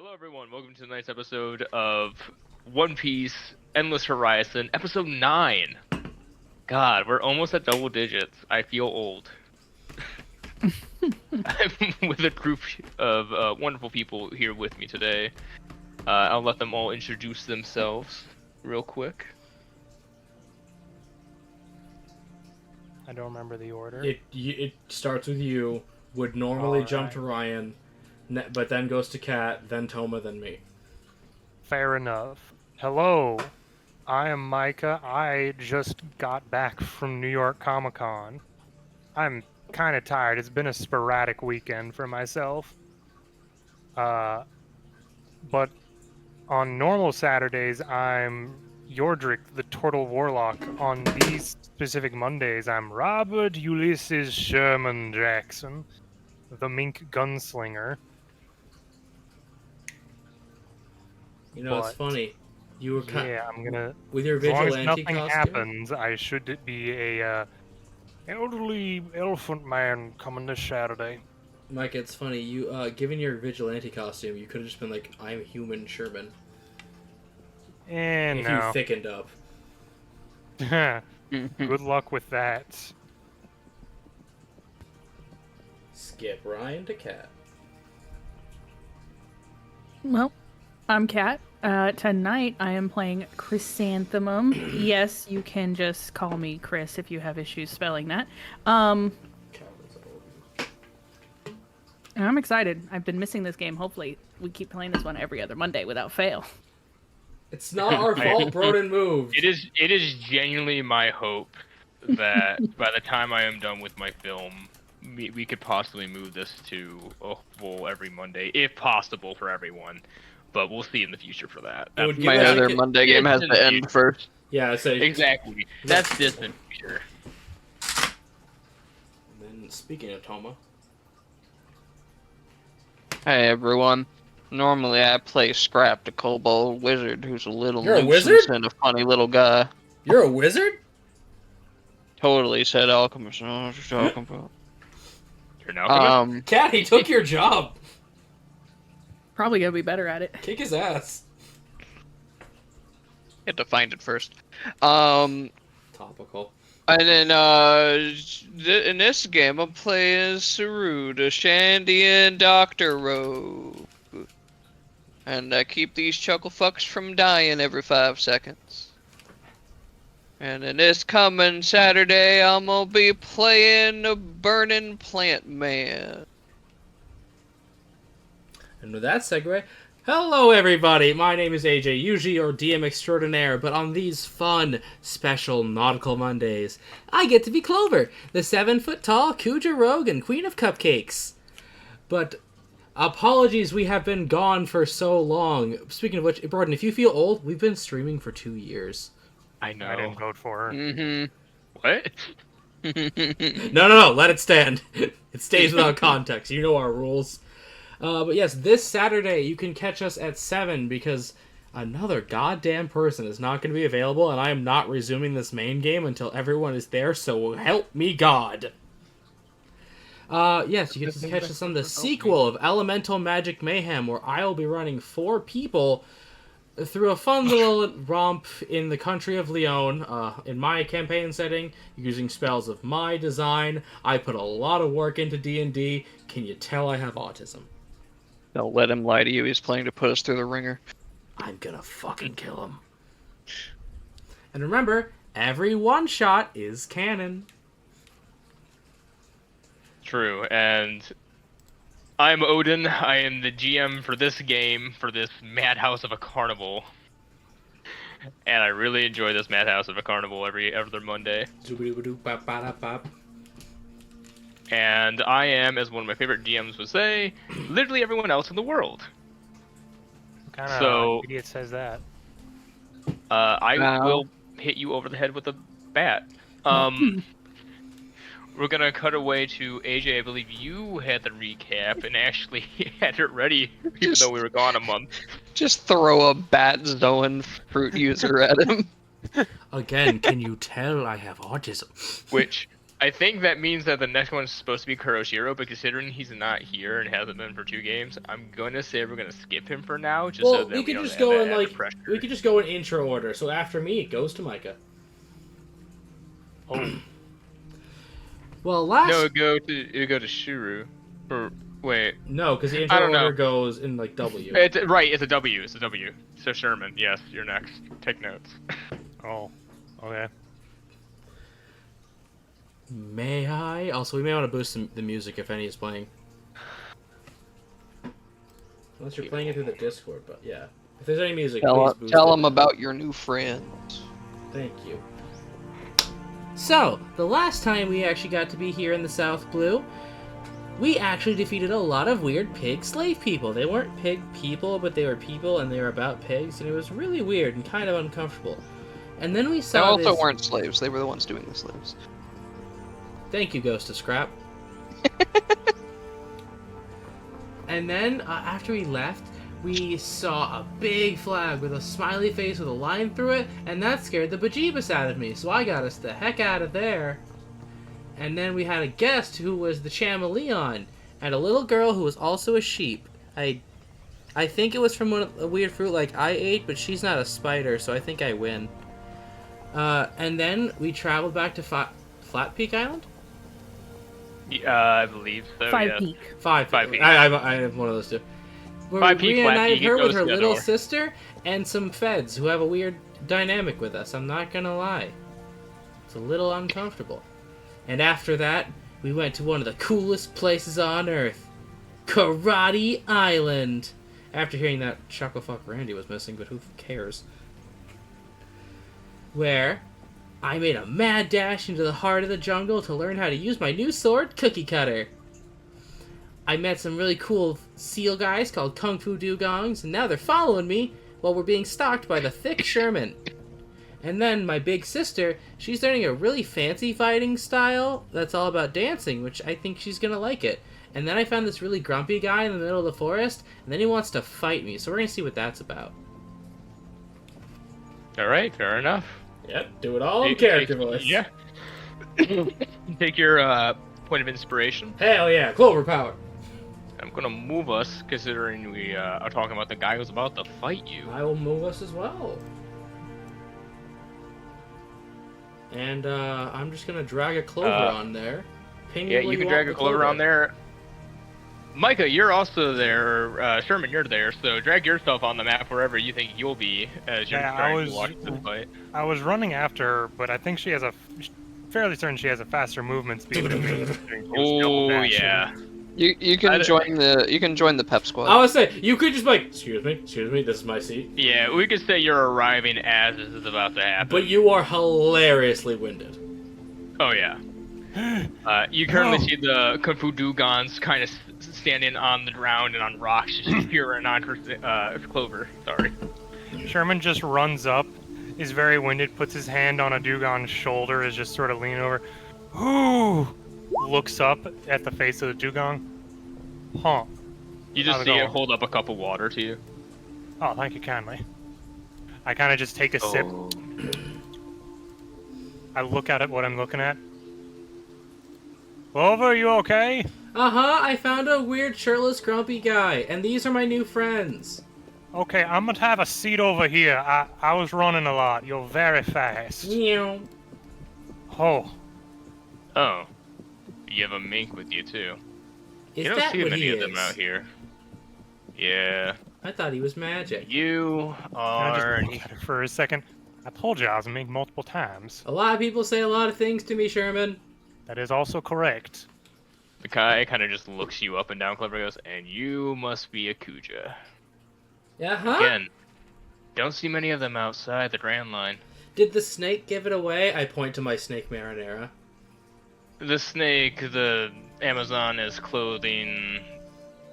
Hello everyone, welcome to tonight's episode of One Piece Endless Horizon, episode 9. God, we're almost at double digits. I feel old. I'm with a group of wonderful people here with me today. I'll let them all introduce themselves real quick. I don't remember the order. It starts with you, would normally jump to Ryan, but then goes to Kat, then Toma, then me. Fair enough. Hello, I am Micah. I just got back from New York Comic Con. I'm kind of tired. It's been a sporadic weekend for myself. But on normal Saturdays, I'm Yordrick, the Turtle Warlock. On these specific Mondays, I'm Robert Ulysses Sherman Jackson, the Mink Gunslinger. You know, it's funny. You were I'm gonna. with your As long as vigilante nothing costume. happens, I should be a elderly elephant man coming this Saturday. Mike, it's funny. You, given your vigilante costume, you could have just been like, "I'm human Sherman." And if no. you thickened up. Good luck with that. Skip Ryan to Kat. Well, I'm Kat. Tonight I am playing Chrysanthemum. Yes, you can just call me Chris if you have issues spelling that. And I'm excited. I've been missing this game. Hopefully we keep playing this one every other Monday without fail. It's not our fault Broden moved. It is genuinely my hope that by the time I am done with my film, we could possibly move this to a full every Monday, if possible for everyone. But we'll see in the future for that. My other Monday game has to end first. Yeah, so exactly. That's distant future. And then speaking of Toma. Hey everyone. Normally I play Scrap, the Kobold Wizard, who's a little You're a nuisance wizard? and a funny little guy. You're a wizard? Totally said Alchemist. I don't know what you're talking about. You're an alchemist? Kat, he took your job. Probably gonna be better at it. Kick his ass. Had to find it first. And Topical. then in this game I'm playing Saru, the Shandian Doctor Rogue. And I keep these chuckle fucks from dying every 5 seconds. And in this coming Saturday, I'm gonna be playing the Burning Plant Man. And with that segue, hello everybody! My name is AJ, usually your DM extraordinaire, but on these fun, special Nautical Mondays, I get to be Clover, the 7-foot-tall Kuja Rogue and Queen of Cupcakes. But apologies, we have been gone for so long. Speaking of which, Broden, if you feel old, we've been streaming for 2 years. I know. I didn't vote for her. Mm-hmm. What? No, let it stand. It stays without context. You know our rules. But yes, this Saturday you can catch us at 7 because another goddamn person is not going to be available, and I am not resuming this main game until everyone is there, so help me God. Yes, you get to catch us on the sequel of Elemental Magic Mayhem, where I'll be running 4 people through a fun little romp in the country of Leon, in my campaign setting, using spells of my design. I put a lot of work into D&D. Can you tell I have autism? Don't let him lie to you. He's planning to put us through the ringer. I'm gonna fucking kill him. And remember, every one-shot is canon. True, and I'm Odin. I am the GM for this game, for this madhouse of a carnival. And I really enjoy this madhouse of a carnival every other Monday. And I am, as one of my favorite DMs would say, literally everyone else in the world. What kind of idiot says that? I will hit you over the head with a bat. We're gonna cut away to AJ. I believe you had the recap and actually had it ready, even though we were gone a month. Just throw a bat Zoan fruit user at him. Again, can you tell I have autism? Which, I think that means that the next one's supposed to be Kuroshiro, but considering he's not here and hasn't been for 2 games, I'm gonna say we're gonna skip him for now, just so Well, that we could don't just have go that in added like pressure. we could just go in intro order. So after me, it goes to Micah. Oh, Well, last No, go to Shuru. Or wait, no, because the I intro don't know. order goes in like W. it's right. It's a W. It's a W. So Sherman, yes, you're next. Take notes. oh, okay. May I? Also, we may want to boost the music if any is playing. Unless you're playing it through the Discord, but yeah. If there's any music, please boost Tell it. them about your new friends. Thank you. So, the last time we actually got to be here in the South Blue, we actually defeated a lot of weird pig slave people. They weren't pig people, but they were people and they were about pigs, and it was really weird and kind of uncomfortable. And then we They saw also this... weren't slaves. They were the ones doing the slaves. Thank you, Ghost of Scrap. And then, after we left, we saw a big flag with a smiley face with a line through it, and that scared the bejeebus out of me, so I got us the heck out of there. And then we had a guest who was the chameleon, and a little girl who was also a sheep. I think it was from a weird fruit like I ate, but she's not a spider, so I think I win. And then we traveled back to Flat Peak Island? I believe so. Five yes. Peak. Five Peak. I have one of those two. Where Five we Peak, Flat reunited Peak, her it with goes her little together. sister and some feds who have a weird dynamic with us. I'm not gonna lie. It's a little uncomfortable. And after that, we went to one of the coolest places on Earth, Karate Island. After hearing that Chucklefuck Randy was missing, but who cares? Where I made a mad dash into the heart of the jungle to learn how to use my new sword, Cookie Cutter. I met some really cool seal guys called Kung Fu Dugongs, and now they're following me while we're being stalked by the thick Sherman. And then my big sister, she's learning a really fancy fighting style that's all about dancing, which I think she's gonna like it. And then I found this really grumpy guy in the middle of the forest, and then he wants to fight me, so we're gonna see what that's about. Alright, fair enough. Yep, do it all in character voice. Yeah. Take your point of inspiration. Hell yeah, Clover Power. I'm gonna move us, considering we are talking about the guy who's about to fight you. I will move us as well. And I'm just gonna drag a Clover on there. Ping Yeah, me when you can want drag the a Clover on there. Micah, you're also there. Sherman, you're there. So drag yourself on the map wherever you think you'll be as you're Yeah, starting to watch this fight. I was running after her, but I think she has fairly certain she has a faster movement speed than me. Oh yeah. You can join the pep squad. I would say you could just be like, excuse me, this is my seat. Yeah, we could say you're arriving as this is about to happen. But you are hilariously winded. Oh yeah. You currently see the Kung Fu Dugons kind of standing on the ground and on rocks, just peering on her Clover. Sorry. Sherman just runs up, is very winded, puts his hand on a Dugon's shoulder, is just sort of leaning over. Ooh! Looks up at the face of the Dugong. Huh. You just How's it see it going? hold up a cup of water to you. Oh, thank you kindly. I kind of just take a sip. Oh. I look at it, what I'm looking at. Clover, you okay? Uh-huh, I found a weird shirtless grumpy guy, and these are my new friends. Okay, I'm gonna have a seat over here. I was running a lot. You're very fast. Meow. Oh, Oh. You have a mink with you too. Is You don't that see what many he of is? them out here. Yeah. I thought he was magic. You can I are. just look at it for a second? I told you I was a mink multiple times. A lot of people say a lot of things to me, Sherman. That is also correct. The guy kind of just looks you up and down, Clever goes, and you must be a Kuja. Uh-huh. Again, don't see many of them outside the Grand Line. Did the snake give it away? I point to my snake marinara. The snake, the Amazon is clothing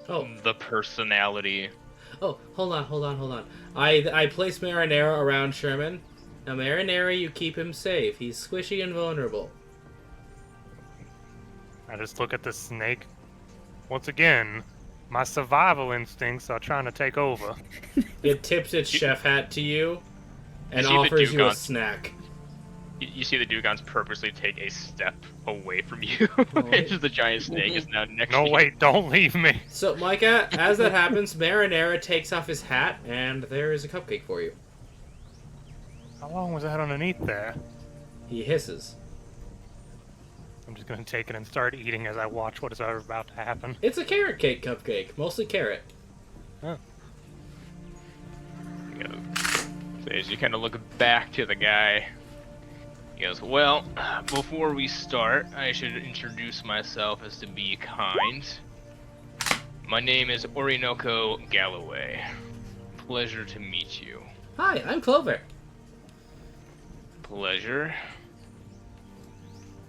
Oh. the personality. Oh, hold on. I place marinara around Sherman. Now, marinara, you keep him safe. He's squishy and vulnerable. I just look at the snake. Once again, my survival instincts are trying to take over. It tips its chef hat to you and see the offers you a Dugong. snack. You see the Dugons purposely take a step away from you. wait. It's just the giant snake is now next to No, you. wait, don't leave me. So, Micah, as that happens, Marinara takes off his hat, and there is a cupcake for you. How long was that underneath there? He hisses. I'm just gonna take it and start eating as I watch what is about to happen. It's a carrot cake cupcake, mostly carrot. Oh. You know, so as you kind of look back to the guy, he goes, well, before we start, I should introduce myself as to be kind. My name is Orinoco Galloway. Pleasure to meet you. Hi, I'm Clover. Pleasure.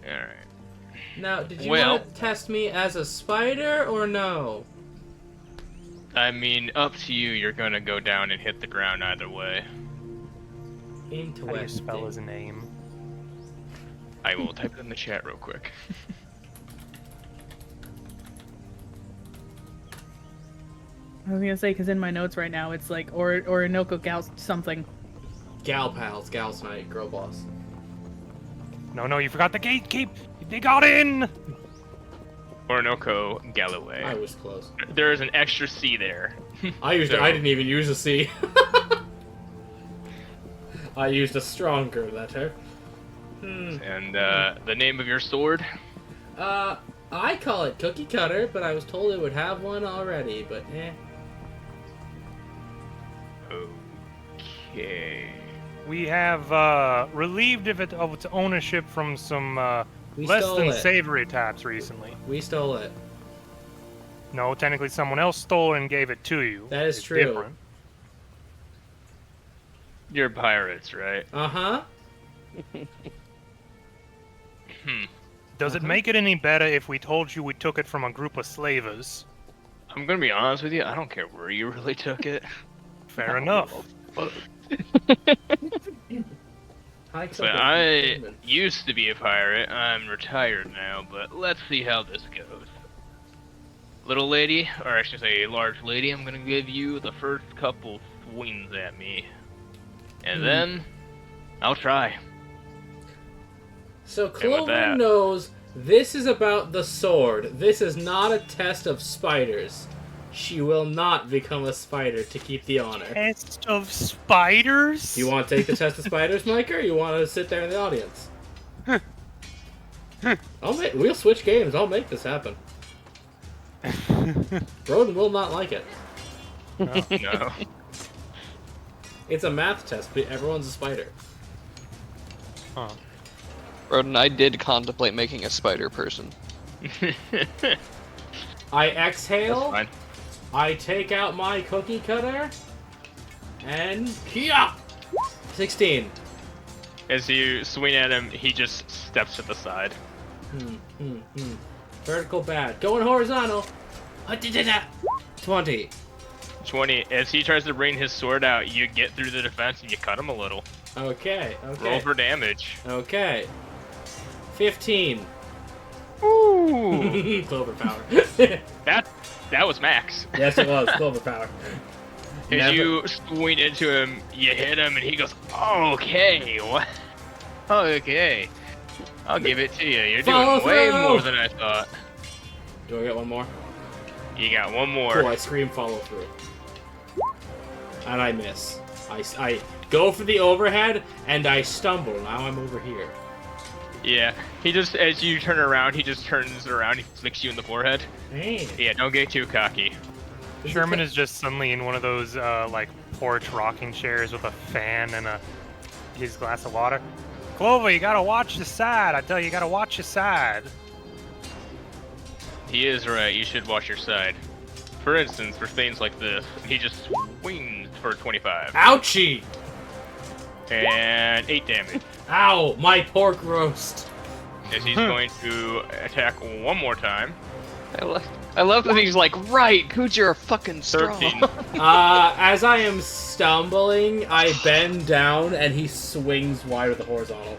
Alright. Now, did you Well- want to test me as a spider or no? I mean, up to you. You're gonna go down and hit the ground either way. How do you Interesting. spell his name? I will type it in the chat real quick. I was gonna say, because in my notes right now, it's like Orinoco Gal something. Gal pals, gals night, girl boss. No, you forgot the gatekeep! They got in! Orinoco Galloway. I was close. There is an extra C there. I So- didn't even use a C. I used a stronger letter. And the name of your sword? I call it cookie cutter, but I was told it would have one already, but eh. Okay. We have relieved of its ownership from some We less stole than it. savory types recently. We stole it. No, technically someone else stole it and gave it to you. That is It's true. different. You're pirates, right? Uh-huh. Does it make it any better if we told you we took it from a group of slavers? I'm gonna be honest with you, I don't care where you really took it. Fair enough. I But I used to be a pirate. I'm retired now, but let's see how this goes. Little lady, or I should say large lady, I'm gonna give you the first couple swings at me. And then, I'll try. So with Clover that- knows this is about the sword. This is not a test of spiders. She will not become a spider to keep the honor. Test of spiders? Do you want to take the test of spiders, Micah, or you want to sit there in the audience? We'll switch games. I'll make this happen. Broden will not like it. No. It's a math test, but everyone's a spider. Huh. Roden, I did contemplate making a spider person. I That's exhale, fine. I take out my cookie cutter, and kia! 16. As you swing at him, he just steps to the side. Vertical bad. Going horizontal. 20. 20. As he tries to bring his sword out, you get through the defense and you cut him a little. Okay, Roll okay. for damage. Okay. 15. Ooh! Clover power. That was max. Yes, it was. Clover power. As Never- you swing into him, you hit him, and he goes, "Okay, what? Okay, I'll give it to you. You're Follow doing way through!" more than I thought. Do I get one more? You got one more." Cool, I scream follow through. And I miss. I go for the overhead, and I stumble. Now I'm over here. Yeah, he just, as you turn around, he just turns around, he flicks you in the forehead. Hey. Yeah, don't get too cocky. Sherman is just suddenly in one of those like porch rocking chairs with a fan and his glass of water. Clover, you gotta watch the side. I tell you, you gotta watch your side. He is right, you should watch your side. For instance, for things like this, he just swings for 25. Ouchie! And 8 damage. Ow! My pork roast. As he's going to attack one more time. I love that he's like, right, Cooch, are fucking strong. 13. As I am stumbling, I bend down, and he swings wide with the horizontal.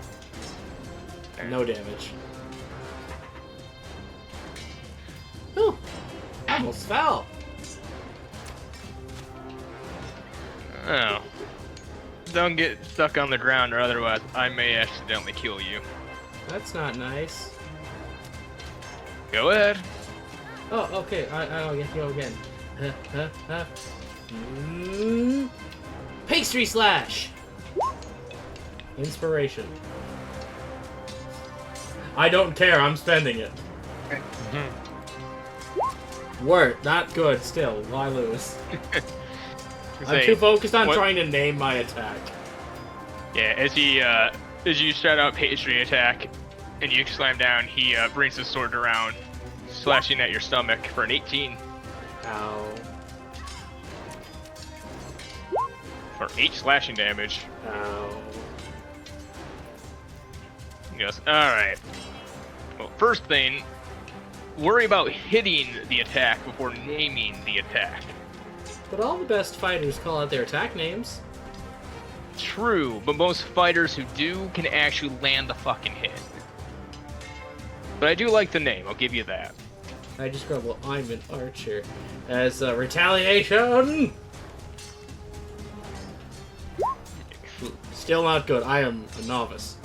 No damage. Whew. I almost fell. Oh. don't get stuck on the ground, or otherwise I may accidentally kill you. That's not nice. Go ahead. Oh, okay. I'll get you again. Pastry slash. Inspiration. I don't care. I'm spending it. Word. Not good. Still, why lose? I'm too focused on trying to name my attack. Yeah, as you shout out pastry attack, and you slam down, he brings his sword around, slashing at your stomach for an 18. Ow. For 8 slashing damage. Ow. He goes, alright. Well, first thing, worry about hitting the attack before naming the attack. But all the best fighters call out their attack names. True, but most fighters who do can actually land the fucking hit. But I do like the name, I'll give you that. I just grumble, I'm an archer. As a retaliation! Still not good. I am a novice.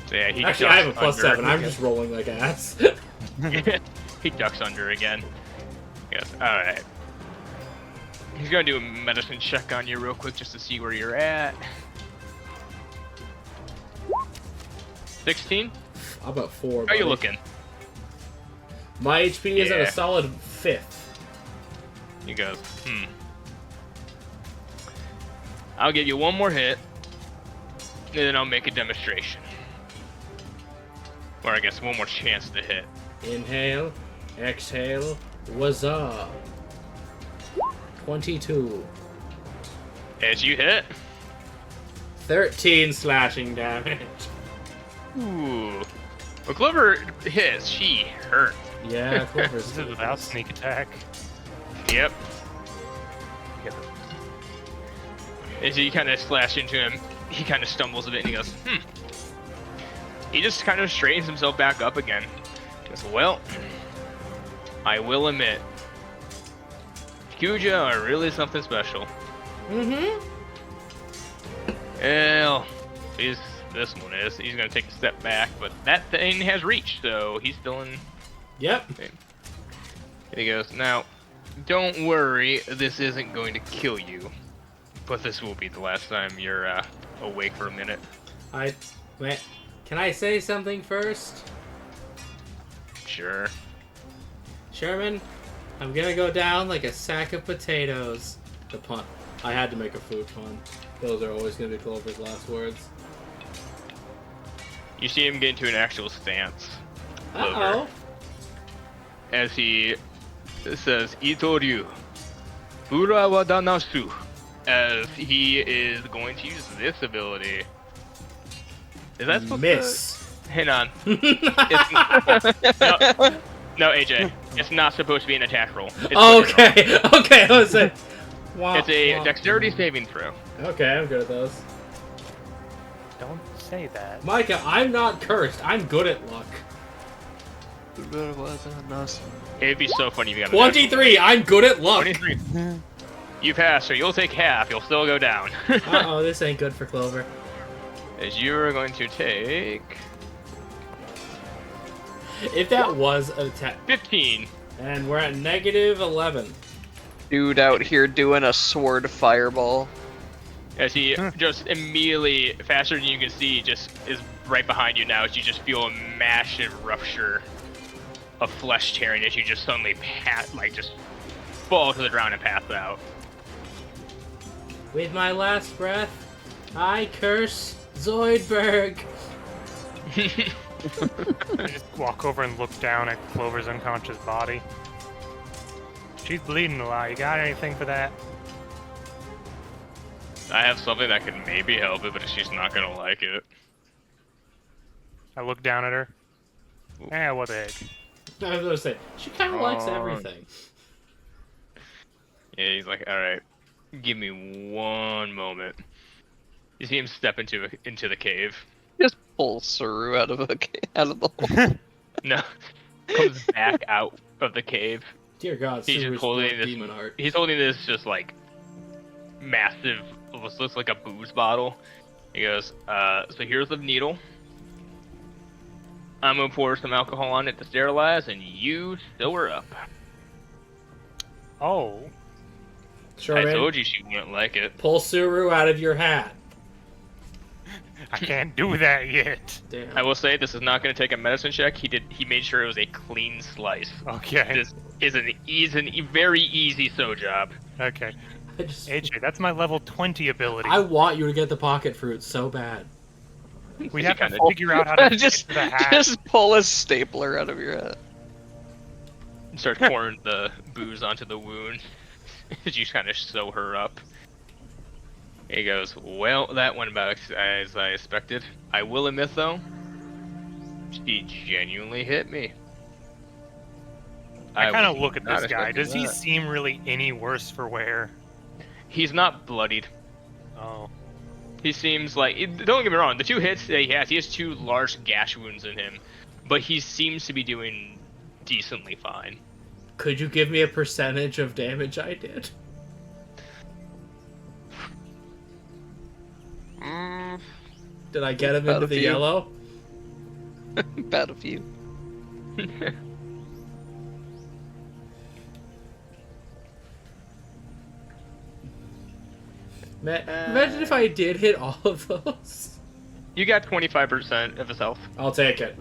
So yeah, he Actually, I have a +7. I'm just rolling like ass. He ducks under again. Yes, alright. He's gonna do a medicine check on you real quick just to see where you're at. 16? How about 4? How are you looking? My HP is at Yeah. a solid 5th. He goes, I'll give you one more hit, and then I'll make a demonstration. Or I guess one more chance to hit. Inhale, exhale, wazza. 22. As you hit, 13 slashing damage. ooh. When Clover hits, she hurt. Yeah, Clover's This is without sneak attack. Yep. As you kind of slash into him, he kind of stumbles a bit and he goes, He just kind of straightens himself back up again. He goes, well, I will admit, Kuja are really something special. Mm-hmm. Well, this one is. He's gonna take a step back, but that thing has reached, so he's still in. Yep. And he goes, now, don't worry, this isn't going to kill you, but this will be the last time you're awake for a minute. Wait, can I say something first? Sure. Sherman, I'm gonna go down like a sack of potatoes. The pun. I had to make a food pun. Those are always gonna be Clover's last words. You see him get into an actual stance. Uh-oh. As he says, Itoryu, Ura wa danasu, as he is going to use this ability. Is that supposed Miss. to... Hang on. No, AJ. It's not supposed to be an attack roll. It's Okay, okay, I was like... Wow, It's a dexterity saving throw. Okay, I'm good at those. Don't say that. Micah, I'm not cursed. I'm good at luck. It'd be so funny if you got a 23, I'm good at luck. 23. You pass, so you'll take half. You'll still go down. Uh-oh, this ain't good for Clover. As you're going to take If that was an attack... 15. And we're at negative 11. Dude out here doing a sword fireball. As he just immediately, faster than you can see, just is right behind you now. As you just feel a massive rupture of flesh tearing, as you just suddenly just fall to the ground and pass out. With my last breath, I curse Zoidberg. I just walk over and look down at Clover's unconscious body. She's bleeding a lot. You got anything for that? I have something that could maybe help it, but she's not gonna like it. I look down at her. Eh, what the heck? I was gonna say, she kind of likes everything. Yeah, he's like, all right, give me one moment. You see him step into the cave. Just pull Saru out of the hole. No, comes back out of the cave. Dear God, He's just Suru's holding blood this demon heart. He's holding this just like massive, almost looks like a booze bottle. He goes, so here's the needle. I'm gonna pour some alcohol on it to sterilize, and you sew her up. Oh, Sure, I man. told you she wouldn't like it. Pull Suru out of your hat. I can't do that yet. Damn. I will say this is not gonna take a medicine check. He made sure it was a clean slice. Okay. This is a very easy sew job. Okay. I just, AJ, that's my level 20 ability. I want you to get the pocket fruit so bad. We have to kinda- figure out how to just get to the hat. just pull a stapler out of your head. Start pouring the booze onto the wound as you kind of sew her up. He goes, well, that went about as I expected. I will admit, though, she genuinely hit me. I kind of was look at not this guy. expecting Does he that. seem really any worse for wear? He's not bloodied. Oh. He seems like... Don't get me wrong, the 2 hits that he has 2 large gash wounds in him, but he seems to be doing decently fine. Could you give me a percentage of damage I did? Did I get him About into a the few. yellow? About a few. Imagine if I did hit all of those. You got 25% of his health. I'll take it.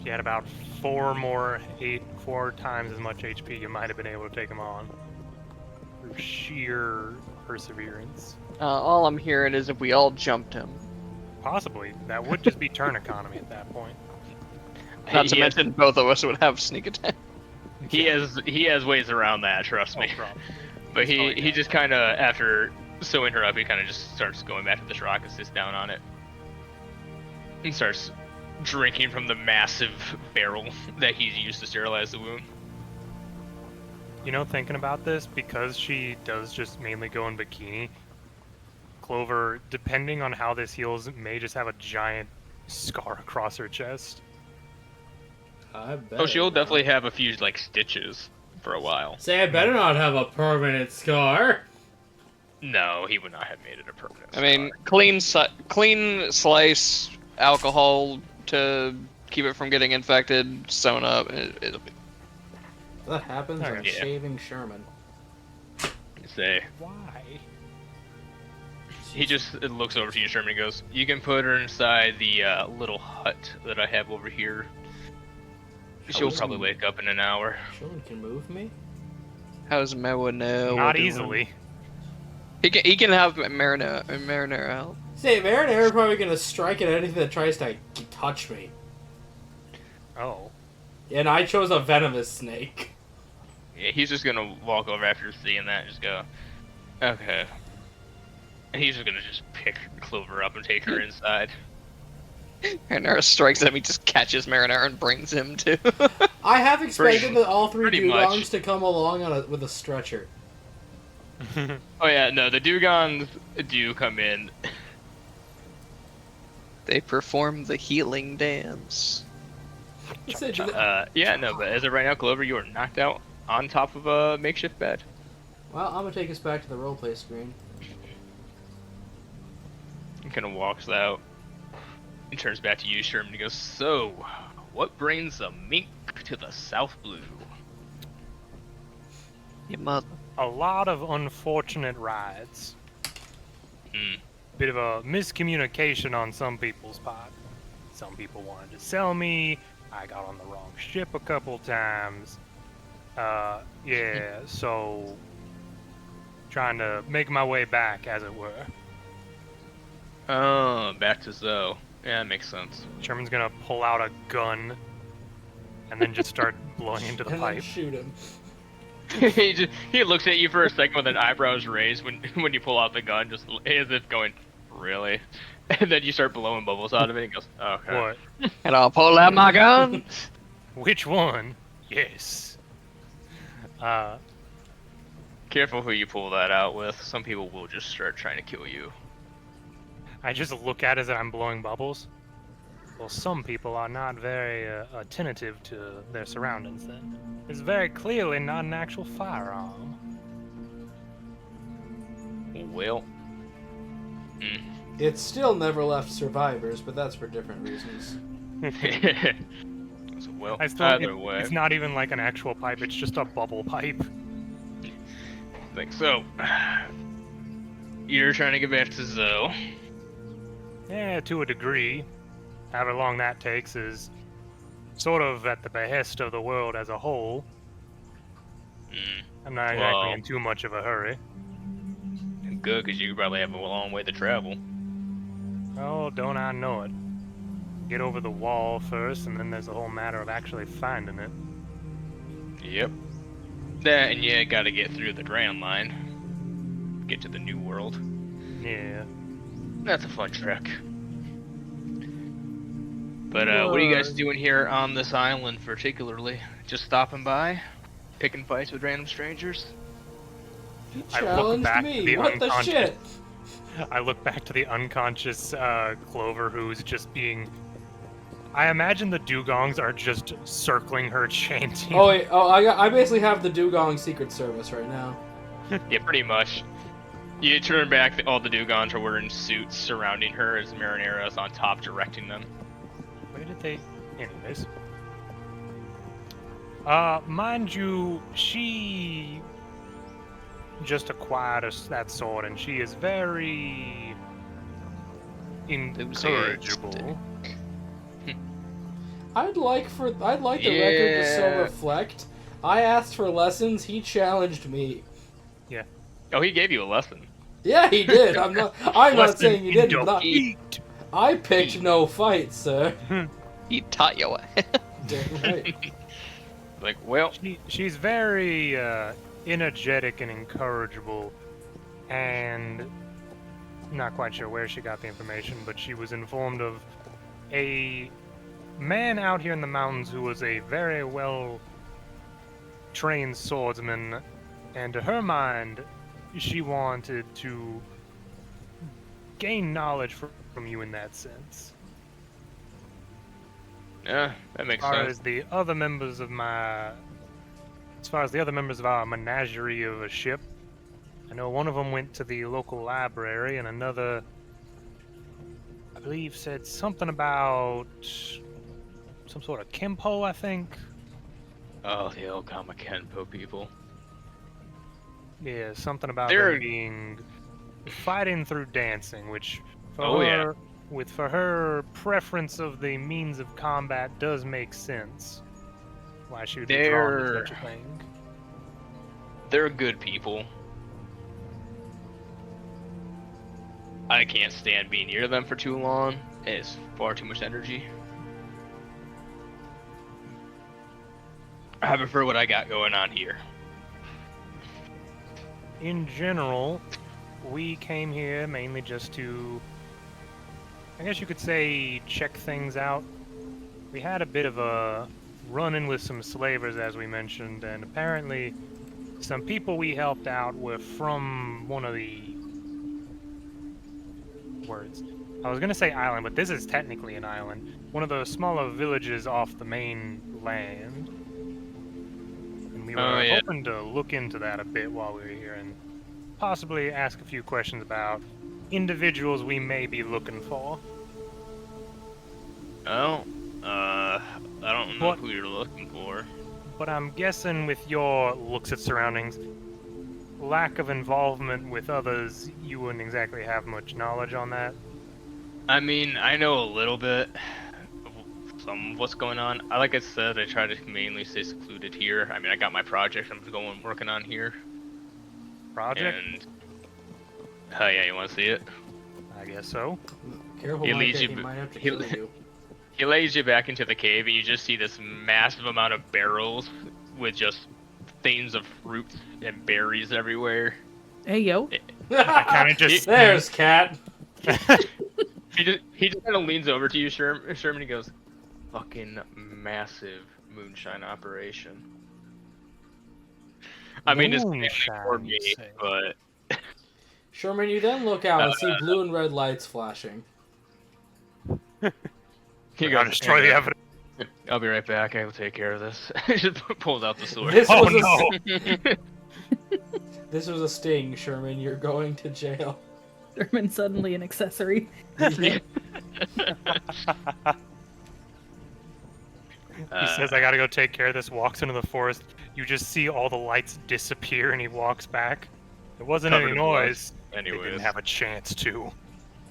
If you had about 4 times as much HP, you might have been able to take him on. Through sheer perseverance. All I'm hearing is if we all jumped him. Possibly. That would just be turn economy at that point. Not to He has- mention both of us would have sneak attack. He has ways around that, trust me. Oh, problem. But he fine, yeah. just kind of, after sewing her up, he kind of just starts going back to this rock and sits down on it. And starts drinking from the massive barrel that he's used to sterilize the wound. You know, thinking about this, because she does just mainly go in bikini, Clover, depending on how this heals, may just have a giant scar across her chest. I bet. Oh, she'll definitely have a few, like, stitches for a while. Say, I better not have a permanent scar. No, he would not have made it a permanent I mean, scar. clean slice, alcohol to keep it from getting infected, sewn up. It'll be. That happens Okay. on Yeah. Shaving Sherman. Say, Why? he just looks over to you, Sherman, and goes, you can put her inside the little hut that I have over here. She'll was- probably wake up in an hour. Sherman can move me? How's Marinara? Not doing? easily. He can have Marinara help. Say, Marinara probably gonna strike at anything that tries to touch me. Oh. And I chose a venomous snake. Yeah, he's just gonna walk over after seeing that and just go, okay. And he's just gonna just pick Clover up and take her inside. Marinara strikes him. He just catches Marinara and brings him to. I have expected that all 3 pretty much. dugongs to come along with a stretcher. Oh yeah, no, the Dugons do come in. They perform the healing dance. Say, do they- Yeah, no, but as of right now, Clover, you are knocked out on top of a makeshift bed. well, I'm gonna take us back to the roleplay screen. He kind of walks out and turns back to you, Sherman, and goes, so, what brings a mink to the South Blue? Your mother. A lot of unfortunate rides. Hmm. Bit of a miscommunication on some people's part. Some people wanted to sell me. I got on the wrong ship a couple times. Yeah, so trying to make my way back, as it were. Oh, back to Zoe. Yeah, that makes sense. Sherman's gonna pull out a gun and then just start blowing into the And then pipe. shoot him. he looks at you for a second with an eyebrows raised when you pull out the gun, just as if going, really? And then you start blowing bubbles out of it and goes, okay. What? And I'll pull out my gun. Which one? Yes. Careful who you pull that out with. Some people will just start trying to kill you. I just look at it as I'm blowing bubbles. Well, some people are not very attentive to their surroundings then. It's very clearly not an actual firearm. well. It still never left survivors, but that's for different reasons. Well, I still, either way. it's not even like an actual pipe, it's just a bubble pipe. Like, so, you're trying to get back to Zoe. Yeah, to a degree. However long that takes is sort of at the behest of the world as a whole. I'm not exactly in too much of a hurry. Good, because you probably have a long way to travel. Oh, don't I know it. Get over the wall first, and then there's a whole matter of actually finding it. Yep. That, and you gotta get through the Grand Line. Get to the New World. Yeah. That's a fun trek. But, what are you guys doing here on this island particularly? Just stopping by? Picking fights with random strangers? You I look challenged back me. to the What the unconscious- shit? I look back to the unconscious Clover who's just being... I imagine the dugongs are just circling her, chanting. Oh wait, I basically have the Dugong Secret Service right now. Yeah, pretty much. You turn back, all the Dugons are wearing suits surrounding her as Marinera's on top directing them. Where did they... Anyways. Mind you, she just acquired that sword, and she is very incorrigible. I'd like the record to so reflect. I asked for lessons, he challenged me. Oh, he gave you a lesson. Yeah, he did. I'm not saying he didn't. Defeat. I picked no fight, sir. He taught you what. Damn right. Like, well, She's very energetic and incorrigible, and not quite sure where she got the information, but she was informed of a man out here in the mountains who was a very well trained swordsman, and to her mind, she wanted to gain knowledge from you in that sense. yeah, that makes As far sense. as the other members of our menagerie of a ship, I know one of them went to the local library, and another, I believe, said something about some sort of Kenpo, I think. Oh, the old comic Kenpo people. Yeah, something about They're- them being fighting through dancing, which for Oh, yeah. for her preference of the means of combat does make sense. Why she would be drawn to such a thing. They're good people. I can't stand being near them for too long. It's far too much energy. I prefer what I got going on here. In general, we came here mainly just to, I guess you could say, check things out. We had a bit of a run-in with some slavers, as we mentioned, and apparently some people we helped out were from one of the words. I was gonna say island, but this is technically an island. One of the smaller villages off the main land. And we were Oh, yeah. hoping to look into that a bit while we were here and possibly ask a few questions about individuals we may be looking for. Oh, I don't know What? who you're looking for. But I'm guessing with your looks at surroundings, lack of involvement with others, you wouldn't exactly have much knowledge on that. I mean, I know a little bit of some of what's going on. Like I said, I try to mainly stay secluded here. I mean, I got my project I'm working on here. Project? And oh yeah, you want to see it? I guess so. Careful, He Micah, leads you he b- might have to he- kill you. He lays you back into the cave, and you just see this massive amount of barrels with just things of fruits and berries everywhere. Hey, yo. I kind of just There's Cat. He just kind of leans over to you, Sherman. He goes, "Fucking massive moonshine operation." I mean, it's mainly for Moonshine, me, you say. but Sherman, you then look out and see blue and red lights flashing. he I'll goes, destroy the evidence. "I'll be right back. I will take care of this." He just pulls out the sword. This Oh was a, no! This was a sting, Sherman. You're going to jail. Sherman suddenly an accessory. He says, I gotta go take care of this, walks into the forest. You just see all the lights disappear and he walks back. There wasn't Covered any in blood. noise. They didn't Anyways. have a chance to.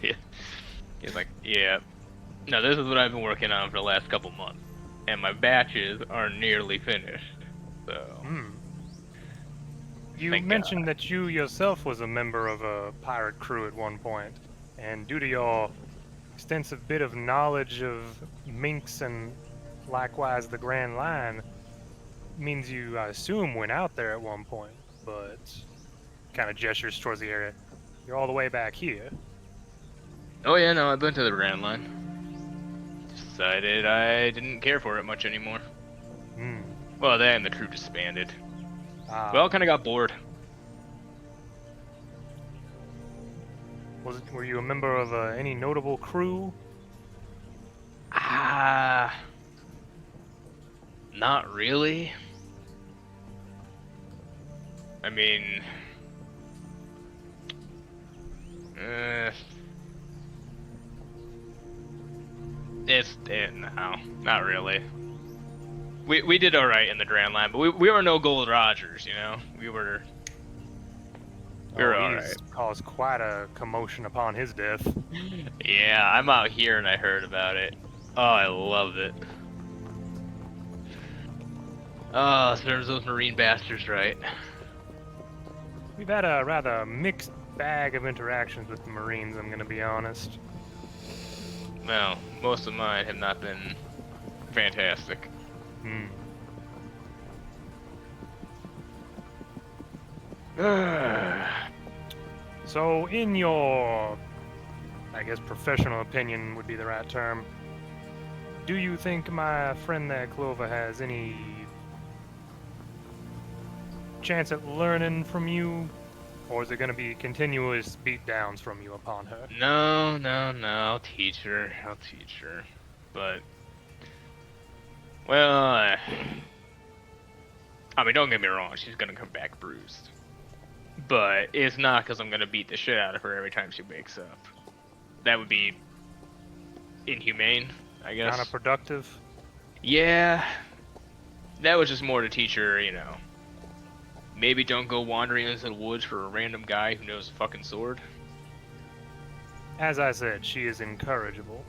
He's like, yeah. No, this is what I've been working on for the last couple months. And my batches are nearly finished. So, Hmm. You Thank mentioned that you yourself was a member of a pirate crew at one point, and due to your extensive bit of knowledge of minks and likewise the Grand Line, means you, I assume, went out there at one point, but kind of gestures towards the area. You're all the way back here. oh yeah, no, I've been to the Grand Line. Decided I didn't care for it much anymore. Hmm. Well, then the crew disbanded. Ah, Well, kind of got bored. were you a member of any notable crew? Not really. I mean, no, not really. We did all right in the Grand Line, but we were no Gold Rogers, you know. We were all He's right. caused quite a commotion upon his death. Yeah, I'm out here and I heard about it. Oh, I loved it. Oh, serves those Marine bastards right. We've had a rather mixed bag of interactions with the Marines, I'm gonna be honest. Well, most of mine have not been fantastic. Hmm. So, in your, I guess, professional opinion would be the right term, do you think my friend there, Clover, has any chance at learning from you? Or is it going to be continuous beatdowns from you upon her? No, I'll teach her. But, well, I mean, don't get me wrong, she's gonna come back bruised. But it's not because I'm gonna beat the shit out of her every time she wakes up. That would be inhumane, I guess. Counterproductive? Yeah, that was just more to teach her, you know. Maybe don't go wandering into the woods for a random guy who knows a fucking sword. As I said, she is incorrigible.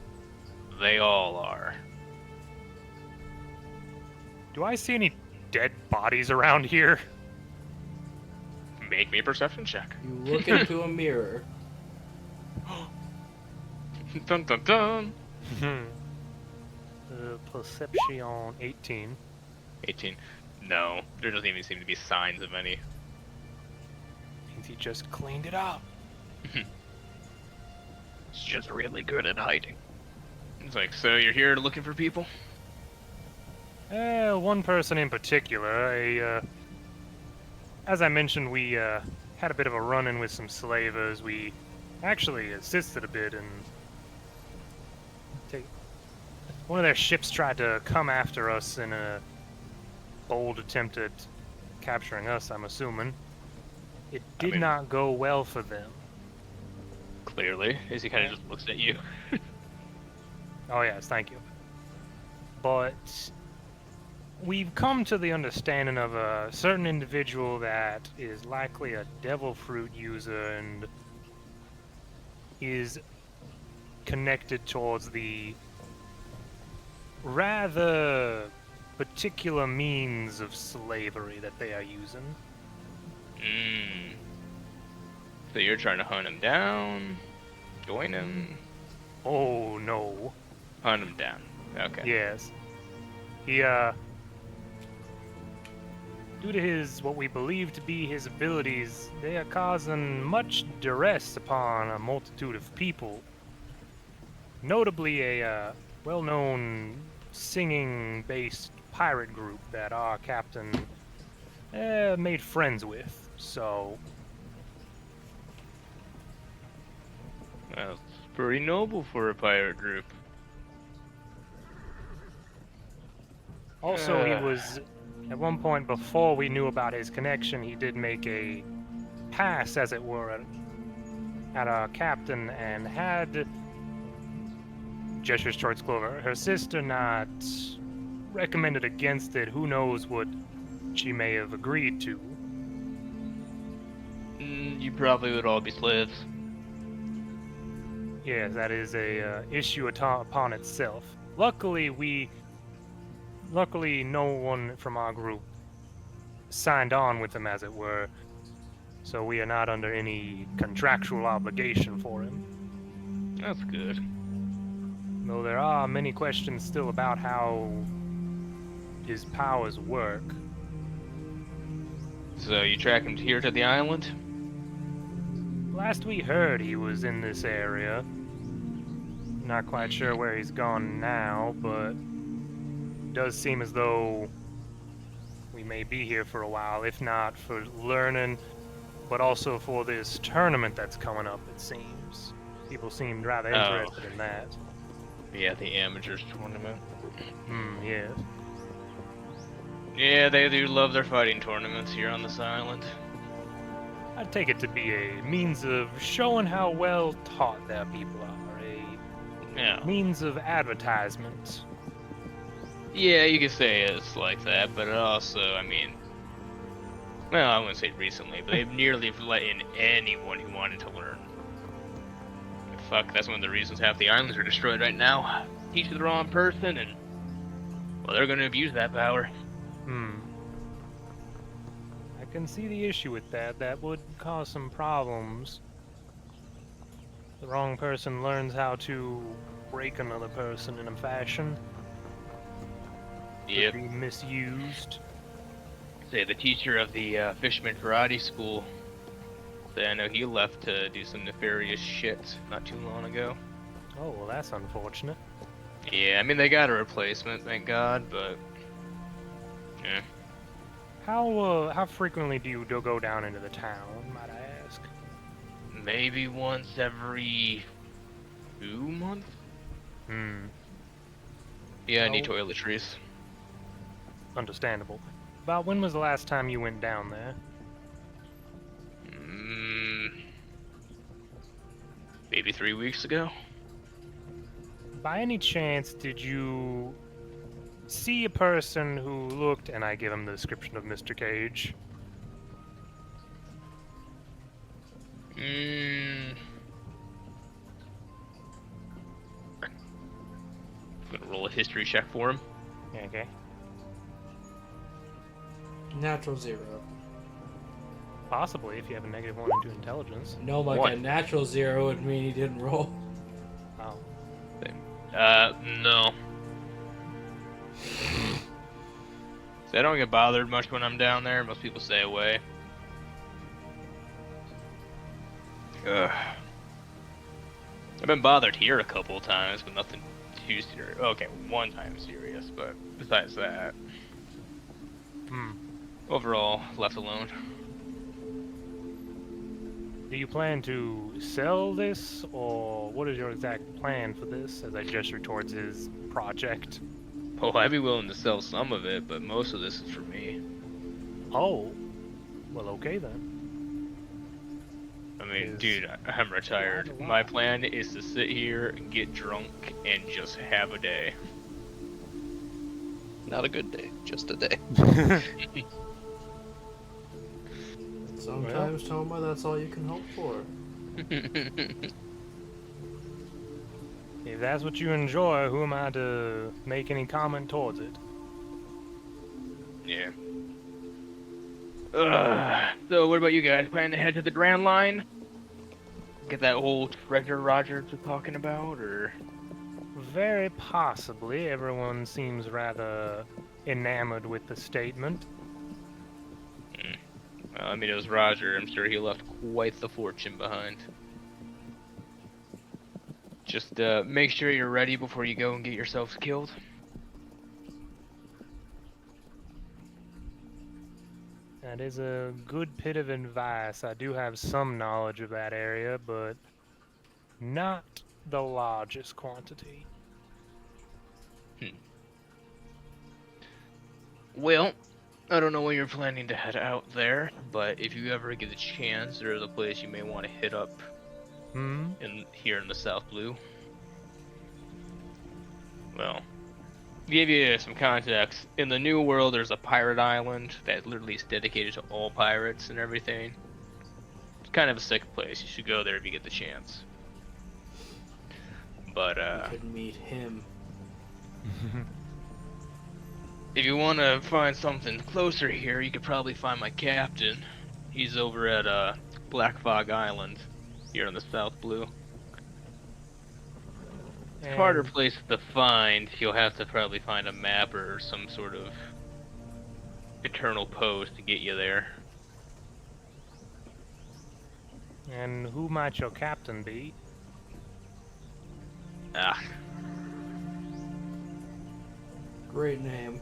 They all are. Do I see any dead bodies around here? Make me a perception check. You look into a mirror. Dun dun dun. Perception 18. 18. No, there doesn't even seem to be signs of any. Means he just cleaned it up. It's just really good at hiding. It's like, so you're here looking for people? One person in particular. As I mentioned, we had a bit of a run-in with some slavers. We actually assisted a bit, and one of their ships tried to come after us in a bold attempt at capturing us, I'm assuming. It did not go well for them. Clearly, as he kind of just looks at you. Oh yes, thank you. But we've come to the understanding of a certain individual that is likely a devil fruit user and is connected towards the rather particular means of slavery that they are using. So you're trying to hunt him down? Join him? Oh no. Hunt him down. Okay. Yes. He, due to his, what we believe to be his abilities, they are causing much duress upon a multitude of people. Notably a, well-known singing-based pirate group that our captain, made friends with, so... Well, it's pretty noble for a pirate group. Also, he was, at one point before we knew about his connection, he did make a pass, as it were, at our captain, and had, gestures towards Clover, her sister not recommended against it, who knows what she may have agreed to. You probably would all be slaves. Yes, that is a issue upon itself. Luckily, no one from our group signed on with him, as it were, so we are not under any contractual obligation for him. That's good. Though there are many questions still about how his powers work. So you track him here to the island? Last we heard, he was in this area. Not quite sure where he's gone now, but it does seem as though we may be here for a while, if not for learning, but also for this tournament that's coming up, it seems. People seemed rather interested in that. Yeah, the amateurs tournament. Yes. Yeah, they do love their fighting tournaments here on this island. I'd take it to be a means of showing how well taught their people are, Yeah. means of advertisement. Yeah, you could say it's like that, but also, I mean, well, I wouldn't say recently, but they've nearly let in anyone who wanted to learn. Fuck, that's one of the reasons half the islands are destroyed right now. Teach the wrong person, and, well, they're gonna abuse that power. I can see the issue with that. That would cause some problems. The wrong person learns how to break another person in a fashion. Yep. Could be misused. Say the teacher of the fisherman karate school. I know he left to do some nefarious shit not too long ago. Oh, well, that's unfortunate. Yeah, I mean they got a replacement, thank God, but yeah. How frequently do you go down into the town, might I ask? Maybe once every 2 months? Yeah, I need Oh. toiletries. Understandable. About when was the last time you went down there? Maybe 3 weeks ago? By any chance, did you see a person who looked, and I give him the description of Mr. Cage? I'm gonna roll a history check for him. Okay. Natural 0. Possibly, if you have a negative 1 into intelligence. No, like One. a natural 0 would mean he didn't roll. Oh. No. See, I don't get bothered much when I'm down there. Most people stay away. Ugh. I've been bothered here a couple of times, but nothing too serious. Okay, one time serious, but besides that, overall, left alone. Do you plan to sell this, or what is your exact plan for this, as I gesture towards his project? Oh, I'd be willing to sell some of it, but most of this is for me. Oh. Well, okay then. I mean, Is- dude, I'm retired. My plan is to sit here, get drunk, and just have a day. Not a good day, just a day. Sometimes, Toma, that's all you can hope for. If that's what you enjoy, who am I to make any comment towards it? Yeah. So what about you guys? Plan to head to the Grand Line? Get that whole treasure Roger was talking about, or? Very possibly. Everyone seems rather enamored with the statement. Well, I mean, it was Roger. I'm sure he left quite the fortune behind. Just make sure you're ready before you go and get yourselves killed. That is a good bit of advice. I do have some knowledge of that area, but not the largest quantity. Well, I don't know when you're planning to head out there, but if you ever get a chance, there's a place you may want to hit up Hmm? here in the South Blue. Well, to give you some context, in the New World, there's a pirate island that literally is dedicated to all pirates and everything. It's kind of a sick place. You should go there if you get the chance. But You could meet him. if you want to find something closer here, you could probably find my captain. He's over at Black Fog Island here in the South Blue. Harder And- place to find. You'll have to probably find a map or some sort of eternal post to get you there. And who might your captain be? Ah. Great name.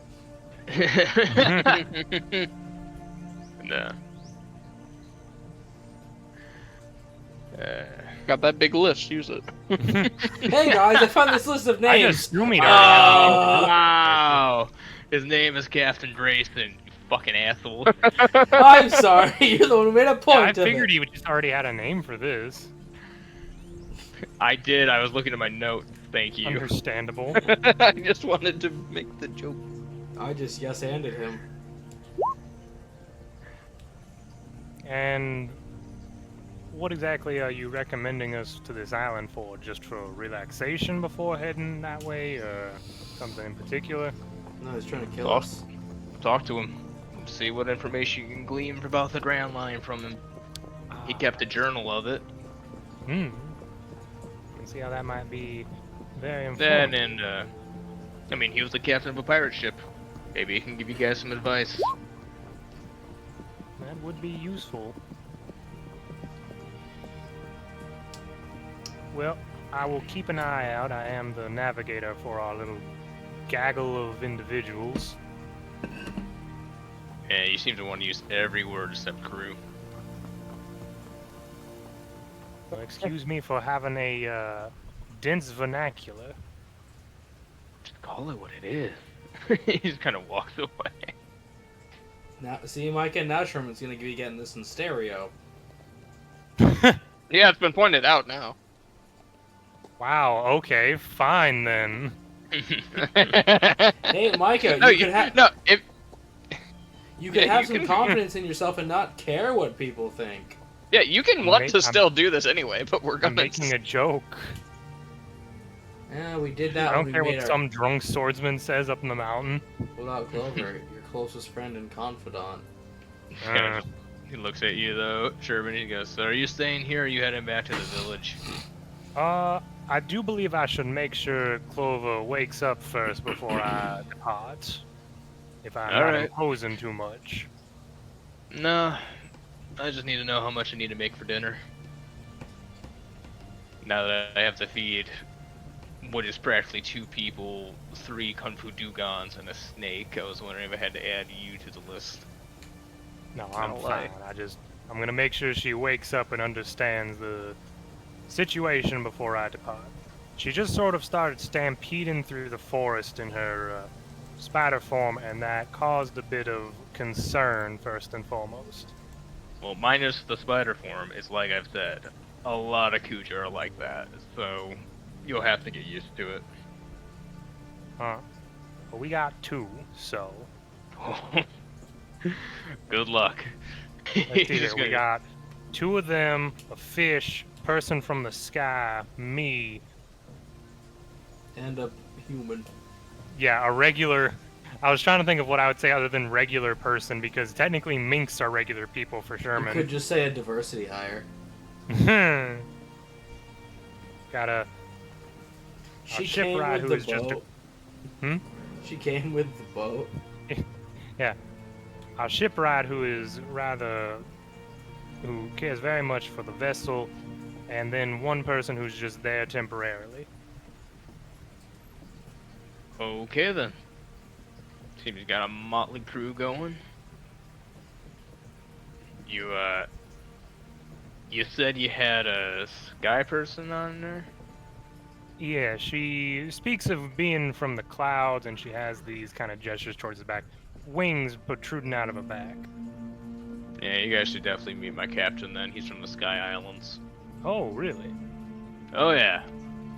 No. Got that big list. Use it. Hey guys, I found this list of I names. just assume he'd Oh, already wow. His name is Captain Grayson, you fucking asshole. I'm sorry, you're the one who made a have point I of figured it. he would just already had a name for this. I did. I was looking at my notes. Thank you. Understandable. I just wanted to make the joke. I just yes-anded him. And what exactly are you recommending us to this island for? Just for relaxation before heading that way, or something in particular? No, he's trying to kill Lost. us. Talk to him. See what information you can glean about the Grand Line from him. He kept a journal of it. Hmm. Can see how that might be very Then, informative. I mean, he was the captain of a pirate ship. Maybe he can give you guys some advice. That would be useful. Well, I will keep an eye out. I am the navigator for our little gaggle of individuals. Yeah, you seem to want to use every word except crew. Well, excuse me for having a dense vernacular. Just call it what it is. He just kind of walks away. Now, see, Micah, now Sherman's gonna be getting this in stereo. Yeah, it's been pointed out now. Wow, okay, fine then. Hey, Micah, No, you could have no. If you could yeah, have you some can- confidence in yourself and not care what people think. yeah, you can I'm want ma- to I'm- still do this anyway, but we're I'm gonna. making a joke. Yeah, we did I that don't when care we what made our some drunk swordsman says up in the mountain. without Clover, your closest friend and confidant. Uh, He looks at you though, Sherman. He goes, "So are you staying here, or are you heading back to the village?" I do believe I should make sure Clover wakes up first before I depart. If I'm not Alright. imposing too much. No, I just need to know how much I need to make for dinner. Now that I have to feed what is practically 2 people, 3 Kung Fu Dugons, and a snake, I was wondering if I had to add you to the list. No, I'm Don't fine. lie. I'm gonna make sure she wakes up and understands the situation before I depart. She just sort of started stampeding through the forest in her spider form, and that caused a bit of concern first and foremost. Well, minus the spider form, it's like I've said, a lot of Kuja are like that, so you'll have to get used to it. Huh? Well, we got 2, so Good luck. let's see He's here. just We gonna- got 2 of them, a fish, person from the sky, me. And a human. Yeah, a regular. I was trying to think of what I would say other than regular person, because technically minks are regular people for You Sherman. could just say a diversity hire. Got a She ship came ride with who the is just a- boat. Hmm? She came with the boat. our shipwright who cares very much for the vessel, and then one person who's just there temporarily. Okay then. Seems you got a motley crew going. You said you had a sky person on there? Yeah, she speaks of being from the clouds, and she has these kind of gestures towards the back. wings protruding out of her back. Yeah, you guys should definitely meet my captain then. He's from the Sky Islands. Oh, really? Oh yeah.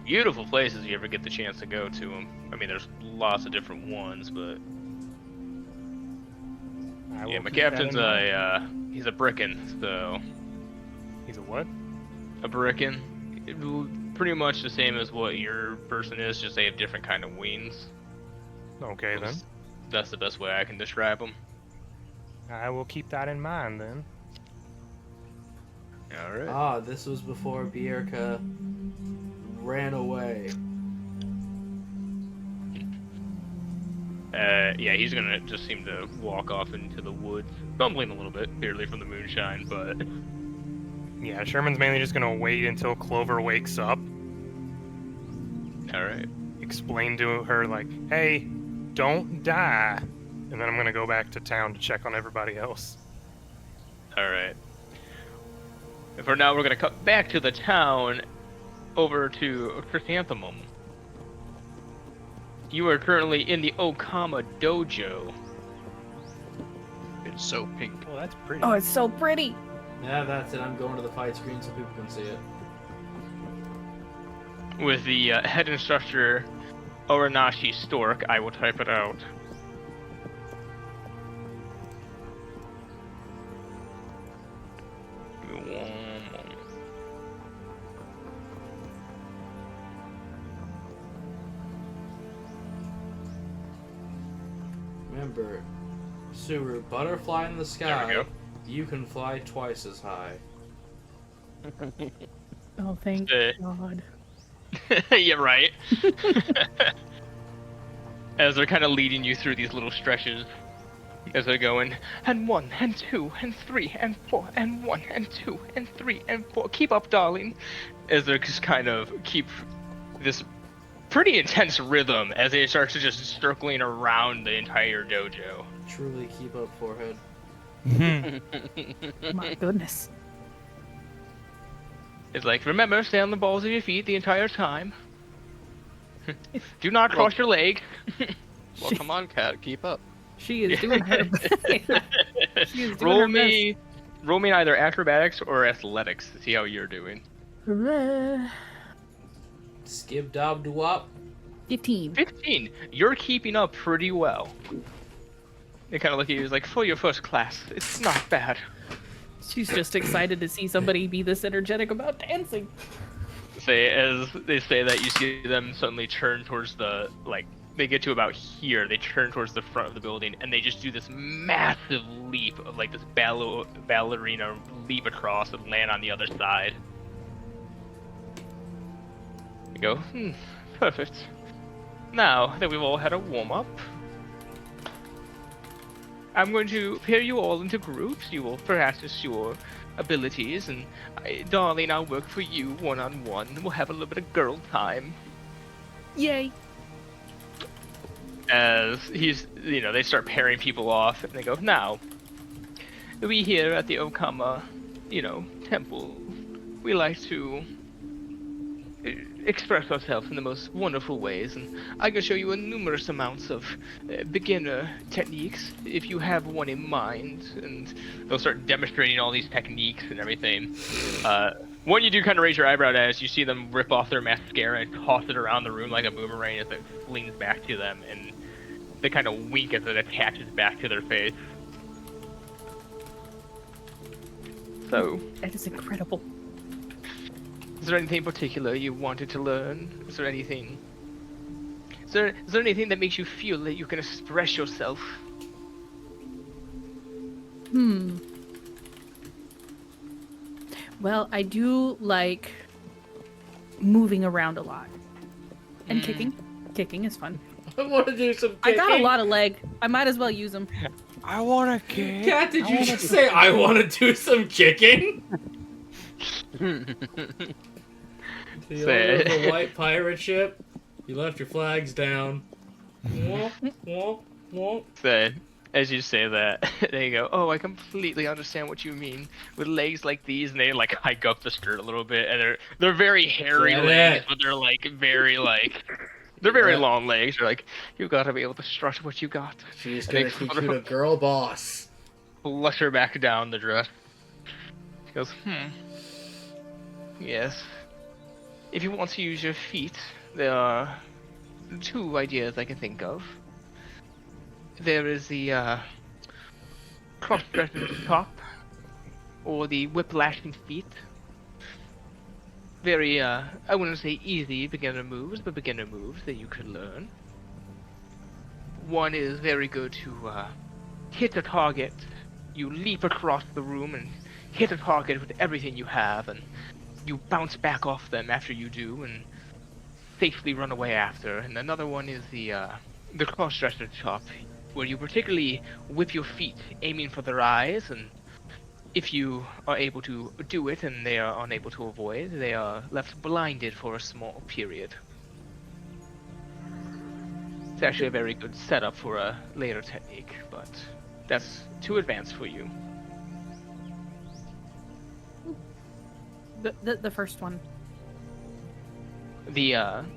Beautiful places if you ever get the chance to go to them. I mean, there's lots of different ones, but yeah, my captain's he's a Brickin, so He's a what? a Brickin. Pretty much the same as what your person is, just they have different kind of wings. Okay, then. That's the best way I can describe them. I will keep that in mind, then. Alright. Ah, this was before Bierka ran away. Yeah, he's gonna just seem to walk off into the woods, stumbling a little bit, clearly from the moonshine, but... Yeah, Sherman's mainly just gonna wait until Clover wakes up. Alright. Explain to her, like, hey, don't die. And then I'm gonna go back to town to check on everybody else. Alright. And for now, we're gonna cut back to the town, over to Chrysanthemum. You are currently in the Okama Dojo. It's so pink. Well, that's pretty. Oh, it's so pretty. Yeah, that's it. I'm going to the fight screen so people can see it. With the head instructor, Oranashi Stork. I will type it out. Give me one moment. Remember, Suru, butterfly in the sky. There we go. You can fly twice as high. Oh, thank Uh, God. Yeah, right. As they're kind of leading you through these little stretches, as they're going, and 1, and 2, and 3, and 4, and 1, and 2, and 3, and 4. Keep up, darling. As they're just kind of keep this pretty intense rhythm as they start to just circling around the entire dojo. Truly keep up, forehead. My goodness. It's like, remember, stay on the balls of your feet the entire time. Do not cross your leg. Well, come on, cat, keep up. She is doing her best. She is doing roll her me either acrobatics or athletics to see how you're doing. best. Skib dob doo wop. 15. 15. You're keeping up pretty well. They kind of look at you as like, for your first class, it's not bad. She's just excited to see somebody be this energetic about dancing. As they say that, you see them suddenly turn towards the, like, they get to about here, they turn towards the front of the building, and they just do this massive leap of, like, this ballerina leap across and land on the other side. You go, perfect. Now that we've all had a warm-up, I'm going to pair you all into groups. You will practice your abilities, and darling, I'll work for you one-on-one. We'll have a little bit of girl time. Yay. As they start pairing people off, and they go, now, we here at the Okama, temple, we like to express ourselves in the most wonderful ways, and I can show you a numerous amounts of beginner techniques if you have one in mind, and they'll start demonstrating all these techniques and everything. One you do kind of raise your eyebrow as you see them rip off their mascara and toss it around the room like a boomerang as it flings back to them, and they kind of wink as it attaches back to their face. So, That is incredible. is there anything in particular you wanted to learn? Is there anything? Is there anything that makes you feel that you can express yourself? Well, I do like moving around a lot. And kicking. Kicking is fun. I want to do some kicking. I got a lot of leg. I might as well use them. I want to kick. Cat, did you just say I want to do some kicking? The owner of the white pirate ship, you left your flags down. Womp, womp, womp. So, as you say that, they go, oh, I completely understand what you mean. With legs like these, and they like hike up the skirt a little bit, and they're very hairy Get legs, it. but they're like very like They're very Yeah. long legs. You're like, you gotta be able to strut what you got. She's And gonna they keep sort you of a girl boss. flush her back down the dress. She goes, yes. If you want to use your feet, there are 2 ideas I can think of. There is the cross-dressing top, or the whiplashing feet. Very, I wouldn't say easy beginner moves, but beginner moves that you could learn. One is very good to hit a target. You leap across the room and hit a target with everything you have, and you bounce back off them after you do, and safely run away after. And another one is the cross-dresser chop, where you particularly whip your feet, aiming for their eyes, and if you are able to do it and they are unable to avoid, they are left blinded for a small period. It's actually a very good setup for a later technique, but that's too advanced for you. The first one. The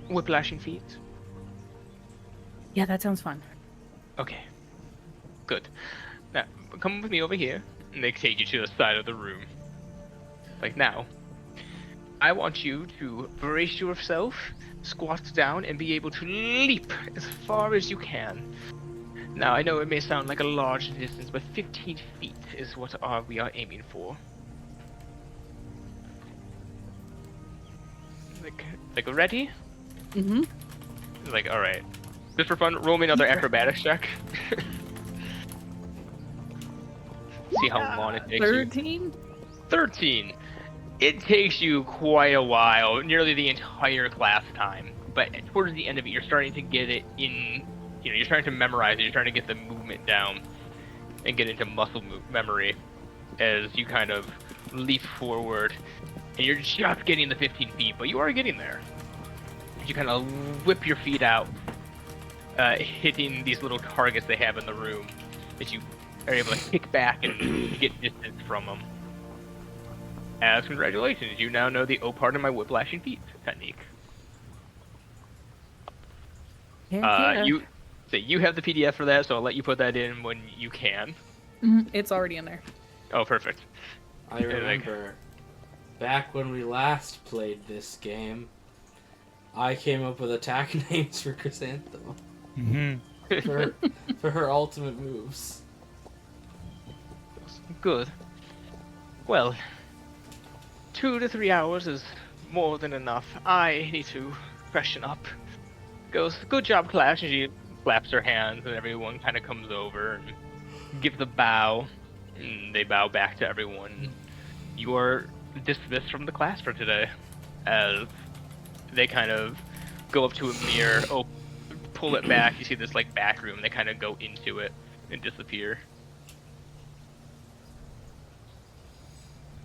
whiplashing feet. Yeah, that sounds fun. Okay. Good. Now, come with me over here, and they take you to the side of the room. Like now. I want you to brace yourself, squat down, and be able to leap as far as you can. Now, I know it may sound like a large distance, but 15 feet is what we are aiming for. Like ready? Mm-hmm. Like, alright. Just for fun, roll me another acrobatics check. See how long it takes you. 13? 13. It takes you quite a while, nearly the entire class time. But towards the end of it, you're starting to get it in, you're starting to memorize it, you're starting to get the movement down and get into muscle memory as you kind of leap forward. And you're just getting the 15 feet, but you are getting there. You kind of whip your feet out, hitting these little targets they have in the room that you are able to kick back and get distance from them. As congratulations, you now know the "oh, pardon my whiplashing feet" technique. Yeah. You have the PDF for that, so I'll let you put that in when you can. It's already in there. Oh, perfect. I remember back when we last played this game, I came up with attack names for Chrysanthemum for her ultimate moves. Good. Well, 2 to 3 hours is more than enough. I need to freshen up. Goes, good job, class, and she claps her hands, and everyone kind of comes over and gives the bow. And they bow back to everyone. You are dismissed from the class for today, as they kind of go up to a mirror, pull it back. You see this like back room. They kind of go into it and disappear.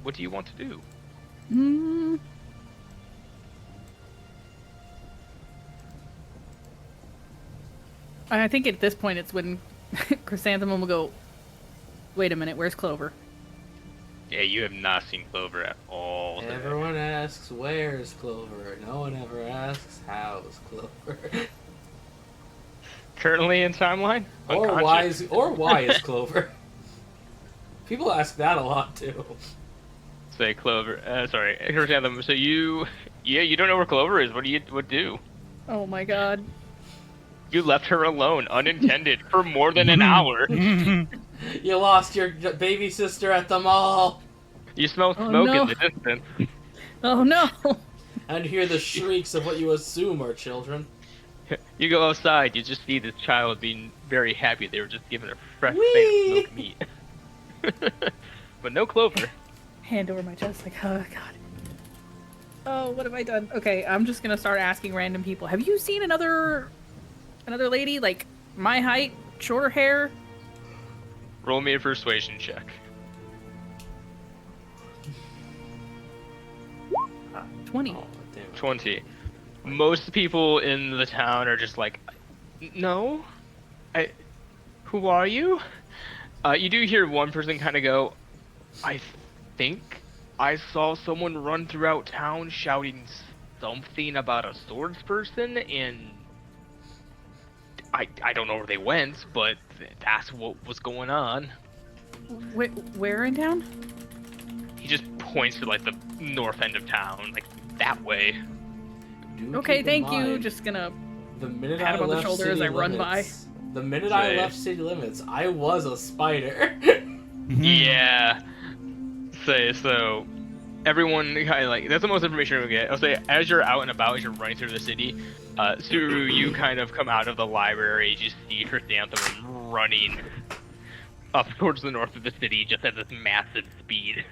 What do you want to do? I think at this point it's when Chrysanthemum will go, wait a minute, where's Clover? Yeah, you have not seen Clover at all. Everyone asks, where's Clover? No one ever asks, how's Clover? Currently in timeline? Or why is Clover? People ask that a lot too. Say Clover. Sorry, Chrysanthemum. So you don't know where Clover is. What do? Oh my god. You left her alone, unintended, for more than an hour. You lost your baby sister at the mall. You smell smoke in the distance. Oh no! And hear the shrieks of what you assume are children. You go outside, you just see this child being very happy. They were just given a fresh Whee! thing of smoked meat. But no Clover. Hand over my chest, like, oh god. Oh, what have I done? Okay, I'm just gonna start asking random people. Have you seen another lady, like, my height, shorter hair? Roll me a persuasion check. 20. Oh, damn it. 20. Most people in the town are just like, no? Who are you? You do hear one person kind of go, I think I saw someone run throughout town shouting something about a swords person, and I don't know where they went, but that's what was going on. Where in town? He just points to like the north end of town, like that way. Do Okay, keep in thank you. mind, Just gonna The minute pat I him on the left shoulder as city I run limits, the minute Say. I left city limits, I was a spider. Yeah. So everyone kind of like that's the most information we get. I'll say as you're out and about, as you're running through the city, Suru, you kind of come out of the library. You see Chrysanthemum running up towards the north of the city, just at this massive speed.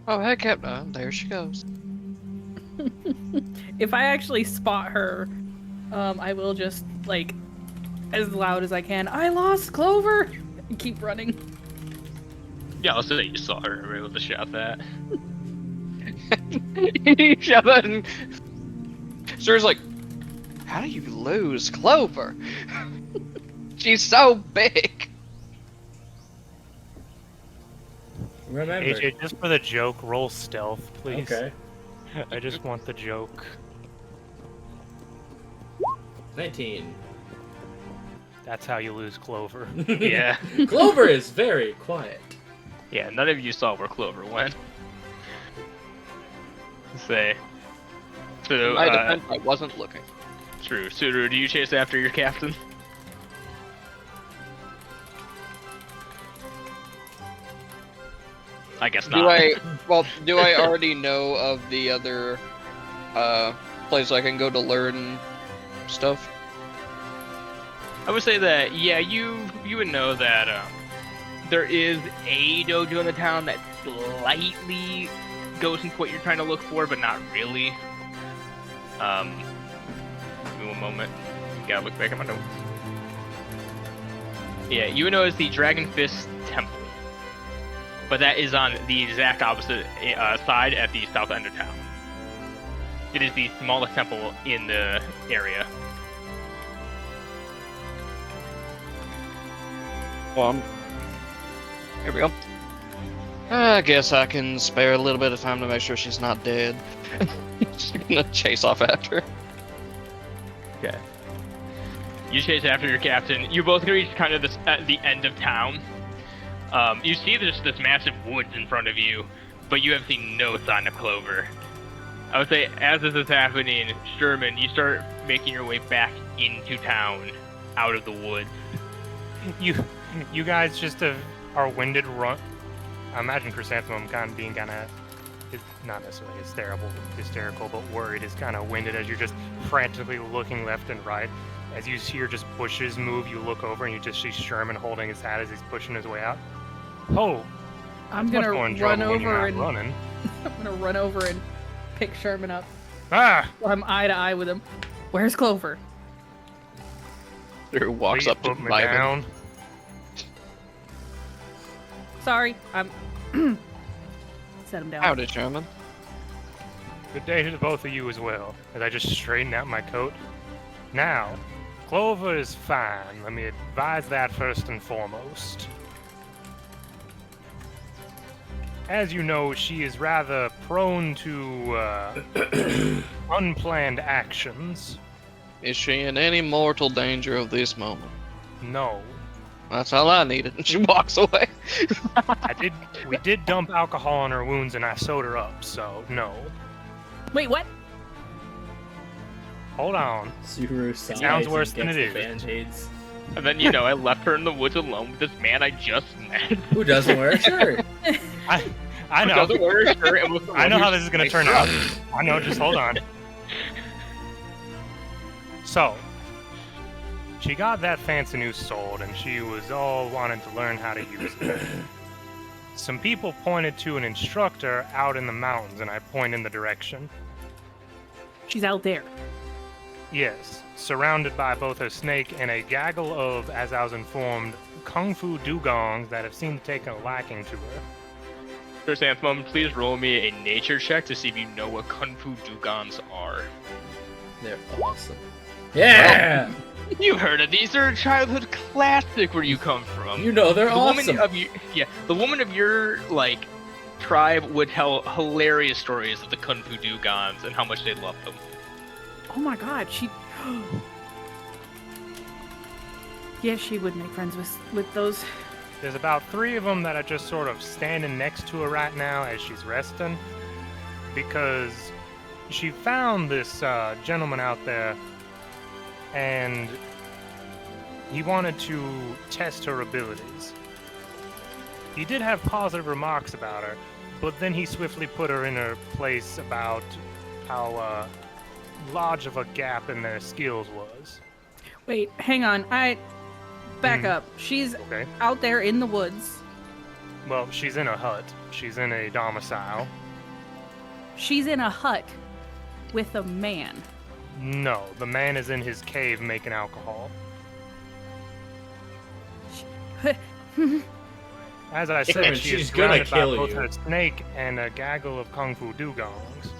Oh, heck, yep, there she goes. If I actually spot her, I will just like as loud as I can. I lost Clover. And keep running. Yeah, I'll say you saw her. We're able to shout that. You shout that and Suru's like, how do you lose Clover? She's so big. Remember. AJ, just for the joke, roll stealth, please. Okay. I just want the joke. 19. That's how you lose Clover. Yeah. Clover is very quiet. Yeah, none of you saw where Clover went. Say. So, I defend, I wasn't looking. true. Suru, do you chase after your captain? I guess not. Do I already know of the other place I can go to learn stuff? I would say that, yeah, you would know that there is a dojo in the town that slightly goes into what you're trying to look for, but not really. Give me one moment. Gotta look back at my notes. Yeah, you would know it's the Dragon Fist Temple. But that is on the exact opposite side at the south end of town. It is the smallest temple in the area. Well, here we go. I guess I can spare a little bit of time to make sure she's not dead. Just gonna chase off after her. Okay. You chase after your captain. You both reach kind of this at the end of town. You see there's this massive woods in front of you, but you have seen no sign of Clover. I would say as this is happening, Sherman, you start making your way back into town, out of the woods. You guys just are winded run. I imagine Chrysanthemum being kind of, not necessarily hysterical, but worried, is kind of winded as you're just frantically looking left and right. As you hear just bushes move, you look over and you just see Sherman holding his hat as he's pushing his way out. Oh, I'm that's gonna much more enjoyable when you're run not over and running. I'm gonna run over and pick Sherman up. Ah! I'm eye to eye with him. Where's Clover? Suru walks Please up to put me Ivan. down. Sorry, I'm. Set him down. Howdy, Sherman. Good day to the both of you as well. As I just straighten out my coat. Now, Clover is fine. Let me advise that first and foremost. As you know, she is rather prone to unplanned actions. Is she in any mortal danger of this moment? No. That's all I needed. And she walks away. We did dump alcohol on her wounds and I sewed her up, so no. Wait, what? Hold on. Suru sighs sounds and worse than gets it the is. Band-Aids. And then, I left her in the woods alone with this man I just met. Who doesn't wear a shirt? I know. Doesn't wear a shirt and was the I one know who how this is going to turn out. I know, just hold on. So, she got that fancy new sword and she was all wanting to learn how to use it. Some people pointed to an instructor out in the mountains and I point in the direction. She's out there. Yes, surrounded by both a snake and a gaggle of, as I was informed, kung fu dugongs that have seemed to take a liking to her. Chrysanthemum, please roll me a nature check to see if you know what Kung Fu Dugons are. They're awesome. Yeah! You've heard of these. They're a childhood classic where you come from. You know they're the awesome. The woman of your, tribe would tell hilarious stories of the Kung Fu Dugons and how much they love them. Oh my god, she. Yes, she would make friends with those. There's about 3 of them that are just sort of standing next to her right now as she's resting, because she found this gentleman out there, and he wanted to test her abilities. He did have positive remarks about her, but then he swiftly put her in her place about how large of a gap in their skills was. Wait, hang on. Back up. She's Okay. out there in the woods. Well, she's in a hut. She's in a domicile. She's in a hut with a man. No, the man is in his cave making alcohol. As I said, Aaron, she is she's gonna surrounded by kill both you. her snake and a gaggle of kung fu dugongs.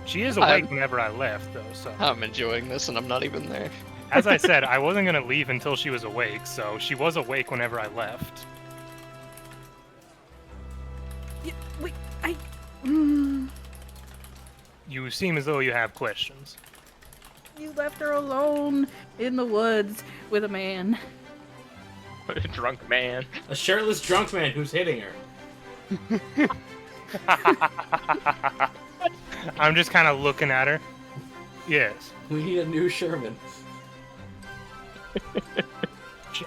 She is awake whenever I left, though, so... I'm enjoying this, and I'm not even there. As I said, I wasn't going to leave until she was awake, so she was awake whenever I left. Wait, You seem as though you have questions. you left her alone in the woods with a man. Drunk man. A shirtless drunk man who's hitting her. I'm just kind of looking at her. Yes. We need a new Sherman.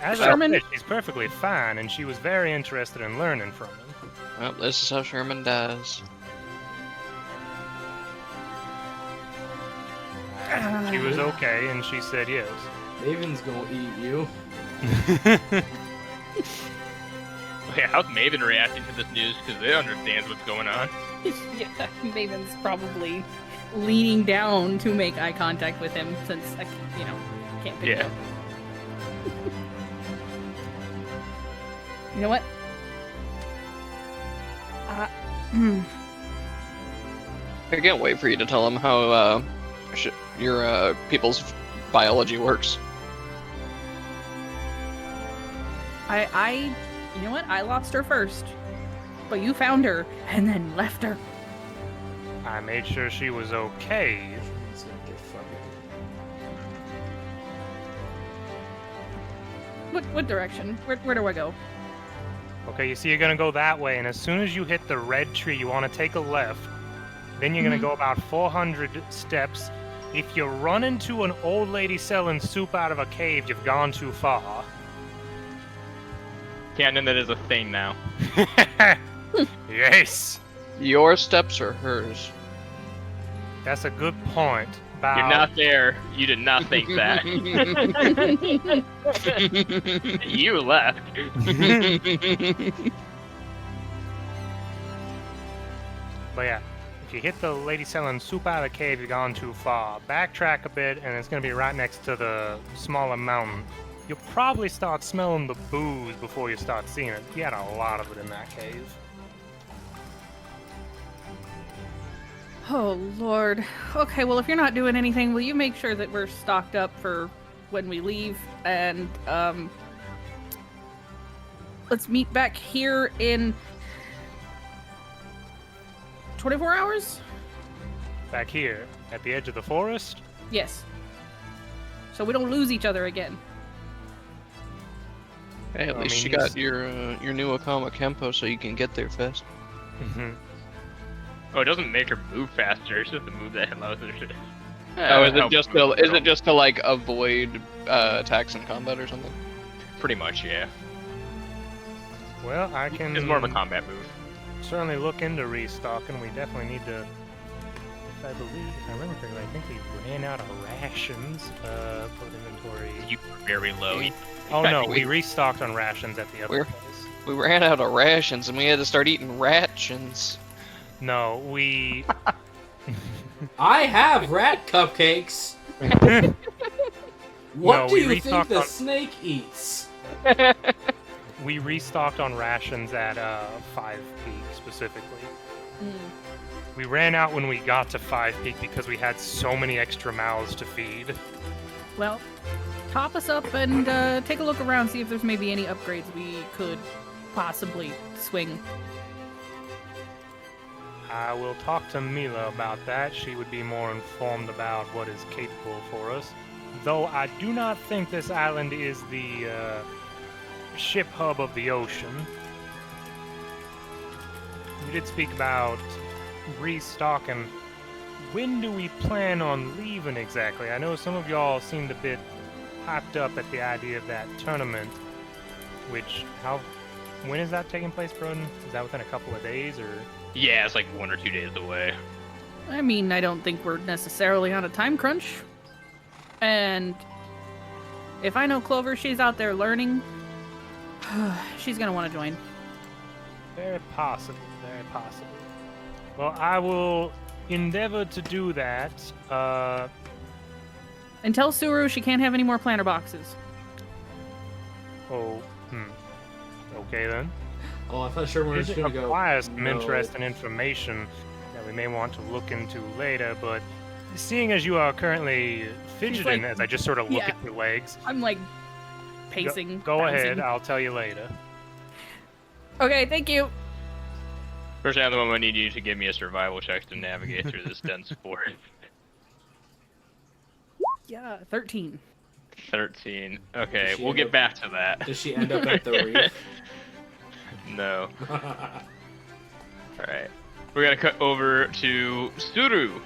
As I said, she's perfectly fine, and she was very interested in learning from him. Well, this is how Sherman dies. She was okay, and she said yes. Maven's gonna eat you. Yeah, how's Maven reacting to this news? Because they understands what's going on. Yeah, Maven's probably leaning down to make eye contact with him since I, can't pick it Yeah. up. You know what? I can't wait for you to tell him how your people's biology works. You know what? I lost her first, but you found her and then left her. I made sure she was okay. What direction? Where do I go? Okay, you see you're gonna go that way, and as soon as you hit the red tree, you want to take a left. Then you're gonna go about 400 steps. If you run into an old lady selling soup out of a cave, you've gone too far. Canon, that is a thing now. Yes! Your steps are hers. That's a good point. Bow. You're not there. You did not think that. You left. But yeah, if you hit the lady selling soup out of the cave, you've gone too far. Backtrack a bit, and it's gonna be right next to the smaller mountain. You'll probably start smelling the booze before you start seeing it. You had a lot of it in that cave. Oh, Lord. Okay, well, if you're not doing anything, will you make sure that we're stocked up for when we leave? And, let's meet back here in 24 hours? Back here, at the edge of the forest. Yes. So we don't lose each other again. Hey, at I least mean, you got your new Akama Kempo, so you can get there fast. Oh, it doesn't make her move faster. It's just to move that allows her to. Oh, is it help just move to is her. it just to like avoid attacks in combat or something? Pretty much, yeah. Well, I can It's more of a combat move. certainly look into restocking. We definitely need to. If I remember correctly, I think we ran out of rations for inventory. You were very low. Oh no, we restocked on rations at the other We're- place. We ran out of rations and we had to start eating rations. No, we. I have rat cupcakes. What No, do we you think restocked the on- snake eats? We restocked on rations at 5 Peak specifically. We ran out when we got to 5 Peak because we had so many extra mouths to feed. Well, top us up and take a look around, see if there's maybe any upgrades we could possibly swing. I will talk to Mila about that. She would be more informed about what is capable for us. Though I do not think this island is the ship hub of the ocean. We did speak about restocking. When do we plan on leaving exactly? I know some of y'all seemed a bit hyped up at the idea of that tournament, when is that taking place, Broden? Is that within a couple of days, or? Yeah, it's like 1 or 2 days away. I mean, I don't think we're necessarily on a time crunch. And if I know Clover, she's out there learning, she's gonna want to join. Very possible, very possible. Well, I will endeavor to do that. And tell Suru she can't have any more planter boxes. Okay then. Oh, I thought sure we were just It gonna go. requires some no. interesting information that we may want to look into later, but seeing as you are currently fidgeting like- as I just sort of look yeah. at your legs, I'm like pacing. go ahead, bouncing. I'll tell you later. Okay, thank you. First, I'm the one I need you to give me a survival check to navigate through this dense forest. Yeah, 13. 13. Okay, She we'll end get up- back to that. Does she end up at the reef? No. Alright. We're gonna cut over to Suru.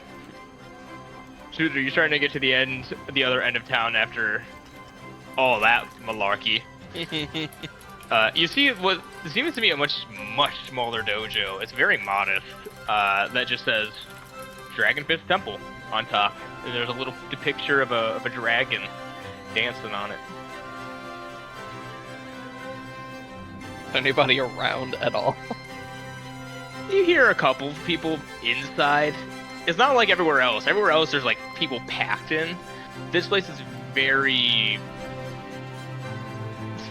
Suru, you're starting to get to the other end of town after all that malarkey. You see what seems to be a much smaller dojo. It's very modest. That just says Dragon Fist Temple on top. And there's a little picture of a dragon dancing on it. Anybody around at all? You hear a couple people inside. It's not like everywhere else. Everywhere else there's like people packed in. This place is very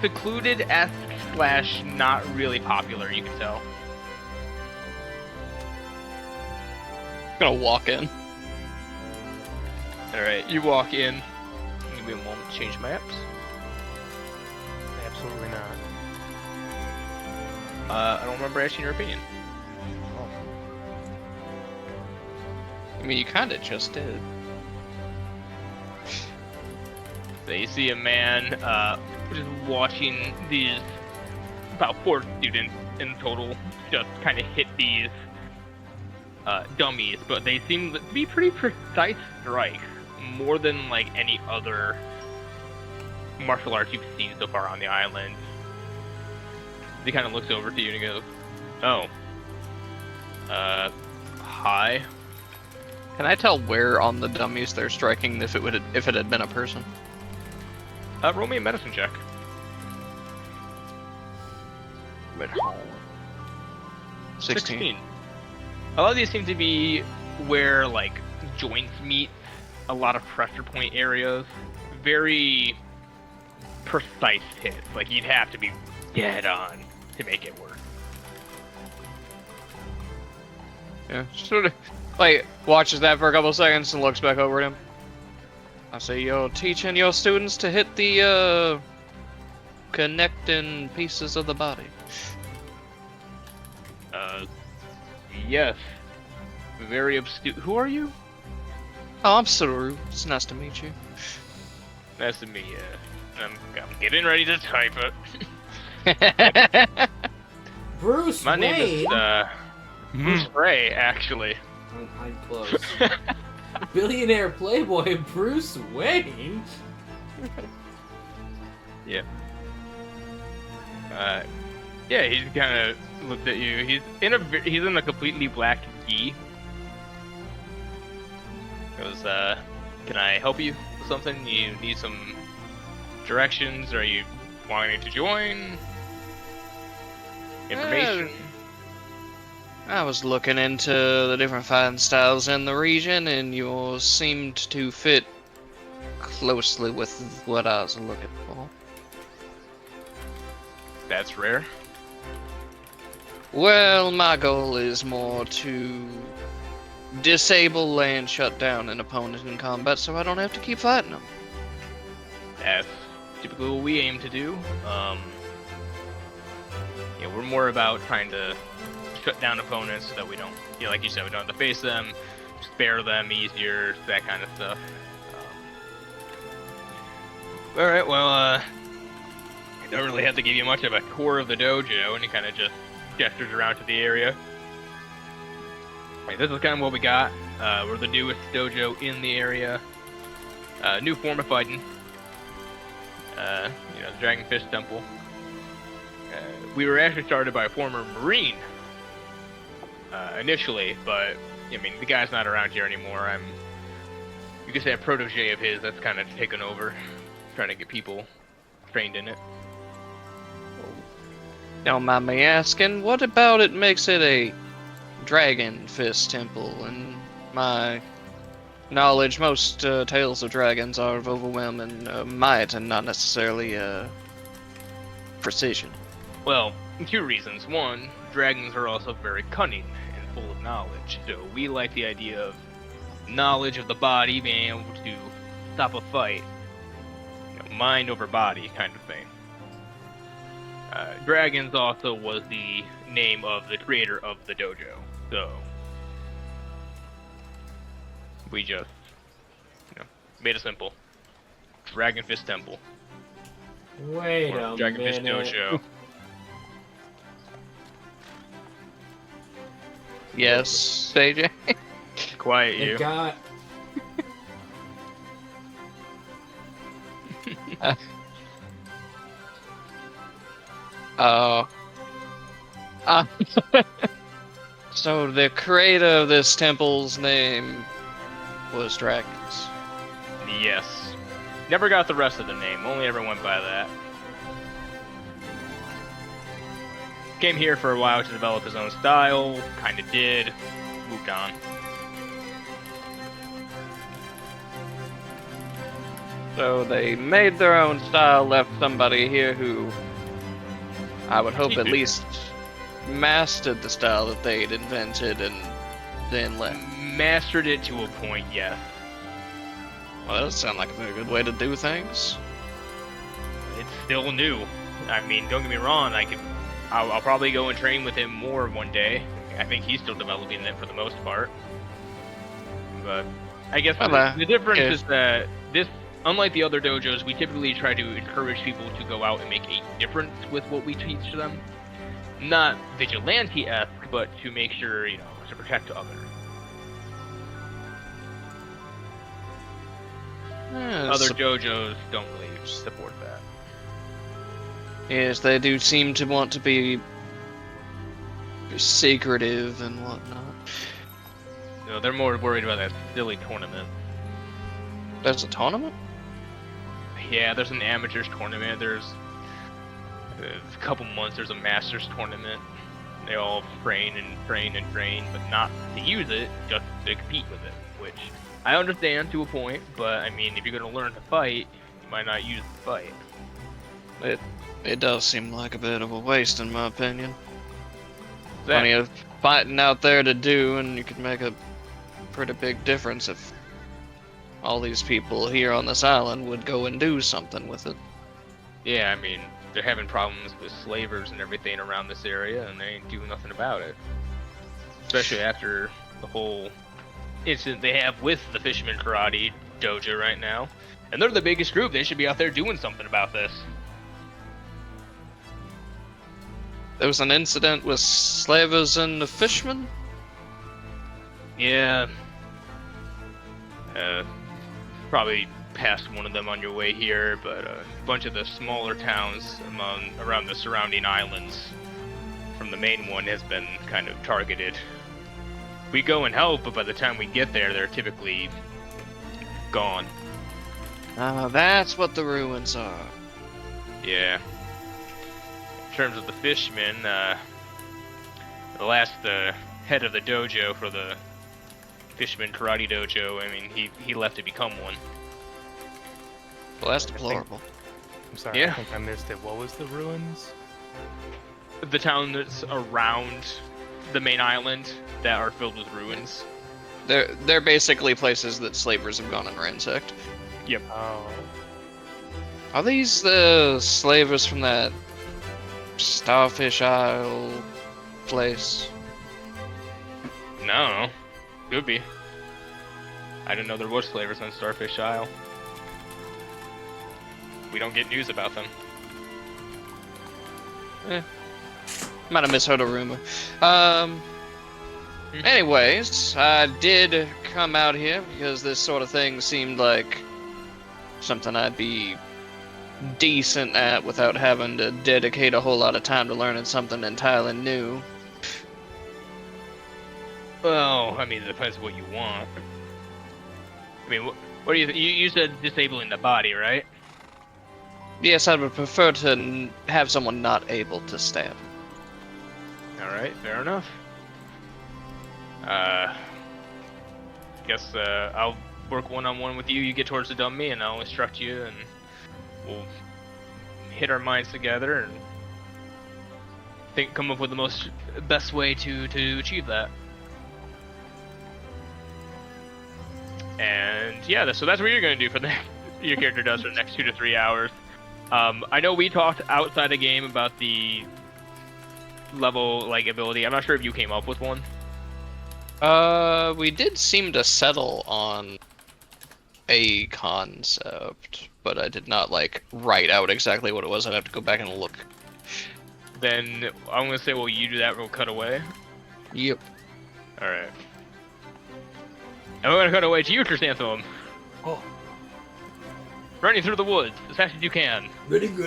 secluded-esque / not really popular, you can tell. Gonna walk in. Alright, you walk in. Give me a moment to change maps. Absolutely not. I don't remember asking your opinion. I mean, you kinda just did. So you see a man just watching these about 4 students in total just kind of hit these dummies, but they seem to be pretty precise strikes, more than like any other martial arts you've seen so far on the island. He kind of looks over to you and he goes, "Oh, hi." Can I tell where on the dummies they're striking if it had been a person? Roll me a medicine check. But 16. A lot of these seem to be where like joints meet, a lot of pressure point areas, very precise hits. Like you'd have to be dead on to make it work. Yeah, sort of like watches that for a couple seconds and looks back over at him. I say, you're teaching your students to hit the connecting pieces of the body. Yes. Very obscure. Who are you? Oh, I'm Suru. It's nice to meet you. Nice to meet you. I'm getting ready to type it. Bruce My Wayne. name is Bruce Ray, actually. I'm close. Billionaire playboy Bruce Wayne. Yeah. Yeah, he kind of looked at you. He's in a completely black gi. Goes, can I help you with something? You need some directions? Are you wanting to join? Information? I was looking into the different fighting styles in the region, and yours seemed to fit closely with what I was looking for. That's rare. Well, my goal is more to disable and shut down an opponent in combat so I don't have to keep fighting them. That's typically what we aim to do. Yeah, we're more about trying to shut down opponents so that we don't, like you said, we don't have to face them, spare them easier, that kind of stuff. All right, well, I don't really have to give you much of a tour of the dojo, and he kind of just gestures around to the area. Right, this is kind of what we got. We're the newest dojo in the area. New form of fighting. The Dragonfish Temple. We were actually started by a former Marine initially, but I mean the guy's not around here anymore. You could say a protege of his that's kind of taken over, trying to get people trained in it. Don't mind me asking, what about it makes it a Dragon Fist Temple? In my knowledge, most tales of dragons are of overwhelming might and not necessarily precision. Well, 2 reasons. One, dragons are also very cunning and full of knowledge, so we like the idea of knowledge of the body, being able to stop a fight. Mind over body kind of thing. Dragons also was the name of the creator of the dojo, so we just, made it simple. Dragon Fist Temple. Wait Or a Dragon Fist minute. Dojo. Yes, AJ? Quiet you. It got. So the creator of this temple's name was Dragons. Yes. Never got the rest of the name, only ever went by that. Came here for a while to develop his own style, kinda did, moved on. So they made their own style, left somebody here who I would hope at least mastered the style that they'd invented and then left. Mastered it to a point, yes. Well, that doesn't sound like a very good way to do things. It's still new. I mean, don't get me wrong, I'll probably go and train with him more one day. I think he's still developing it for the most part. But I guess the difference is that this, unlike the other dojos, we typically try to encourage people to go out and make a difference with what we teach them. Not vigilante-esque, but to make sure, to protect others. Other dojos don't really support that. Yes, they do seem to want to be secretive and whatnot. No, they're more worried about that silly tournament. There's a tournament? Yeah, there's an amateurs tournament. There's a couple months. There's a masters tournament. They all train and train and train, but not to use it, just to compete with it. Which I understand to a point, but I mean, if you're gonna learn to fight, you might not use the fight. It does seem like a bit of a waste, in my opinion. That- Plenty of fighting out there to do, and you could make a pretty big difference if all these people here on this island would go and do something with it. Yeah, I mean, they're having problems with slavers and everything around this area, and they ain't doing nothing about it. Especially after the whole incident they have with the Fisherman Karate Dojo right now. And they're the biggest group. They should be out there doing something about this. There was an incident with slavers and the fishermen? Yeah. Probably passed one of them on your way here, but a bunch of the smaller towns around the surrounding islands from the main one has been kind of targeted. We go and help, but by the time we get there, they're typically gone. That's what the ruins are. Yeah. In terms of the fishmen, the last head of the dojo for the Fisherman Karate Dojo, I mean, he left to become one. Well, that's deplorable. I'm sorry, Yeah. I think I missed it. What was the ruins? The town that's around the main island that are filled with ruins. They're basically places that slavers have gone and ransacked. Yep. Oh, Are these the slavers from that Starfish Isle place? No, could be. I didn't know there was flavors on Starfish Isle. We don't get news about them. Might have misheard a rumor. Anyways, I did come out here because this sort of thing seemed like something I'd be decent at without having to dedicate a whole lot of time to learning something entirely new. Well, I mean, it depends what you want. I mean, what do you said disabling the body, right? Yes, I would prefer to have someone not able to stab. Alright, fair enough. Guess I'll work one-on-one with you. You get towards the dummy, and I'll instruct you, and we'll hit our minds together and come up with the best way to achieve that. And yeah, so that's what you're gonna do for your character does for the next 2 to 3 hours. I know we talked outside the game about the level ability. I'm not sure if you came up with one. We did seem to settle on a concept, but I did not write out exactly what it was. I'd have to go back and look. Then I'm gonna say, well, you do that, we'll cut away. Yep. Alright. And we're gonna cut away to you, Chrysanthemum. Oh. Running through the woods as fast as you can. Running. Give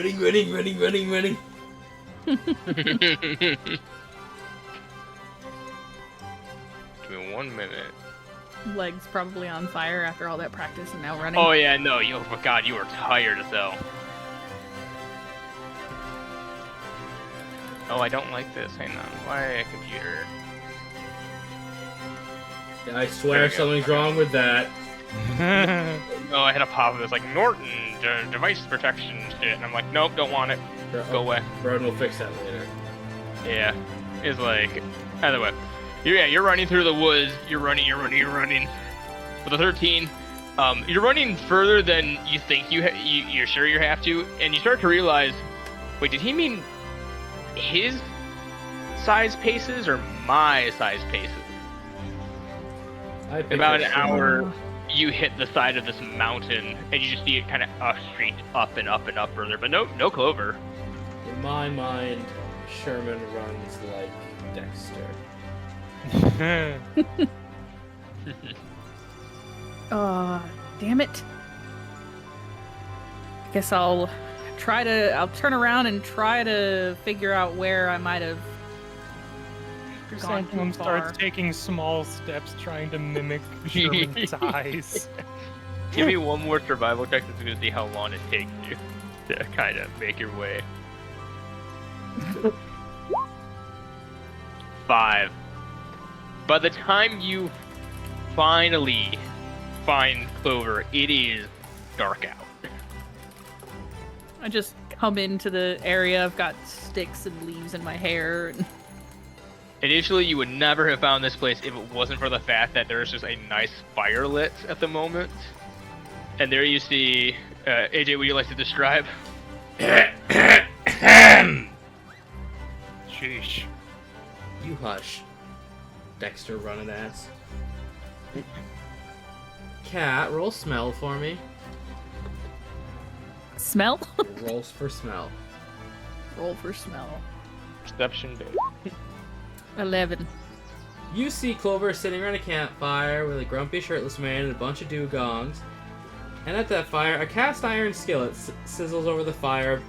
me 1 minute. Legs probably on fire after all that practice and now running. Oh yeah, no, oh god, you are tired as hell. Oh, I don't like this. Hang on. Why, computer? I swear something's wrong with that. Oh, I had a pop of this Norton device protection shit, and I'm like, nope, don't want it. Go away. Broden will fix that later. Yeah, it's either way. You're running through the woods. You're running. For the 13, you're running further than you think you're sure you have to, and you start to realize, wait, did he mean his size paces or my size paces? About an hour, you hit the side of this mountain, and you just see it kind of straight up and up and up further, but no clover. In my mind, Sherman runs like Dexter. Damn it. I guess I'll turn around and try to figure out where I might have gone too Chrysanthemum far. starts taking small steps trying to mimic Sherman's eyes. Give me one more survival check to see how long it takes you to kind of make your way. 5. By the time you finally find clover, it is dark out. I just come into the area. I've got sticks and leaves in my hair. And... Initially, you would never have found this place if it wasn't for the fact that there's just a nice fire lit at the moment. And there you see, AJ, would you like to describe? Sheesh. You hush. Dexter running ass. Cat, roll smell for me. Smell? Rolls for smell. Roll for smell. Perception base. 11. You see Clover sitting around a campfire with a grumpy shirtless man and a bunch of dugongs. And at that fire, a cast iron skillet sizzles over the fire,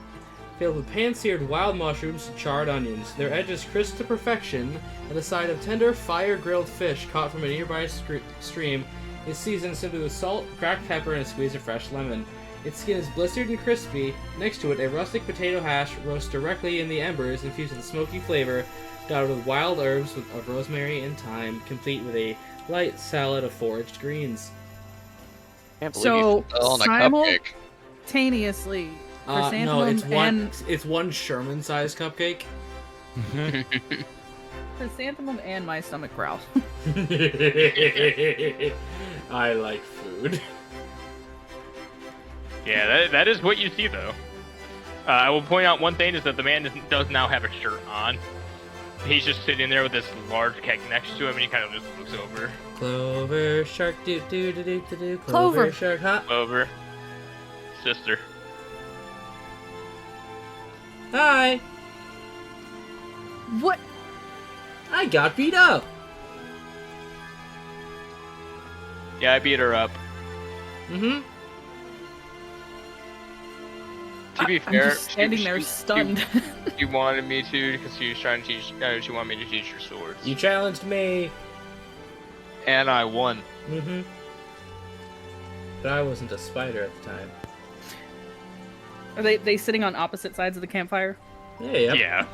filled with pan-seared wild mushrooms and charred onions. Their edges crisp to perfection, and the side of tender, fire-grilled fish caught from a nearby stream is seasoned simply with salt, cracked pepper, and a squeeze of fresh lemon. Its skin is blistered and crispy. Next to it, a rustic potato hash roasts directly in the embers, infused with a smoky flavor, dotted with wild herbs of rosemary and thyme, complete with a light salad of foraged greens. Can't believe So, you fell on a cupcake. simultaneously, No, chrysanthemum it's one Sherman-sized cupcake. chrysanthemum and my stomach growls. I like food. Yeah, that is what you see, though. I will point out one thing is that the man does now have a shirt on. he's just sitting there with this large keg next to him, and he kind of just looks over. Clover shark do do do do do do. Clover. Shark, huh? Over. Sister. Hi. What? I got beat up. Yeah, I beat her up. Mm-hmm. To be I'm fair, just standing there stunned. She wanted me to because she was trying to teach. She wanted me to teach her swords, You challenged me. and I won. Mm-hmm. But I wasn't a spider at the time. Are they sitting on opposite sides of the campfire? Yeah. Yeah.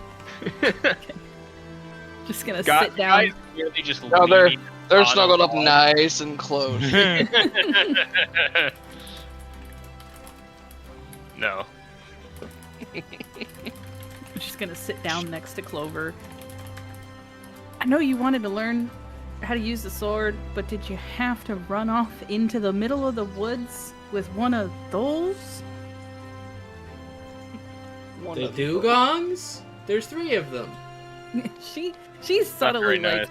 Just gonna Guys, sit down. guys really just No, they're on snuggled the up wall. nice and close. No. I'm just gonna sit down next to Clover. I know you wanted to learn how to use the sword, but did you have to run off into the middle of the woods with one of those? The dugongs? There's 3 of them. She Not very subtly nice. like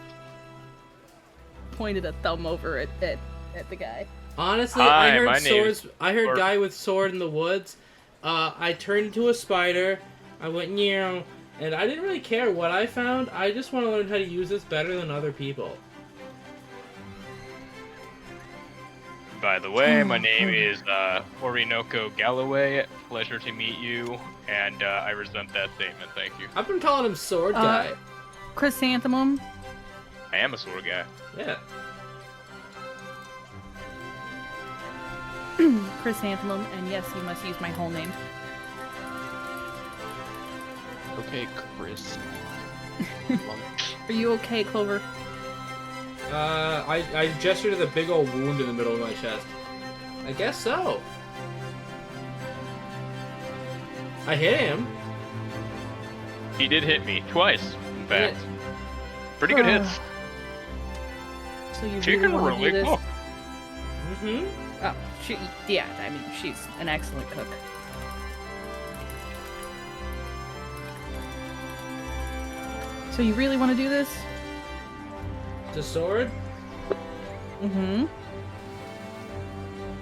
pointed a thumb over at the guy. Honestly, Hi, I heard my name's swords. I heard Or- guy with sword in the woods. I turned into a spider. I went meow, and I didn't really care what I found. I just want to learn how to use this better than other people. By the way, my Oh, name oh. is Orinoco Galloway. Pleasure to meet you, and I resent that statement. Thank you. I've been calling him sword Uh, guy. Chrysanthemum, I am a sword guy. Yeah. Chrysanthemum, and yes, you must use my whole name. Okay, Chris. Are you okay, Clover? I gestured to the big old wound in the middle of my chest. I guess so. I hit him. He did hit me twice, in fact. Pretty good hits. So you She really can want to do really this? cool. Mm-hmm. Oh, yeah. I mean, she's an excellent cook. So you really want to do this? The sword? Mm-hmm.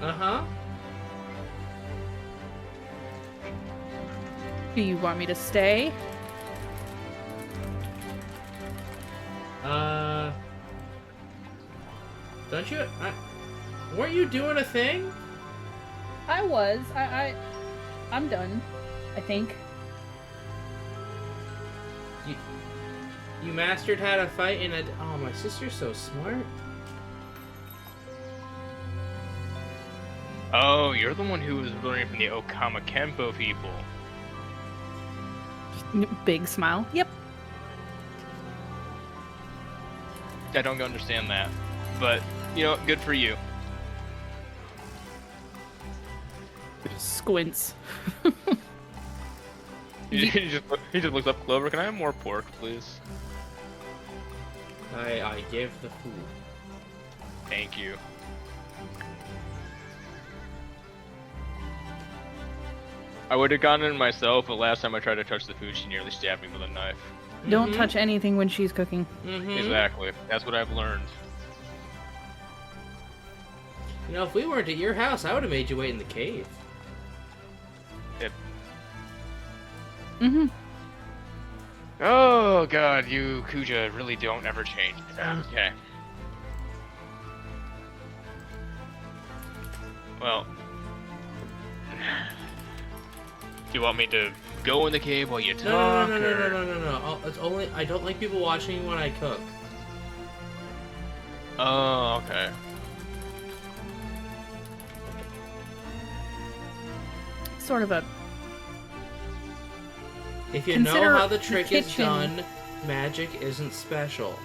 Uh-huh. Do you want me to stay? Don't you... weren't you doing a thing? I was. I'm done. I think. You mastered how to fight in a... Oh, my sister's so smart. Oh, you're the one who was learning from the Okama Kenpo people. Big smile. Yep. I don't understand that, but you know, good for you. Squints. He just looks up. Clover, can I have more pork, please? I give the food. Thank you. I would have gotten it myself, but last time I tried to touch the food, she nearly stabbed me with a knife. Don't touch anything when she's cooking. Mm-hmm. Exactly. That's what I've learned. You know, if we weren't at your house, I would have made you wait in the cave. Mm-hmm. Oh god, you Kuja really don't ever change. Okay. Well, do you want me to go in the cave while you talk? No. It's only I don't like people watching me when I cook. Oh, okay. Sort of a. If you Consider know how the the trick is kitchen. done, magic isn't special.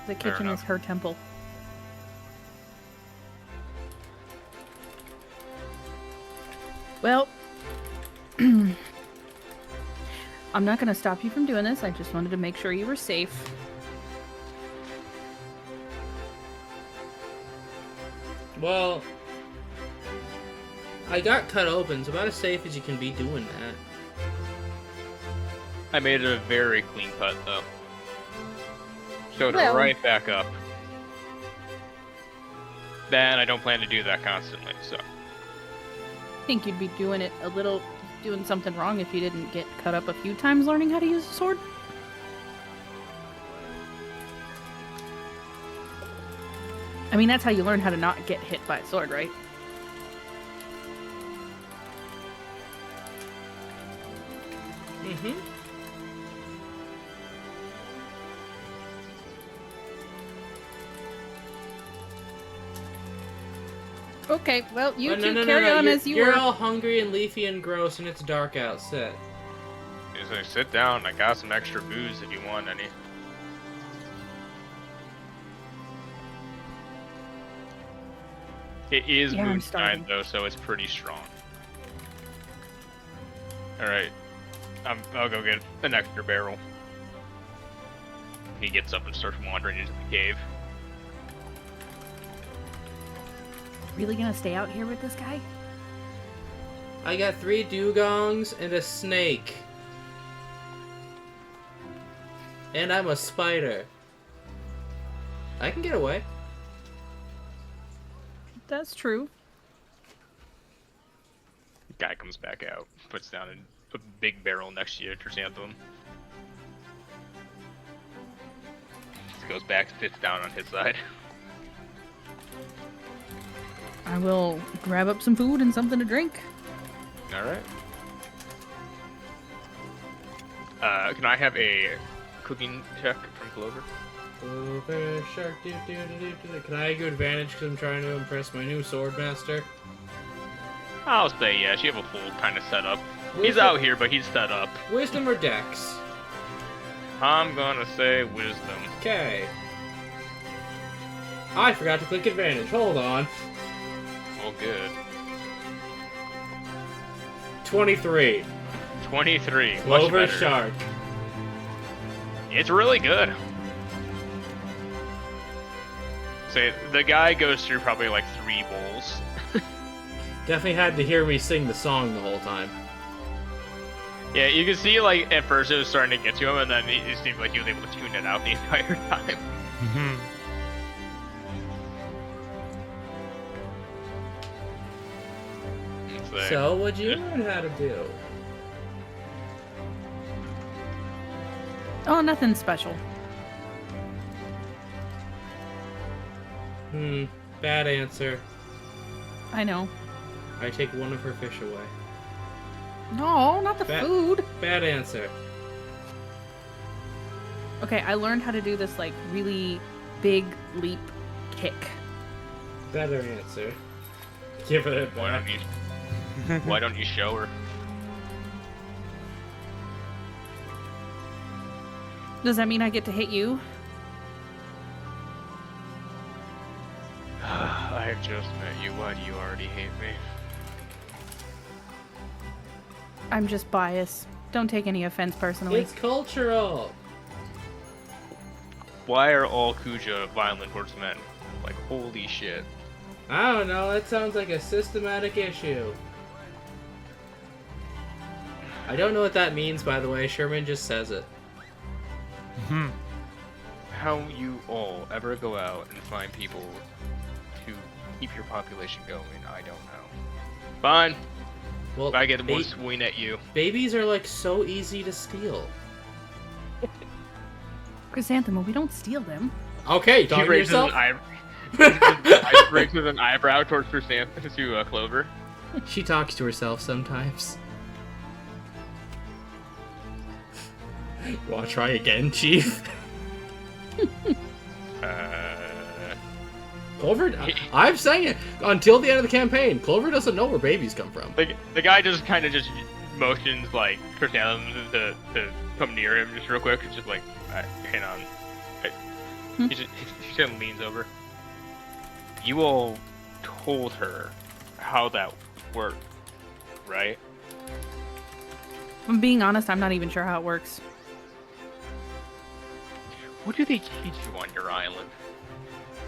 The kitchen enough. is her temple. Well, I'm not going to stop you from doing this. I just wanted to make sure you were safe. Well, I got cut open. It's about as safe as you can be doing that. I made it a very clean cut, though. Showed it Well- right back up. Then I don't plan to do that constantly, so. I think you'd be doing something wrong if you didn't get cut up a few times learning how to use a sword. I mean, that's how you learn how to not get hit by a sword, right? Mm-hmm. Okay, well, you No, two no, no, carry no, on you're, as you you're were. all hungry and leafy and gross, and it's dark out. Sit. Just like, sit down. I got some extra booze if you want any. It is Yeah, I'm moonshine starving. though, so it's pretty strong. Alright. I'll go get an extra barrel. He gets up and starts wandering into the cave. Really gonna stay out here with this guy? I got 3 dugongs and a snake. And I'm a spider. I can get away. That's true. Guy comes back out, puts down a big barrel next to you, Chrysanthemum. Goes back, sits down on his side. I will grab up some food and something to drink. Alright. Can I have a cooking check from Clover? Clover shark, do, do, do, do, do. Can I give advantage because I'm trying to impress my new sword master? I'll say yes, you have a full kind of setup. He's Wisdom- out here, but he's set up. Wisdom or dex? I'm gonna say wisdom. Okay. I forgot to click advantage. Hold on. Well, good. 23. 23. Much Clover better. shark. It's really good. Say the guy goes through probably like 3 bowls. Definitely had to hear me sing the song the whole time. Yeah, you can see like at first it was starting to get to him, and then it seemed like he was able to tune it out the entire time. Mhm. It's like- So, what'd you learn how to do? Oh, nothing special. Bad answer. I know. I take one of her fish away. No, not the That- food. Bad answer. Okay, I learned how to do this like really big leap kick. Better answer. Give it Why back. don't you? Why don't you show her? Does that mean I get to hit you? I have just met you. Why do you already hate me? I'm just biased. Don't take any offense personally. It's cultural. Why are all Kuja violent towards men? Like, holy shit. I don't know, that sounds like a systematic issue. I don't know what that means, by the way. Sherman just says it. Mhm. How you all ever go out and find people to keep your population going, I don't know. Fine. Well, I get one ba- swing at you. babies are like so easy to steal. Chrysanthemum, we don't steal them. Okay, He talking to raises yourself. raises an eyebrow towards Clover. She talks to herself sometimes. Wanna try again, Chief? Clover, I'm saying it until the end of the campaign. Clover doesn't know where babies come from. The guy just kind of just motions like Chrysanthemum to come near him just real quick. It's just like, hang on. He just leans over. You all told her how that worked, right? If I'm being honest, I'm not even sure how it works. What do they teach you on your island?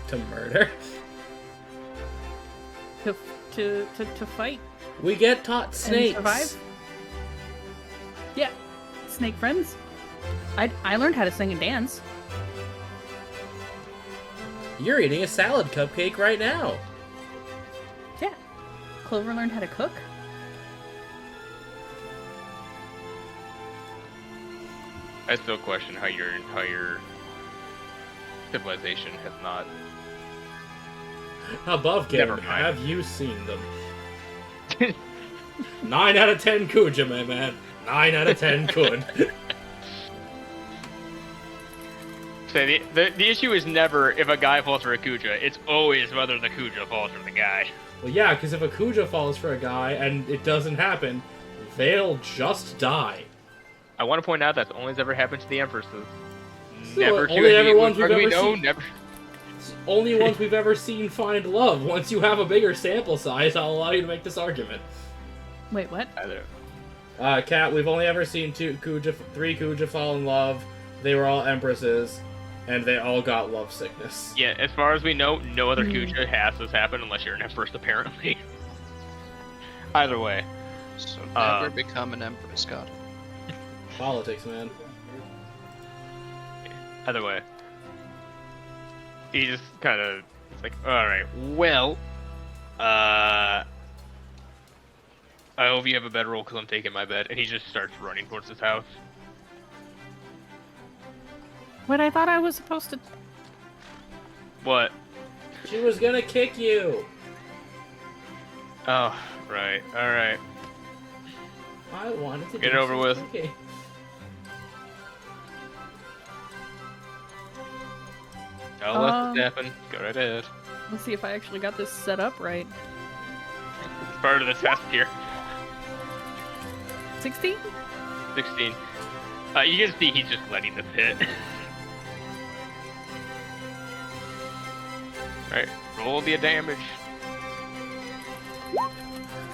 To murder. To fight We get taught and snakes. survive. Yeah, snake friends. I learned how to sing and dance. You're eating a salad cupcake right now. Yeah. Clover learned how to cook. I still question how your entire civilization has not. Above game, Never mind. have you seen them? 9 out of 10 Kuja, my man. 9 out of 10 could. So the issue is never if a guy falls for a Kuja. It's always whether the Kuja falls for the guy. Well, yeah, because if a Kuja falls for a guy and it doesn't happen, they'll just die. I want to point out that's only ever happened to the Empresses. So, Never to only any ones we've we ever know, seen. never. It's only ones we've ever seen find love. Once you have a bigger sample size, I'll allow you to make this argument. Wait, what? Kat, we've only ever seen 3 Kuja fall in love. They were all Empresses, and they all got love sickness. Yeah, as far as we know, no other Kuja has this happen unless you're an Empress, apparently. Either way. So never become an Empress, God. Politics, man. Either way. He just kind of, it's like, alright, well, I hope you have a bed roll because I'm taking my bed. And he just starts running towards his house. Wait, I thought I was supposed to... What? She was gonna kick you. Oh, right, alright. I wanted to Get it do over some with. kicking. I'll let this happen. Go right ahead. Let's see if I actually got this set up right. It's part of the test here. 16? 16. You can see he's just letting this hit. Alright, roll the damage.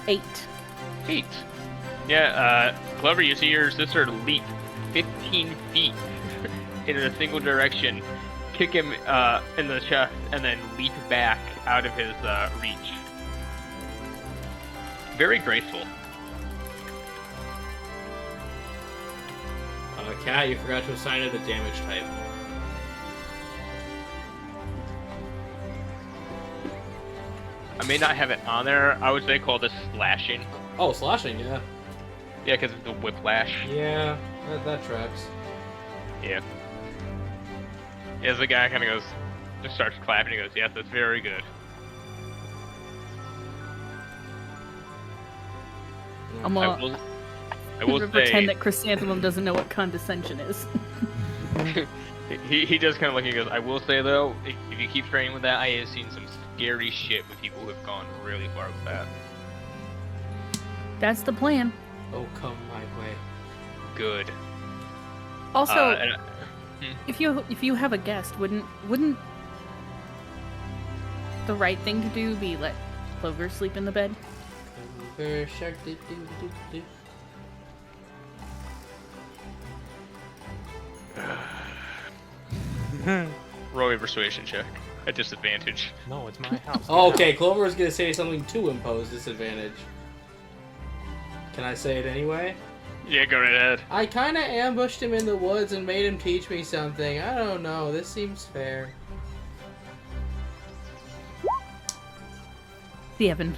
8. 8. Yeah, Clover, you see your sister leap 15 feet in a single direction, kick him in the chest, and then leap back out of his reach. Very graceful. Kat, you forgot to assign it a damage type. I may not have it on there. I would say call this slashing. Oh, slashing, yeah. Yeah, because it's the whiplash. Yeah, that tracks. Yeah. As the guy kind of goes, just starts clapping, he goes, yes, that's very good. I'm gonna I will pretend say, that Chrysanthemum doesn't know what condescension is. he does kind of look and he goes, I will say though, if you keep training with that, I have seen some scary shit with people who have gone really far with that. That's the plan. Oh, come my way. Good. Also, And, if you have a guest, wouldn't the right thing to do be let Clover sleep in the bed? Clover shark do do do do. roll a persuasion check at disadvantage. No, it's my house. Oh, okay, Clover was gonna say something to impose disadvantage. Can I say it anyway? Yeah, go right ahead. I kinda ambushed him in the woods and made him teach me something. I don't know, this seems fair. 7.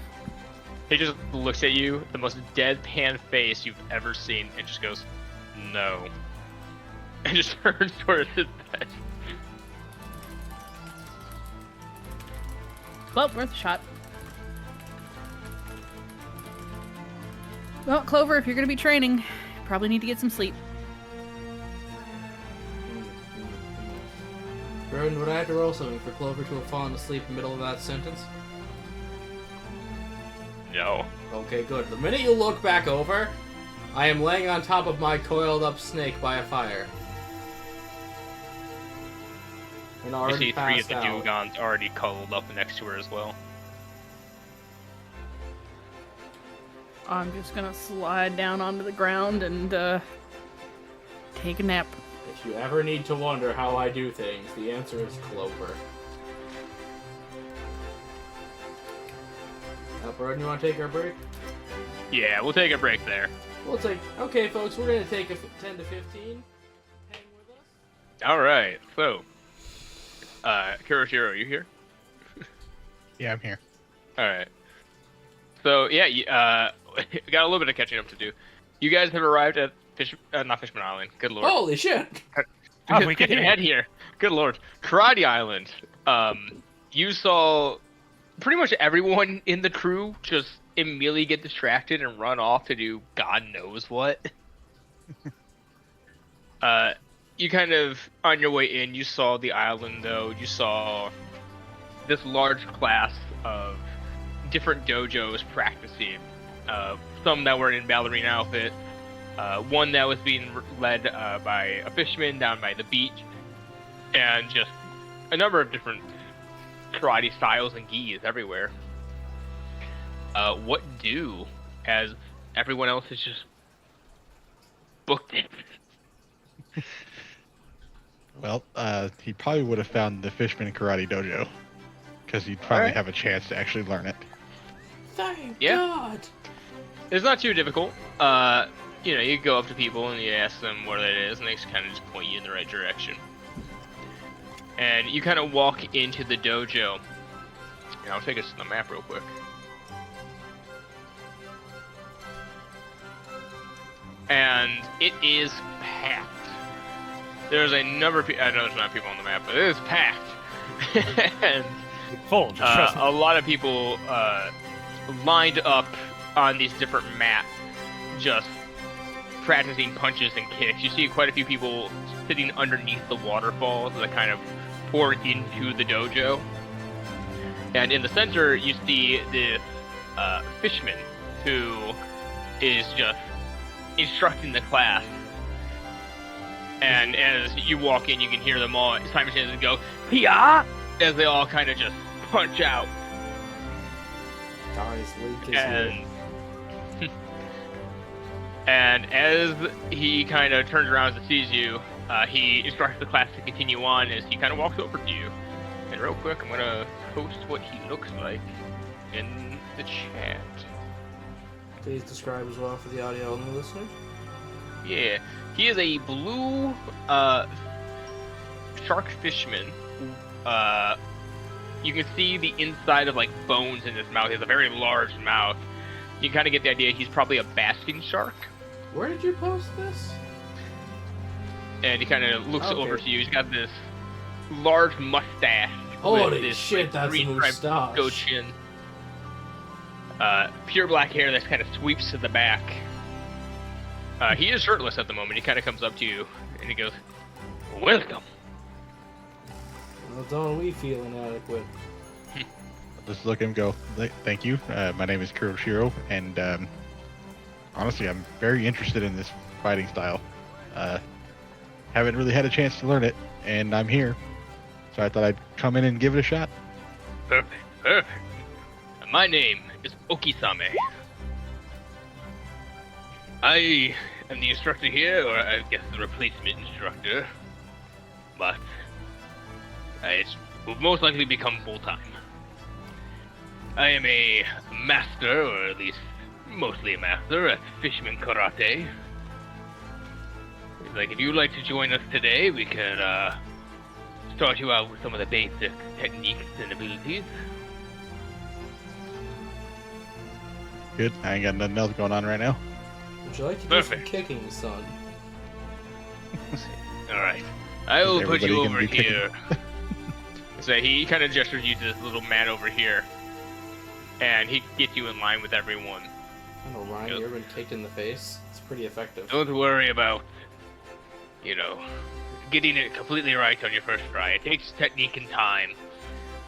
He just looks at you, the most deadpan face you've ever seen, and just goes, no. And just turns towards his bed. Well, worth a shot. Well, Clover, if you're gonna be training, you probably need to get some sleep. Rowan, would I have to roll something for Clover to have fallen asleep in the middle of that sentence? No. Okay, good. The minute you look back over, I am laying on top of my coiled up snake by a fire. And You already see 3 of passed the out. Dugons already cuddled up next to her as well. I'm just gonna slide down onto the ground and take a nap. If you ever need to wonder how I do things, the answer is Clover. Broden, you want to take our break? Yeah, we'll take a break there. We'll take. Okay, folks, we're gonna take a 10 to 15. Hang with us. All right. So, Kuroshiro, you here? Yeah, I'm here. All right. So yeah, we got a little bit of catching up to do. You guys have arrived at not Fishman Island. Good lord. Holy shit! Oh, we Get can ahead here. Good lord. Karate Island. You saw pretty much everyone in the crew just immediately get distracted and run off to do God knows what. You kind of, on your way in, you saw the island, though. You saw this large class of different dojos practicing. Some that were in ballerina outfits. One that was being led by a fisherman down by the beach. And just a number of different karate styles and gis everywhere. What do, as everyone else is just booked it? Well, he probably would have found the Fishman Karate Dojo, because he'd finally have a chance to actually learn it. Thank Yeah. God. It's not too difficult. You go up to people and you ask them what it is, and they kind of just point you in the right direction. And you kind of walk into the dojo. And I'll take us to the map real quick. And it is packed. There's a number of people. I know there's not people on the map, but it is packed. And Full, just trust me. a lot of people lined up on these different mats, just practicing punches and kicks. You see quite a few people sitting underneath the waterfalls that kind of pour into the dojo. And in the center, you see this fisherman who is just instructing the class. And as you walk in, you can hear them all simultaneously go, "Hiya!" as they all kind of just punch out. Guys, Link is And here. and as he kind of turns around and sees you, he instructs the class to continue on as he kind of walks over to you. And real quick, I'm gonna post what he looks like in the chat. Please describe as well for the audio only listeners. Yeah, he is a blue shark fisherman. You can see the inside of like bones in his mouth. He has a very large mouth. You can kind of get the idea he's probably a basking shark. Where did you post this? And he kind of looks Okay. over to you. He's got this large mustache. Holy with this, shit, like, that's a three-striped moustache. goat chin. Pure black hair that kind of sweeps to the back. He is shirtless at the moment. He kind of comes up to you and he goes, "Welcome." Well, don't we feel inadequate? Just look at him go, thank you. My name is Kuroshiro, and honestly, I'm very interested in this fighting style. Haven't really had a chance to learn it, and I'm here. So I thought I'd come in and give it a shot. Perfect, perfect. My name is Okisame. I am the instructor here, or I guess the replacement instructor. But it will most likely become full-time. I am a master, or at least mostly a master, at Fisherman Karate. He's like, if you'd like to join us today, we could start you out with some of the basic techniques and abilities. Good. I ain't got nothing else going on right now. Would you like to do Perfect. some kicking, son? Alright. I will put everybody you gonna over be kicking? here. So he kind of gestures you to this little mat over here. And he gets you in line with everyone. I know, Ryan, you ever been kicked in the face? It's pretty effective. Don't worry about, getting it completely right on your first try. It takes technique and time.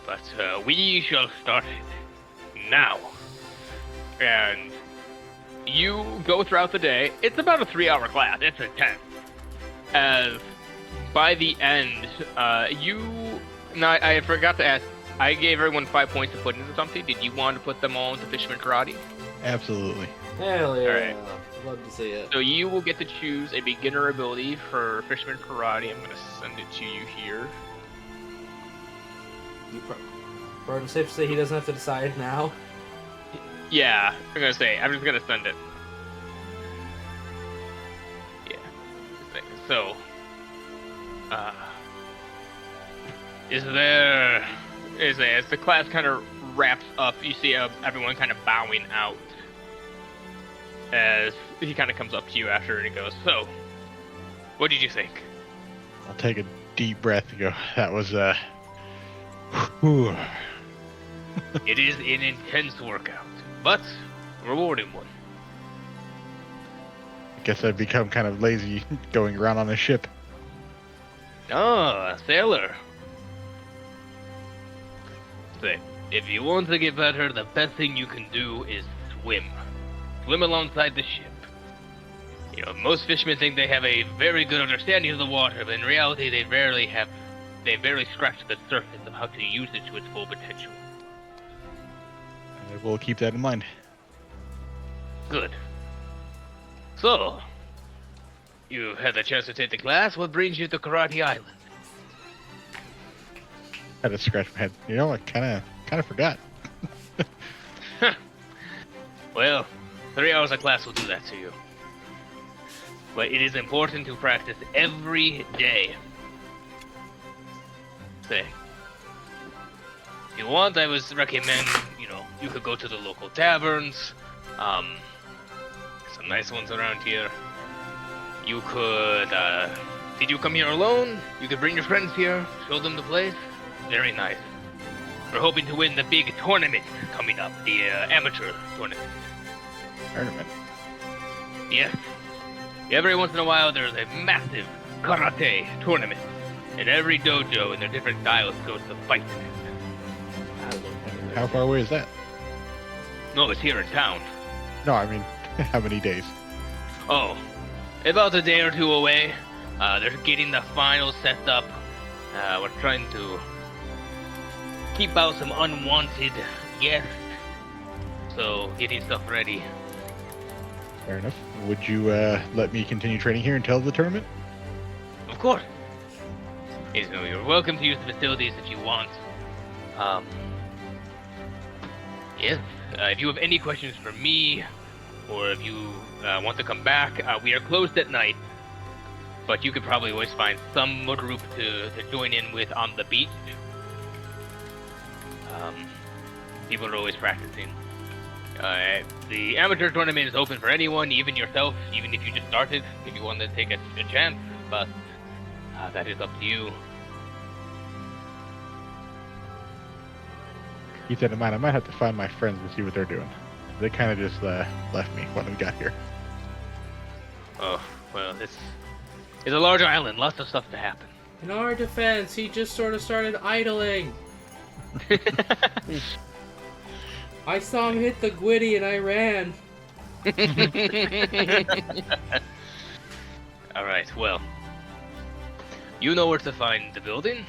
But we shall start it now. And you go throughout the day. It's about a 3-hour class. It's intense. As by the end, I forgot to ask. I gave everyone 5 points to put into something. Did you want to put them all into Fisherman Karate? Absolutely. Hell yeah. Alright. Love to see it. So you will get to choose a beginner ability for Fisherman Karate. I'm going to send it to you here. Pardon, safe to say he doesn't have to decide now. Yeah, I'm gonna say, I'm just gonna send it. Yeah. So, as the class kind of wraps up, you see everyone kind of bowing out as he kind of comes up to you after and he goes, "So, what did you think?" I'll take a deep breath and go, that was, whew. It is an intense workout, but rewarding one. I guess I've become kind of lazy going around on a ship. Oh, a sailor. Say, if you want to get better, the best thing you can do is swim. Swim alongside the ship. You know, most fishermen think they have a very good understanding of the water, but in reality they barely scratch the surface of how to use it to its full potential. We'll keep that in mind. Good. So, you had the chance to take the class. What brings you to Karate Island? I had to scratch my head. You know, I kind of forgot. Well, 3 hours of class will do that to you. But it is important to practice every day. Say, if you want, I would recommend, you could go to the local taverns. Some nice ones around here. You could, did you come here alone? You could bring your friends here, show them the place. Very nice. We're hoping to win the big tournament coming up, the amateur tournament. Tournament? Yes. Every once in a while, there's a massive karate tournament, and every dojo in their different styles goes to fight in it. How far away is that? No, it's here in town. No, I mean, how many days? Oh, about a day or two away. They're getting the final set up. We're trying to keep out some unwanted guests, so getting stuff ready. Fair enough. Would you let me continue training here until the tournament? Of course. You're welcome to use the facilities if you want. Yes. If you have any questions for me, or if you want to come back, we are closed at night. But you could probably always find some group to join in with on the beach. People are always practicing. The amateur tournament is open for anyone, even yourself, even if you just started, if you want to take a chance, but that is up to you. Keep that in mind. I might have to find my friends and see what they're doing. They kind of just left me when we got here. Oh, well, it's a large island, lots of stuff to happen. In our defense, he just sort of started idling. I saw him hit the Gwitty and I ran. Alright, well. You know where to find the building.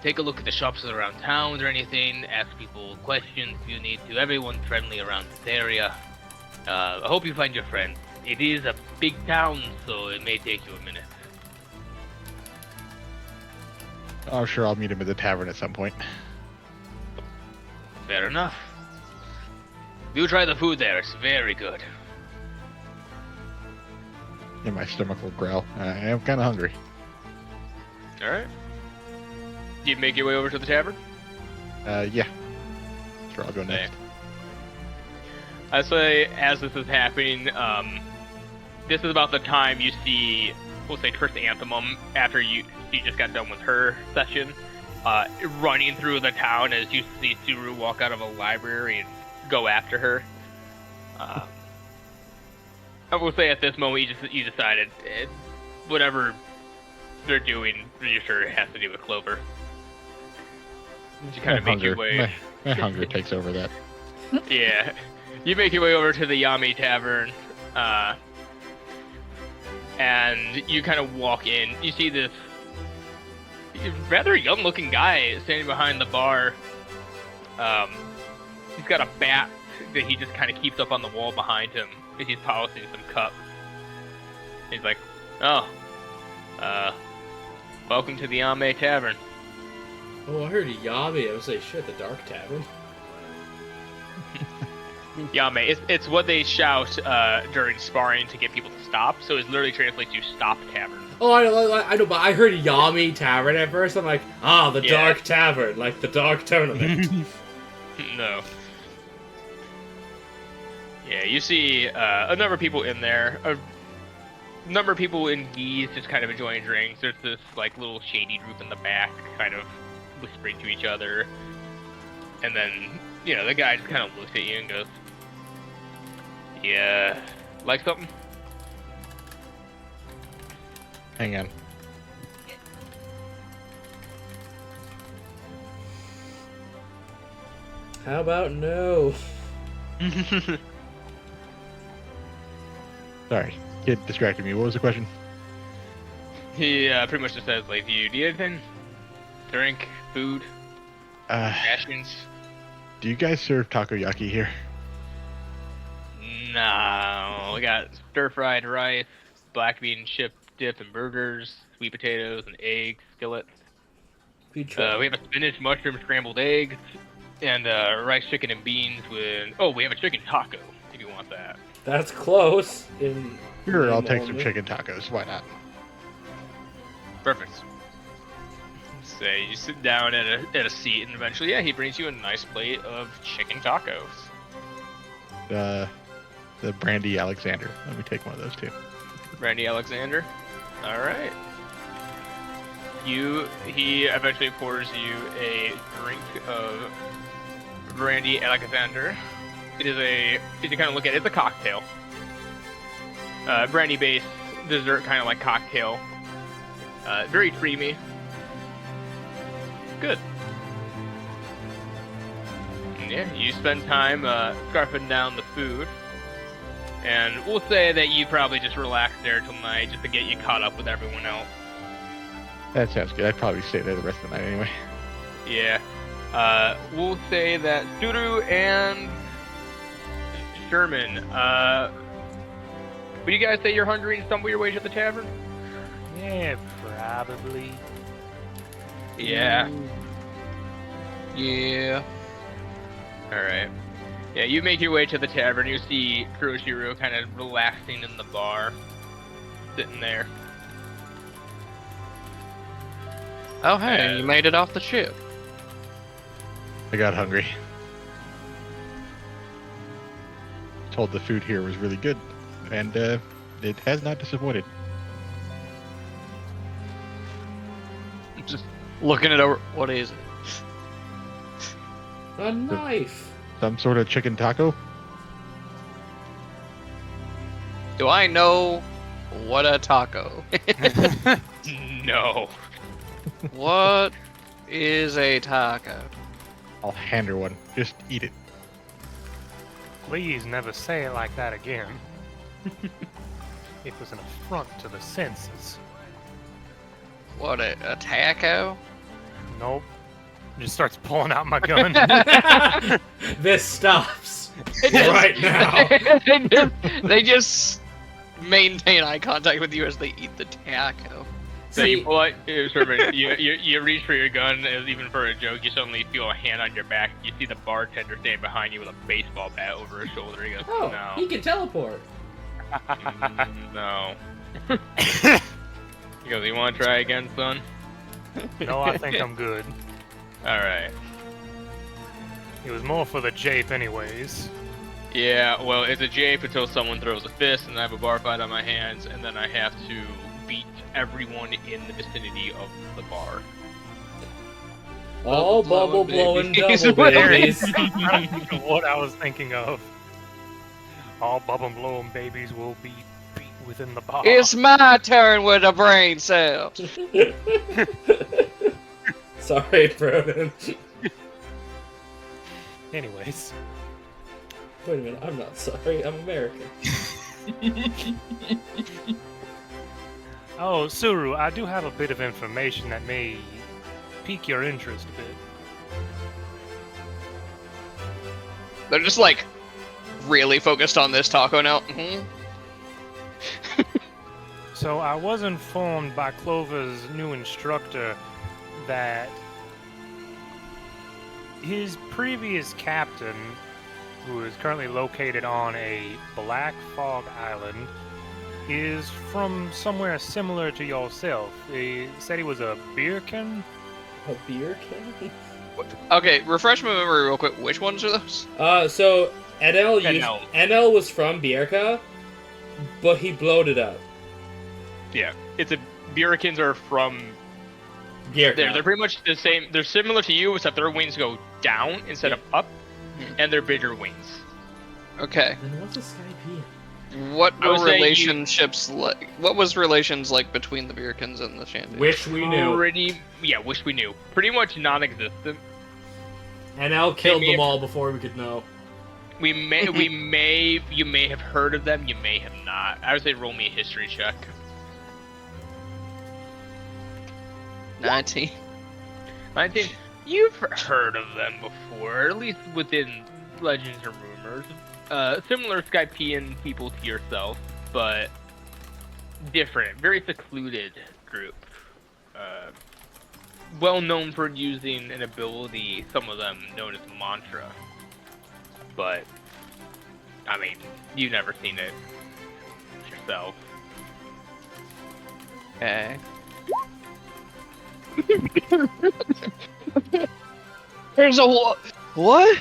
Take a look at the shops around town or anything. Ask people questions if you need to. Everyone's friendly around this area. I hope you find your friends. It is a big town, so it may take you a minute. Oh, sure, I'll meet him at the tavern at some point. Fair enough. Do try the food there, it's very good. And my stomach will growl. I am kind of hungry. Alright. Do you make your way over to the tavern? Yeah. Sure, I'll go next. I say, as this is happening, this is about the time you see, we'll say, Chrysanthemum, after she just got done with her session, running through the town as you see Suru walk out of a library and go after her. I will say at this moment you decided whatever they're doing, you're sure it has to do with Clover. You kind of make your way. My hunger takes over that. Yeah, you make your way over to the Yami Tavern, and you kind of walk in. You see this rather young-looking guy standing behind the bar. He's got a bat that he just kind of keeps up on the wall behind him. He's polishing some cups. He's like, "Oh, welcome to the Yame Tavern." Oh, I heard Yami. I was like, shit, the Dark Tavern. Yame. It's what they shout during sparring to get people to stop. So it literally translates to "Stop Tavern." Oh, I know, but I heard Yami Tavern at first. I'm like, the Yeah. Dark Tavern, like the Dark Tournament. No. Yeah, you see a number of people in there. A number of people in gis just kind of enjoying drinks. There's this like little shady group in the back, kind of whispering to each other. And then, the guy just kind of looks at you and goes, "Yeah, like something?" Hang on. How about no? Sorry, kid distracted me. What was the question? He pretty much just says, like, do you need anything? Drink, food, rations? Do you guys serve takoyaki here? No, we got stir-fried rice, black bean chip dip and burgers, sweet potatoes and eggs, skillet. We We have a spinach mushroom scrambled eggs, and rice chicken and beans with... Oh, we have a chicken taco, if you want that. That's close. Sure, I'll take some chicken tacos. Why not? Perfect. Say you sit down at a seat, and eventually, he brings you a nice plate of chicken tacos. The Brandy Alexander. Let me take one of those too. Randy Alexander. All right. He eventually pours you a drink of Brandy Alexander. It is if you kind of look at it, it's a cocktail. Brandy-based dessert, kind of like cocktail. Very creamy. Good. And yeah, you spend time scarfing down the food. And we'll say that you probably just relax there till night just to get you caught up with everyone else. That sounds good. I'd probably stay there the rest of the night anyway. Yeah. We'll say that Suru and Sherman, would you guys say you're hungry and stumble your way to the tavern? Yeah, probably. Yeah. Yeah. Alright. Yeah, you make your way to the tavern. You see Kuroshiro kind of relaxing in the bar, sitting there. Oh, hey, you made it off the ship. I got hungry. Told the food here was really good, and it has not disappointed. Just looking it over. What is it? A knife. Some sort of chicken taco? Do I know what a taco? No. What is a taco? I'll hand her one. Just eat it. Please never say it like that again. It was an affront to the senses. What a taco? Nope. Just starts pulling out my gun. This stops right now. They just maintain eye contact with you as they eat the taco. So you pull out, Sherman, you reach for your gun, as even for a joke, you suddenly feel a hand on your back. You see the bartender standing behind you with a baseball bat over his shoulder. He goes, Oh, no. he can teleport. No. He goes, you want to try again, son? No, I think I'm good. Alright. It was more for the jape anyways. Yeah, well, it's a jape until someone throws a fist, and I have a bar fight on my hands, and then I have to beat everyone in the vicinity of the bar. All bubble blowing babies. double babies. What I was thinking of. All bubble blowing babies will be beat within the bar. It's my turn with a brain cell. Sorry, Broden. Anyways. Wait a minute, I'm not sorry. I'm American. Oh, Suru, I do have a bit of information that may pique your interest a bit. They're just like really focused on this taco now. So I was informed by Clover's new instructor that his previous captain who is currently located on a Black Fog Island, is from somewhere similar to yourself. He said he was a beerkin. A beer can? Okay, refresh my memory real quick. Which ones are those? So NL NL. NL was from Bierka, but he blowed it up. Yeah, Burricans are from. Bierka. They're pretty much the same. They're similar to you, except their wings go down instead of up, and they're bigger wings. Okay. Then what's a Skypean? What I would were say you- relationships like? What was relations like between the Beerkins and the Shandians? Wish we knew. Wish we knew. Pretty much non-existent. NL killed Maybe them if- all before we could know. You may have heard of them, you may have not. I would say roll me a history check. 19. 19. You've heard of them before, at least within legends or rumors. Similar Skypean people to yourself, but different. Very secluded group. Well known for using an ability, some of them known as mantra. But, I mean, you've never seen it yourself. Okay. There's a what?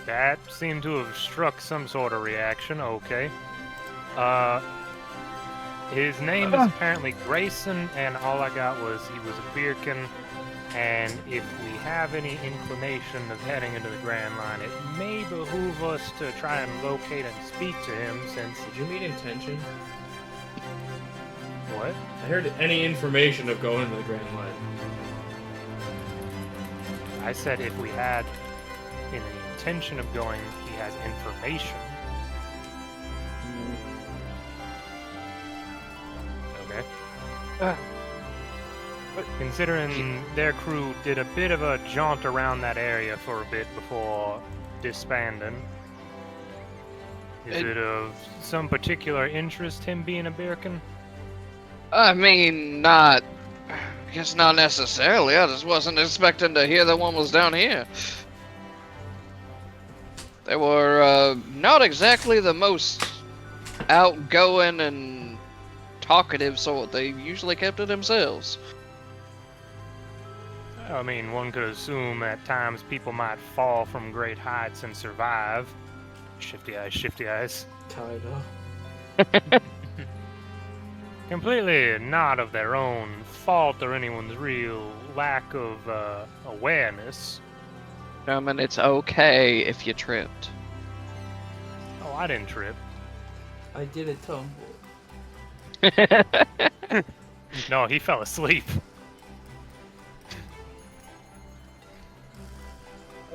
That seemed to have struck some sort of reaction. Okay. His name is apparently Grayson, and all I got was he was a beerkin. And if we have any inclination of heading into the Grand Line, it may behoove us to try and locate and speak to him, since... Did you mean intention? What? I heard any information of going to the Grand Line. I said if we had any intention of going, he has information. Okay. Considering their crew did a bit of a jaunt around that area for a bit before disbanding, is it of some particular interest, him being a beerkin? I mean, I guess not necessarily. I just wasn't expecting to hear that one was down here. They were not exactly the most outgoing and talkative sort. They usually kept to themselves. I mean, one could assume at times people might fall from great heights and survive. Shifty eyes, shifty eyes. Kinda. Completely not of their own fault or anyone's real lack of awareness. I mean, it's okay if you tripped. Oh, I didn't trip. I did a tumble. No, he fell asleep.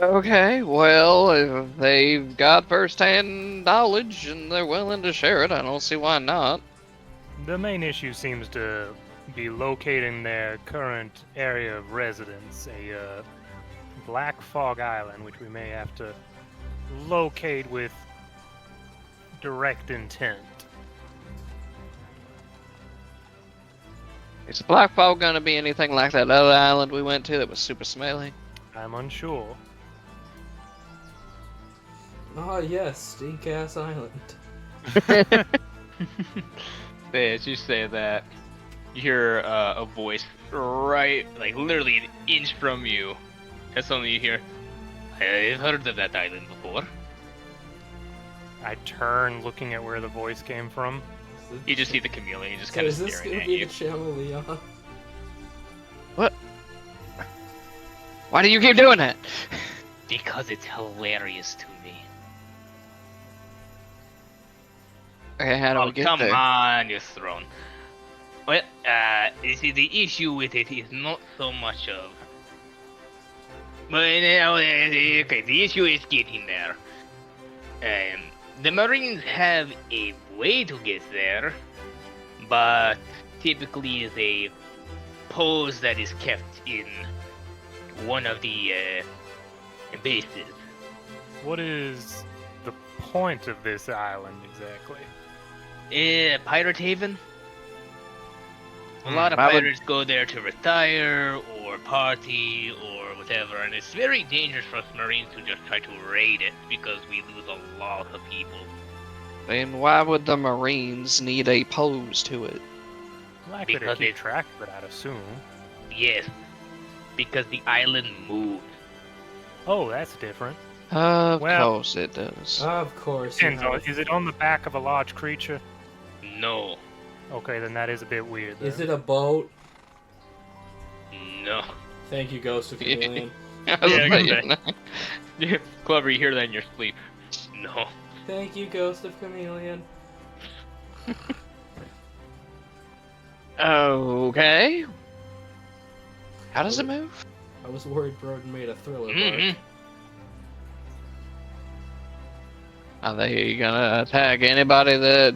Okay, well, if they've got first-hand knowledge and they're willing to share it, I don't see why not. The main issue seems to be locating their current area of residence, a Black Fog Island, which we may have to locate with direct intent. Is Black Fog gonna be anything like that other island we went to that was super smelly? I'm unsure. Ah, yes, Stink Ass Island. As you say that, you hear a voice right, like literally an inch from you. And suddenly you hear, I've heard of that island before. I turn, looking at where the voice came from. You just see the chameleon, you just So kind of is this staring gonna at be you. the Chameleon? Why do you keep doing that? Because it's hilarious to me. Okay, how do Oh, we get come there? on, you throne. Well, you see, the issue with it is not so much of... But, okay, the issue is getting there. The Marines have a way to get there, but typically the pose that is kept in one of the bases. What is the point of this island exactly? Pirate haven. A lot of I would- pirates go there to retire or or party or whatever, and it's very dangerous for us Marines to just try to raid it because we lose a lot of people. And why would the Marines need a pose to it? Likely to Because keep it- track of it, I'd assume. Yes, because the island moved. Oh, that's different. Of Well- course it does. Of course. you Depends know. on, is it on the back of a large creature? No, Okay, then that is a bit weird. Then. Is it a boat? no. Thank you, Ghost of Chameleon. I was Yeah, like, good thing. Clever, you hear that in your sleep. No. Thank you, Ghost of Chameleon. okay. How does it move? I was worried Broden made a thriller Mm-hmm. bark. Are they gonna attack anybody that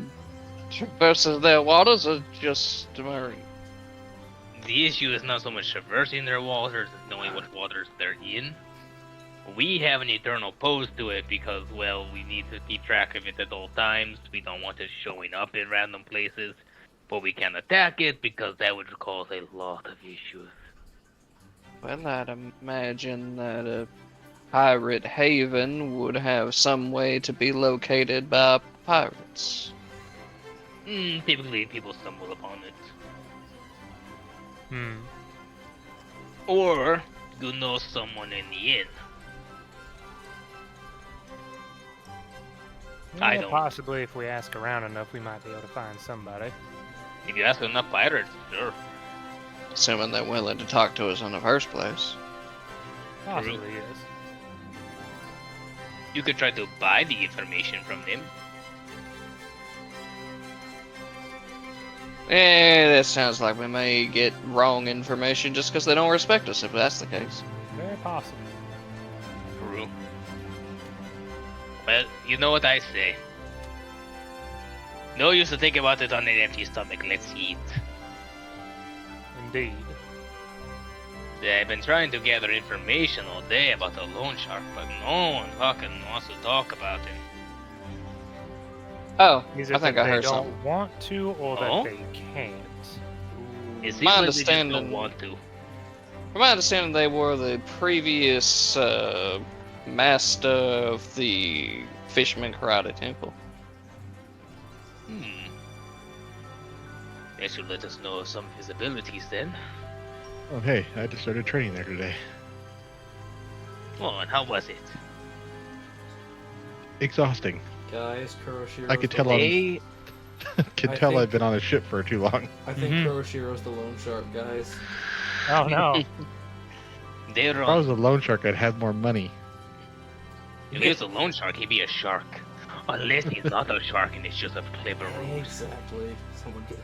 traverses their waters, or just the Marine? The issue is not so much traversing their waters as knowing what waters they're in. We have an eternal pose to it because, well, we need to keep track of it at all times. We don't want it showing up in random places. But we can attack it because that would cause a lot of issues. Well, I'd imagine that a pirate haven would have some way to be located by pirates. Typically, people stumble upon it. Hmm. Or you know someone in the inn. I Yeah, don't. Possibly, if we ask around enough, we might be able to find somebody. If you ask enough pirates, sure. Assuming they're willing to talk to us in the first place. Possibly, yes. You could try to buy the information from them. That sounds like we may get wrong information just because they don't respect us, if that's the case. Very possible. True. Well, you know what I say. No use to think about it on an empty stomach. Let's eat. Indeed. I've been trying to gather information all day about the loan shark, but no one fucking wants to talk about it. Oh, Is I it think that I they heard don't something. want to, or that Oh? they can't? It seems My like they just don't understanding- want to. From my understanding, they were the previous master of the Fisherman Karate Temple. They should let us know of some of his abilities then. Oh, hey, I just started training there today. Oh, and how was it? Exhausting. Guys, Kuroshiro's I could the tell lone- They Can I tell think- I've been on a ship for too long. I think Mhm. Kuroshiro's the loan shark, guys. Oh no. they're If I was on. a loan shark, I'd have more money. If he was a loan shark, he'd be a shark. Unless he's not a shark and it's just a clever ruse. Exactly.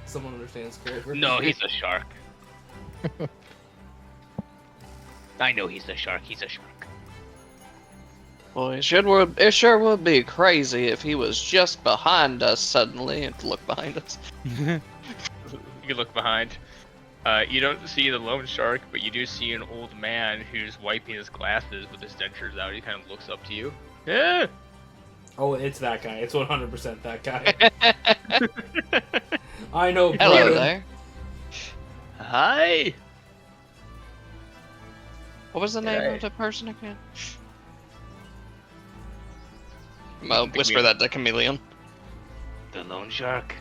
Someone understands clever. No, he's a shark. I know he's a shark. He's a shark. Well, it sure would be crazy if he was just behind us suddenly and look behind us. You can look behind. You don't see the loan shark, but you do see an old man who's wiping his glasses with his dentures out. He kind of looks up to you. Yeah. Oh, it's that guy. It's 100% that guy. I know. Hello Broden. there. Hi. What was the name Hey. of the person again? The Whisper that to Chameleon. The loan shark.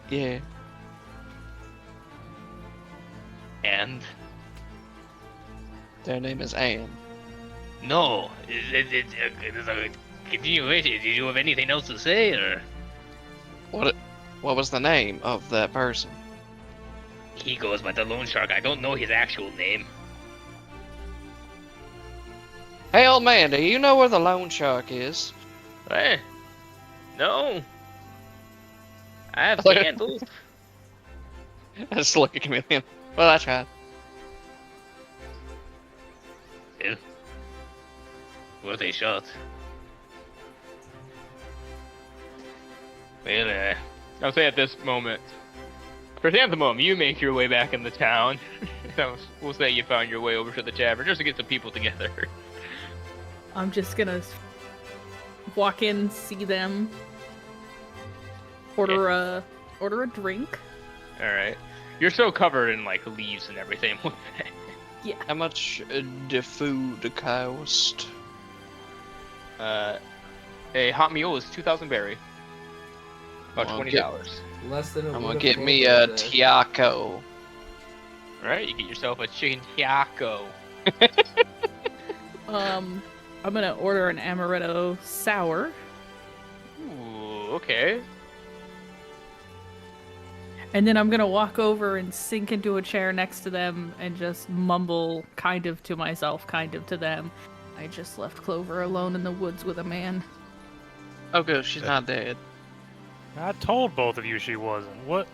Yeah. And Their name is Anne. no, it's a continuation. Did you have anything else to say, or What was the name of that person? he goes by the loan shark? I don't know his actual name. Hey, old man, do you know where the loan shark is? Eh? No. I have Look- candles. I just look at Chameleon. Well, I tried. Worth a shot. Well, I'll say at this moment, Chrysanthemum, you make your way back in the town. So we'll say you found your way over to the tavern just to get some people together. I'm just gonna walk in, see them, order a drink. All right. You're so covered in like leaves and everything. Yeah. How much the food cost? A hot meal is 2,000 berry. About Well, $20. Less than a I'm wood gonna of get me clover a there. tiaco. Right, you get yourself a chicken taco. I'm gonna order an amaretto sour. Ooh, okay. And then I'm gonna walk over and sink into a chair next to them and just mumble, kind of to myself, kind of to them. I just left Clover alone in the woods with a man. Oh, good, she's not dead. I told both of you she wasn't. What?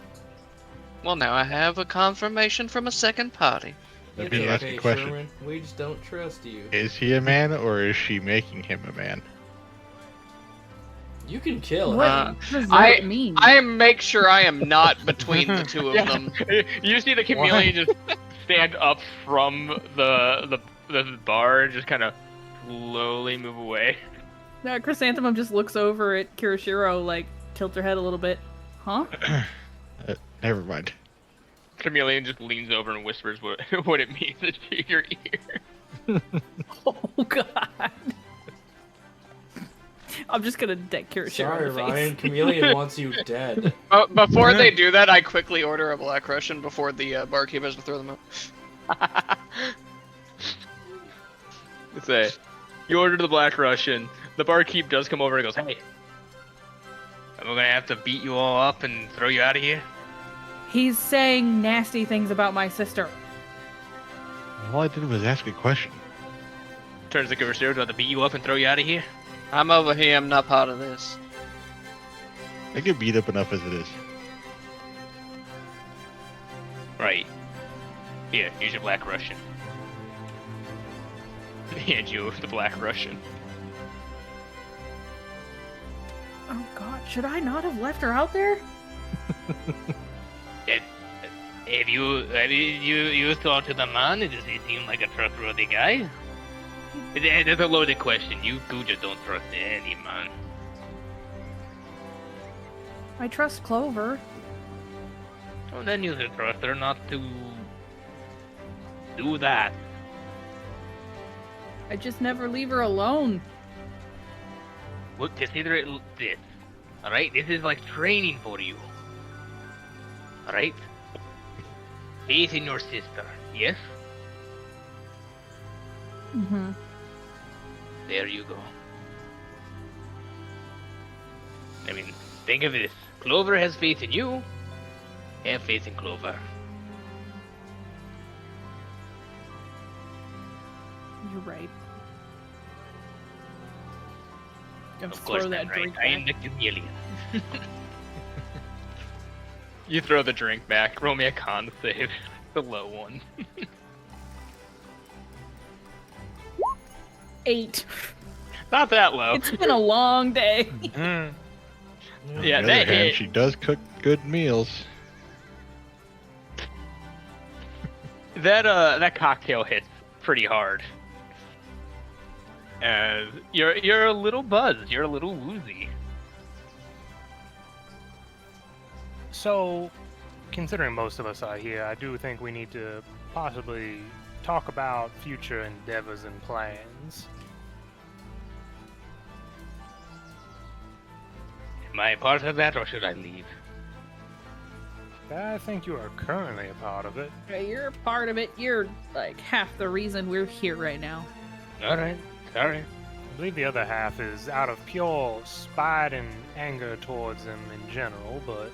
Well, now I have a confirmation from a second party. Let It's me ask okay, a question. Sherman. We just don't trust you. Is he a man or is she making him a man? You can kill What him. does I- that mean? I make sure I am not between the two of them. You see the chameleon just stand up from the bar and just kind of slowly move away. Now, Chrysanthemum just looks over at Kirishiro, like, tilt her head a little bit. Huh? Never mind. Chameleon just leans over and whispers what it means into your ear. Oh, God. I'm just gonna deck Kirishiro Sorry, in the Ryan. face. Chameleon wants you dead. Before they do that, I quickly order a Black Russian before the barkeep has to throw them out. You order the Black Russian. The barkeep does come over and goes, "Hey, am I gonna have to beat you all up and throw you out of here?" He's saying nasty things about my sister. All I did was ask a question. Turns to Kirishiro, "Do I have to beat you up and throw you out of here?" I'm over here, I'm not part of this. I get beat up enough as it is. Right. Here, here's your Black Russian. Hand you the Black Russian. Oh, God. Should I not have left her out there? Have you talked to the man? Does he seem like a trustworthy guy? That's a loaded question. You just don't trust any man. I trust Clover. Well, then you should trust her not to do that. I just never leave her alone. Well, consider it this. Alright? This is like training for you. Alright? Faith in your sister, yes? Mm-hmm. There you go. I mean, think of this. Clover has faith in you. Have faith in Clover. You're right. Gonna Of course, throw that I'm right. drink I am back. the chameleon. You throw the drink back. Roll me a con save. The low one. 8. Not that low. It's been a long day. Mm. Yeah, On the that other hand, hit. she does cook good meals. That cocktail hits pretty hard. You're a little buzzed. You're a little woozy. So, considering most of us are here, I do think we need to possibly talk about future endeavors and plans. Am I a part of that, or should I leave? I think you are currently a part of it. You're a part of it. You're like half the reason we're here right now. All right. Sorry. I believe the other half is out of pure spite and anger towards him in general, but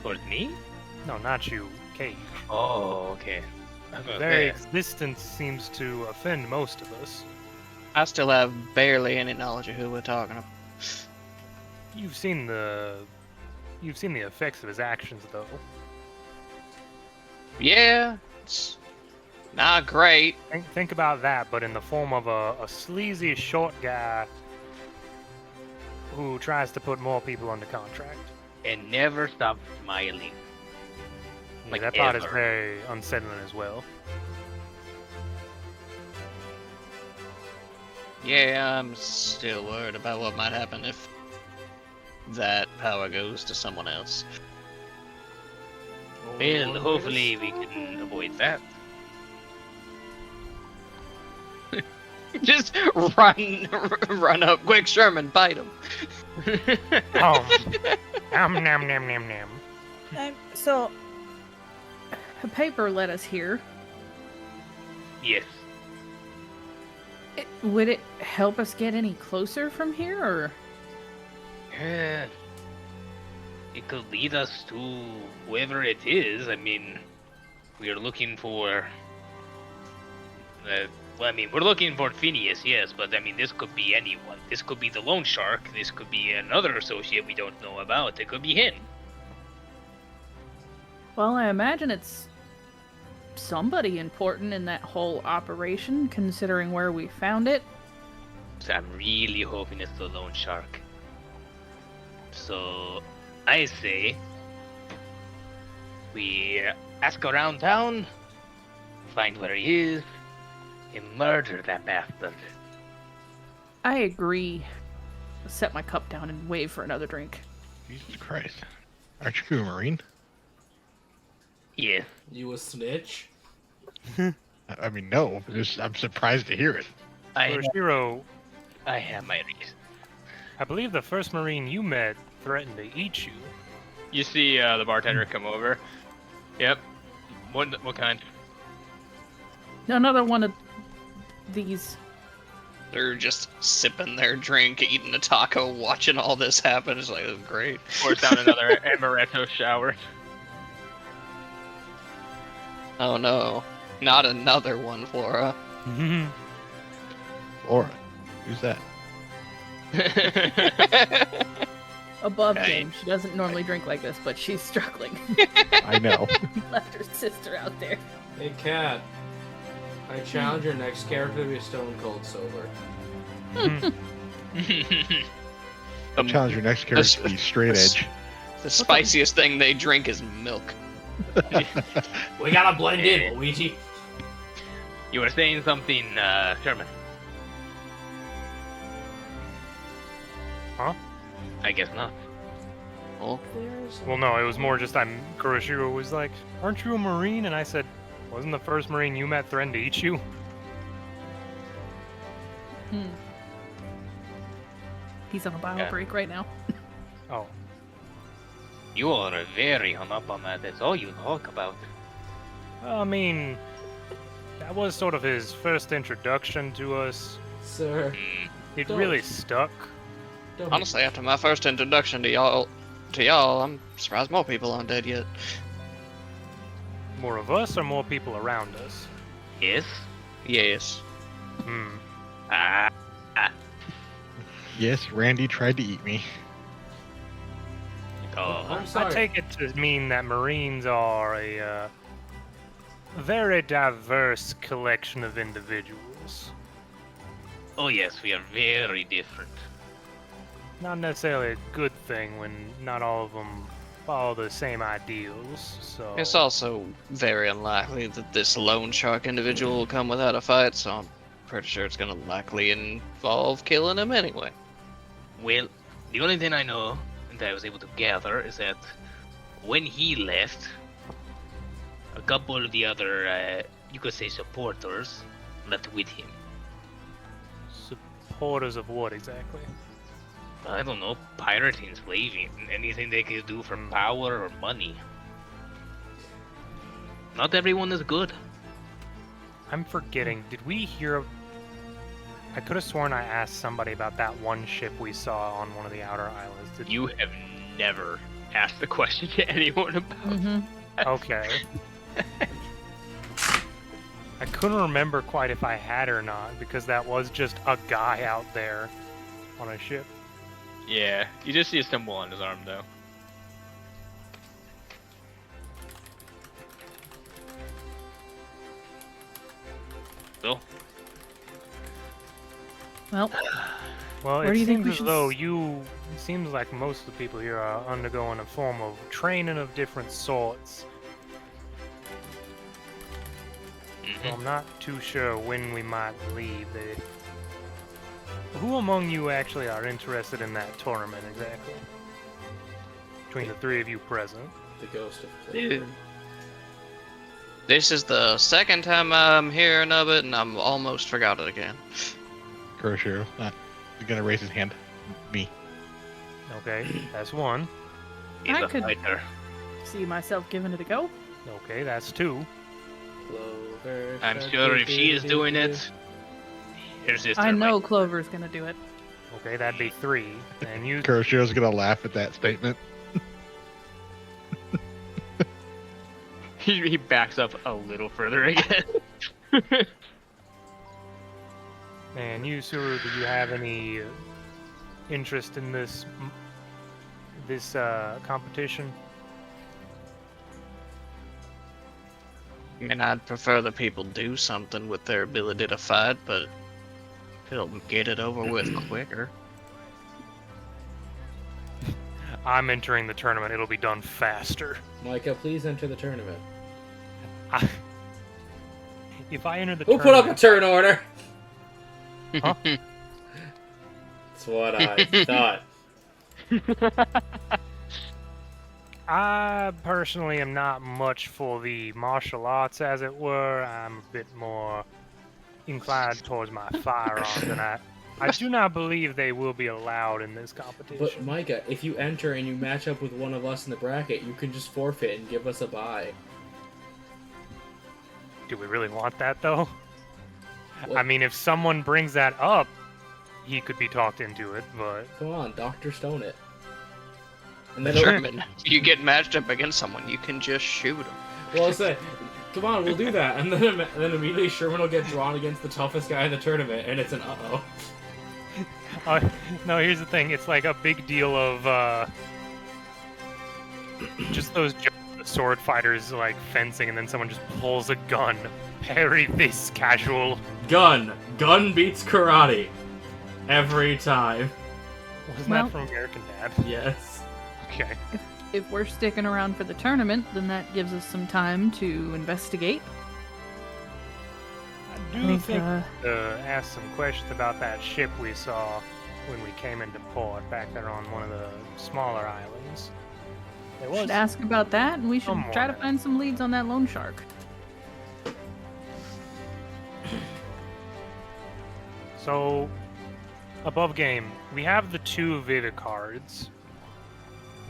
Towards me? no, not you, Cage. Oh, okay. The very existence seems to offend most of us. I still have barely any knowledge of who we're talking about. You've seen the effects of his actions, though. Yeah, it's not great. Think about that, but in the form of a sleazy short guy who tries to put more people under contract. And never stop smiling. Like That part is ever. very unsettling as well. Yeah, I'm still worried about what might happen if that power goes to someone else. Well, hopefully we can avoid that. Just run up, quick, Sherman, bite him. Oh, nom nom nom nom nom. So, a paper led us here. Yes. Would it help us get any closer from here, or? It could lead us to whoever it is. I mean, we are looking for. Well, I mean, we're looking for Phineas, yes, but I mean, this could be anyone. This could be the loan shark. This could be another associate we don't know about. It could be him. Well, I imagine it's somebody important in that whole operation, considering where we found it. So I'm really hoping it's the loan shark. So, I say we ask around town, find where he is, and murder that bastard. I agree. I'll set my cup down and wave for another drink. Jesus Christ. Aren't you a Marine? Yes. You a snitch? I mean, no. I'm surprised to hear it. Kuroshiro, I have my reason. I believe the first Marine you met threatened to eat you. You see the bartender come over. Yep. What kind? Another one of these. They're just sipping their drink, eating a taco, watching all this happen. It's like, oh, great. Pours down another amaretto shower. Oh no, not another one, Flora. Laura, who's that? Above Hey. game. She doesn't normally drink like this, but she's struggling. I know. Left her sister out there. Hey, Cat. I challenge your next character to be stone cold sober. Challenge your next character to be straight edge. The spiciest thing they drink is milk. We gotta blend in, Luigi. You were saying something, Sherman. Huh? I guess not. Oh, Well, no, it was more just Kuroshiro was like, "Aren't you a Marine?" And I said, "Wasn't the first Marine you met threatened to eat you?" He's on a bio Yeah. break right now. Oh, You are very hung up on that. That's all you talk about. I mean, that was sort of his first introduction to us. Sir, It Don't- really stuck. don't honestly, after my first introduction to y'all, I'm surprised more people aren't dead yet. More of us or more people around us? Yes? Yes. Hmm. Ah. Yes, Randy tried to eat me. Oh. I'm I sorry. take it to mean that Marines are a very diverse collection of individuals. Oh yes, we are very different. Not necessarily a good thing when not all of them follow the same ideals. So It's also very unlikely that this loan shark individual will come without a fight, so I'm pretty sure it's gonna likely involve killing him anyway. Well, the only thing I know that I was able to gather is that when he left, a couple of the other, you could say supporters, left with him. supporters of what exactly? I don't know, pirating, slaving, anything they could do for power or money. Not everyone is good. I'm forgetting. Did we hear? I could have sworn I asked somebody about that one ship we saw on one of the outer islands. Did You have never asked the question to anyone about. Mm-hmm. Okay. I couldn't remember quite if I had or not because that was just a guy out there on a ship. Yeah, you just see a symbol on his arm though. Bill? Well, Well, Where it do you think seems we as should though it seems like most of the people here are undergoing a form of training of different sorts. So I'm not too sure when we might leave. Who among you actually are interested in that tournament exactly? Between the three of you present. The ghost of Dude. Cleveland. This is the second time I'm hearing of it, and I'm almost forgot it again. Kuroshiro, he's gonna raise his hand. Me. Okay, that's one. He's I a could- fighter. See myself giving it a go. Okay, that's two. Clover, I'm sure if she is doing it, here's his I turn. know Clover's gonna do it. Okay, that'd be three. And you. Kuroshiro's gonna laugh at that statement. He backs up a little further again. And you, Suru, do you have any interest in this competition? I mean, I'd prefer the people do something with their ability to fight, but it'll get it over with quicker. I'm entering the tournament. It'll be done faster. Micah, please enter the tournament. If I enter the Who put up a tournament, turn order? Huh? That's what I thought. I personally am not much for the martial arts, as it were. I'm a bit more inclined towards my firearms, and I do not believe they will be allowed in this But competition. Micah, if you enter and you match up with one of us in the bracket, you can just forfeit and give us a bye. Do we really want that, though? What? I mean, if someone brings that up, he could be talked into it, but... Come on, Dr. Stone it. And then Sherman, if you get matched up against someone, you can just shoot them. well, I'll say, come on, we'll do that. And then immediately Sherman will get drawn against the toughest guy in the tournament, and it's an uh-oh. No, here's the thing. It's like a big deal of, just those sword fighters, like, fencing, and then someone just pulls a gun. Parry this, casual. Gun beats karate. Every time. Wasn't Well- that from American Dad? Yes. Okay. If we're sticking around for the tournament, then that gives us some time to investigate. I I do think, think ask some questions about that ship we saw when we came into port back there on one of the smaller islands. There should was ask about that, and we should Someone. try to find some leads on that loan shark. So, above game, we have the two Vivid cards.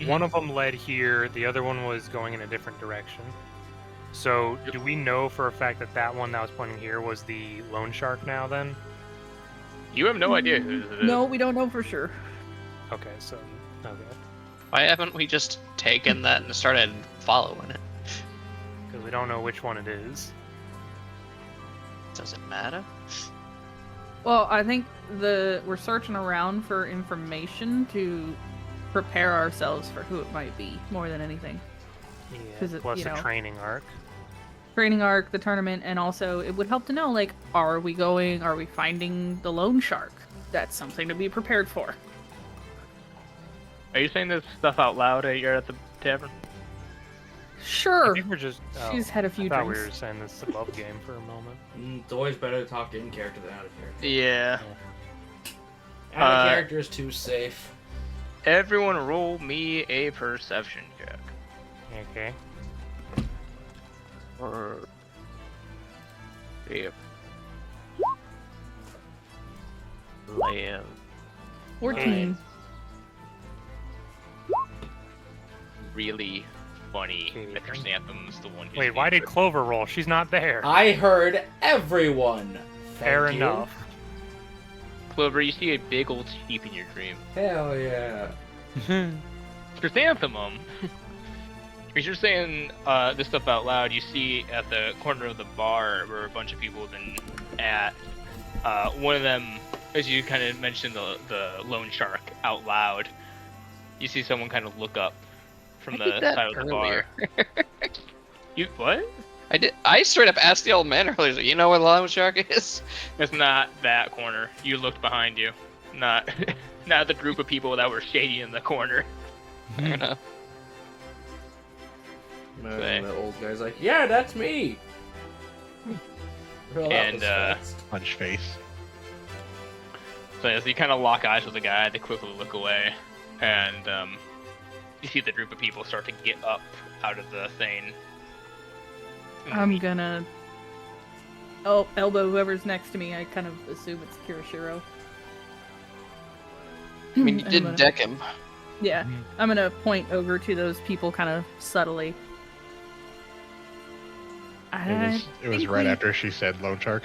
One of them led here, the other one was going in a different direction. So, do we know for a fact that that one that was pointing here was the loan shark now then? You have no idea who it is. No, we don't know for sure. Okay, so, okay. Why haven't we just taken that and started following it? Because we don't know which one it is. Does it matter? Well, I think we're searching around for information to prepare ourselves for who it might be, more than anything. Yeah, 'Cause it- plus you a know. training arc. Training arc, the tournament, and also it would help to know, like, are we finding the loan shark? That's something to be prepared for. Are you saying this stuff out loud you're at the tavern? I Sure. think we're just... oh, She's had a I few thought we drinks. were saying this above game for a moment. It's always better to talk in character than out of character. Yeah. Out of character is too safe. Everyone roll me a perception check. Okay. Or... Yep. Liam. 14. Really funny Okay. that Chrysanthem's the one who's Wait, why being did Clover roll? She's not there. I heard everyone. Fair Thank you. enough. Clover, you see a big old sheep in your dream. Hell yeah. Chrysanthemum! If you're saying this stuff out loud, you see at the corner of the bar where a bunch of people have been at. One of them, as you kind of mentioned the loan shark out loud, you see someone kind of look up from I the did that side of the bar. You what? I straight up asked the old man earlier, like, you know where the loan shark is? It's not that corner. You looked behind you, not not the group of people that were shady in the corner. Fair enough. Say. And the old guy's like, yeah, that's me. Well, that And, was fast. Punch face. So as you kind of lock eyes with the guy, they quickly look away, and you see the group of people start to get up out of the thing. I'm gonna elbow whoever's next to me. I kind of assume it's Kirishiro. I mean, you I'm did gonna- deck him. Yeah, I'm gonna point over to those people kind of subtly. It was right after she said loan shark.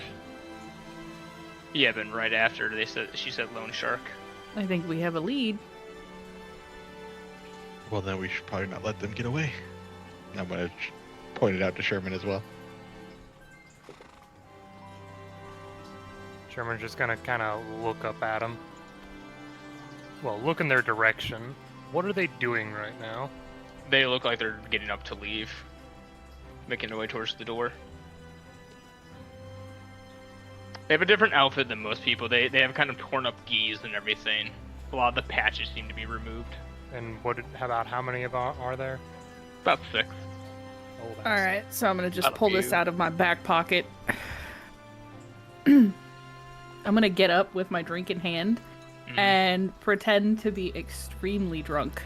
Yeah, then right after she said loan shark. I think we have a lead. Well, then we should probably not let them get away. I'm gonna point it out to Sherman as well. Sherman's just gonna kind of look up at him. Well, look in their direction. What are they doing right now? They look like they're getting up to leave, making their way towards the door. They have a different outfit than most people. They have kind of torn up gis and everything. A lot of the patches seem to be removed. And how many are there? About 6. Oh, that's... All right, so I'm gonna just Not a pull this few. out of my back pocket. I'm gonna get up with my drink in hand and pretend to be extremely drunk.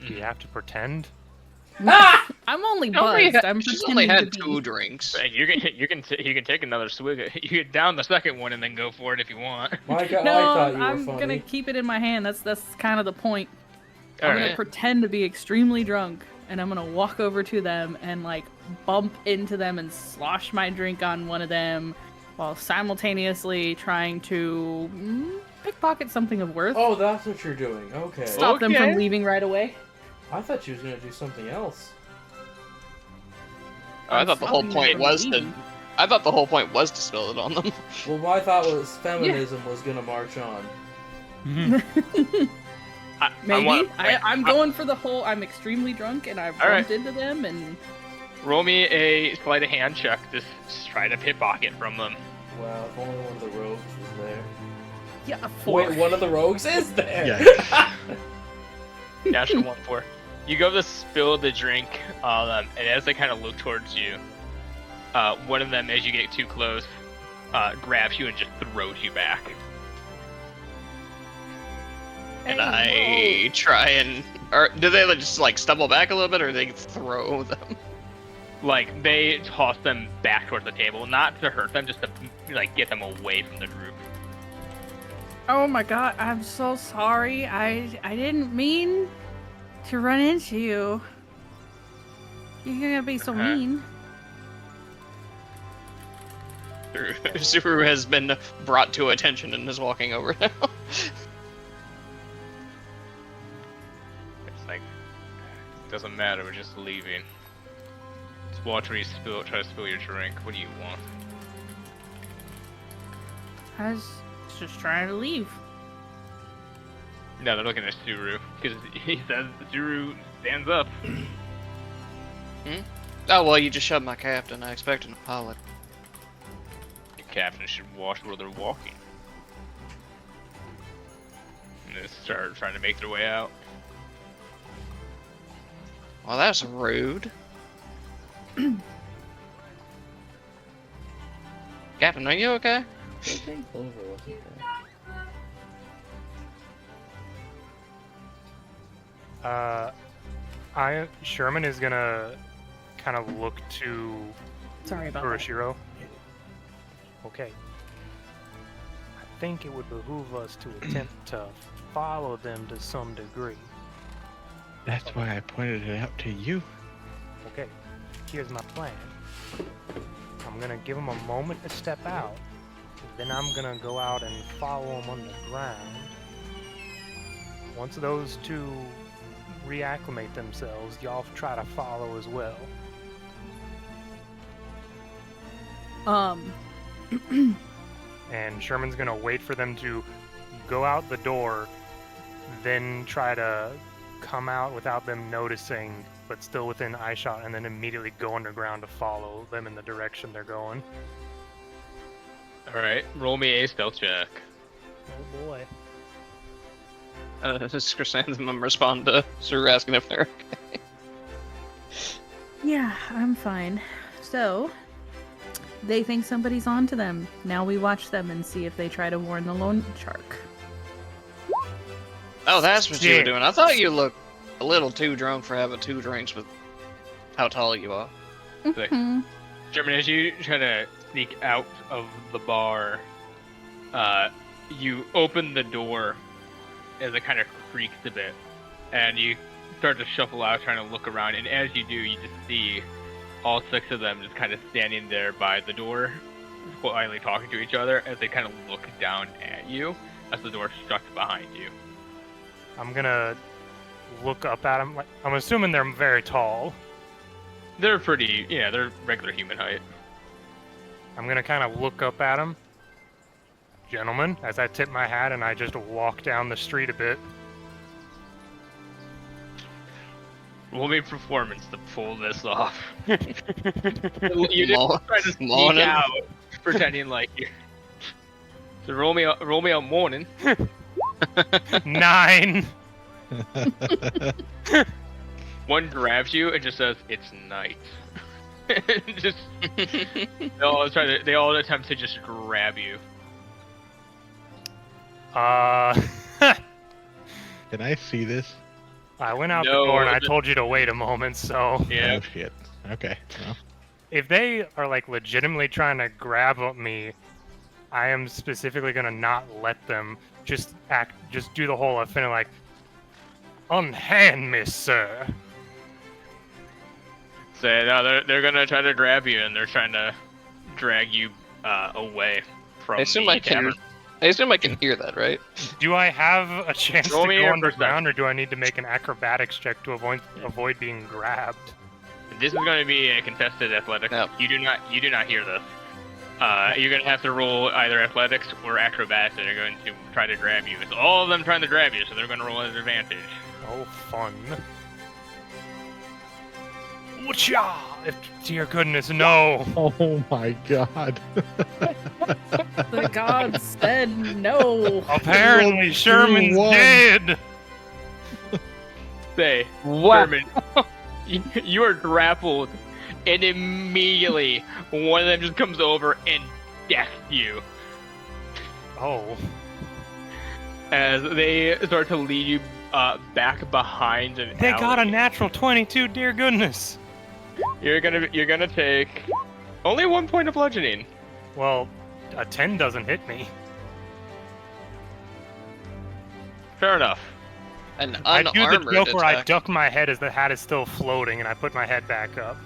Do you have to pretend? I'm only She's only buzzed. I'm she's only pretending had to 2 be. drinks. Hey, you can take another swig. You can down the second one and then go for it if you want. Micah, No, I thought you were I'm funny. gonna keep it in my hand. That's kind of the point. All I'm gonna right. pretend to be extremely drunk, and I'm gonna walk over to them and like bump into them and slosh my drink on one of them, while simultaneously trying to pickpocket something of worth. Oh, that's what you're doing. Okay. Stop them okay. from leaving right away. I thought you was gonna do something else. I thought the whole stopping them point from was to. leaving. I thought the whole point was to spill it on them. Well, my thought was feminism was gonna march on. Maybe. I'm going for the whole. I'm extremely drunk, and I've All right. bumped into them, and Roll me a sleight of hand check. Just try to pickpocket from them. Wow, if only one of the rogues was there. yeah, 4. Wait, one of the rogues is there. Yeah. Natural 1-4. You go to spill the drink on them, and as they kind of look towards you, one of them, as you get too close, grabs you and just throws you back. And Hey, I try and. Or do they just like stumble back a little bit, or they throw them? Like, they toss them back towards the table, not to hurt them, just to like get them away from the group. Oh my god, I'm so sorry. I didn't mean to run into you. You're gonna be so Uh-huh. mean. Subaru has been brought to attention and is walking over now. It's like, doesn't matter, we're just leaving. Just watch where you try to spill your drink. What do you want? I was just trying to leave. No, they're looking at Suru, because he says Suru stands up. Oh well, you just shoved my captain. I expect an apology. The captain should watch where they're walking. And then start trying to make their way out. Well, that's rude. Captain, are you okay? Clover wasn't there. Sherman is gonna kind of look to Sorry about that. Kuroshiro. Okay. I think it would behoove us to attempt to follow them to some degree. That's why I pointed it out to you. Okay, here's my plan. I'm gonna give them a moment to step out. Then I'm gonna go out and follow them underground. Once those two reacclimate themselves, y'all try to follow as well. And Sherman's gonna wait for them to go out the door, then try to come out without them noticing, but still within eyeshot, and then immediately go underground to follow them in the direction they're going. Alright, roll me a stealth check. Oh boy. This is Chrysanthemum respond to Subaru asking if they're okay. Yeah, I'm fine. So, they think somebody's onto them. Now we watch them and see if they try to warn the loan shark. Oh, that's what you were Shit. doing. I thought you looked a little too drunk for having 2 drinks with how tall you are. Like, Mhm. German, as you try to sneak out of the bar, you open the door as it kind of creaks a bit, and you start to shuffle out, trying to look around, and as you do, you just see all 6 of them just kind of standing there by the door, quietly talking to each other as they kind of look down at you as the door shuts behind you. I'm gonna look up at them. Like, I'm assuming they're very tall. They're pretty, yeah, they're regular human height. I'm gonna kind of look up at them. Gentlemen, as I tip my hat and I just walk down the street a bit. Roll me performance to pull this off. You didn't try to sneak Morning. out, pretending like you. So roll me a morning. 9. One grabs you and just says, "It's night." Just they all attempt to just grab you. Can I see this? I went out No, the door and I told you to wait a moment, so... Yeah. Oh, shit. Okay. Well, If they are, like, legitimately trying to grab at me, I am specifically gonna not let them just do the whole thing, like, unhand me, sir. So no, they're gonna try to grab you, and they're trying to drag you away from I assume the I can hear that, right? Do I have a chance Roll to me go your underground, or do I need to make an acrobatics check to avoid being grabbed? This is going to be a contested athletics. No. You do not hear this. You're going to have to roll either athletics or acrobatics, and they're going to try to grab you. It's all of them trying to grab you, so they're going to roll at an advantage. Oh, fun. Whatcha? Dear goodness, no. oh my god. The gods said no. Apparently, Sherman's one. dead. Say, What? Sherman, you are grappled, and immediately one of them just comes over and decks you Oh. as they start to lead you back behind an They alley. got a natural 22, dear goodness. You're gonna take only 1 point of bludgeoning. Well, a 10 doesn't hit me. Fair enough. An I do the unarmored joke where I attack. duck my head as the hat is still floating and I put my head back up.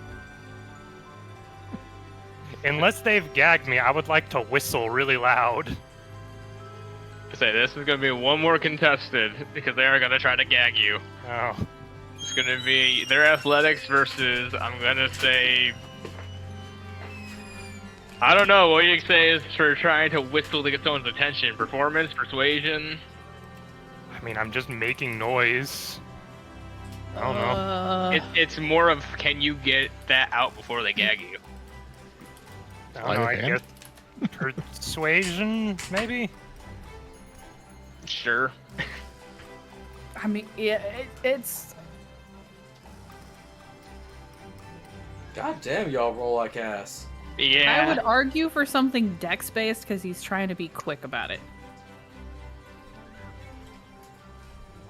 Unless they've gagged me, I would like to whistle really loud. Say this is gonna be one more contested because they are gonna try to gag you. Oh. It's gonna be their athletics versus, I'm gonna say, I don't know what you say is for trying to whistle to get someone's attention. Performance, persuasion. I mean, I'm just making noise. I don't know. It's more of, can you get that out before they gag you? I don't know, I Sleight of guess persuasion, maybe? Sure. I mean, yeah, it's. God damn, y'all roll like ass. Yeah. I would argue for something dex based because he's trying to be quick about it.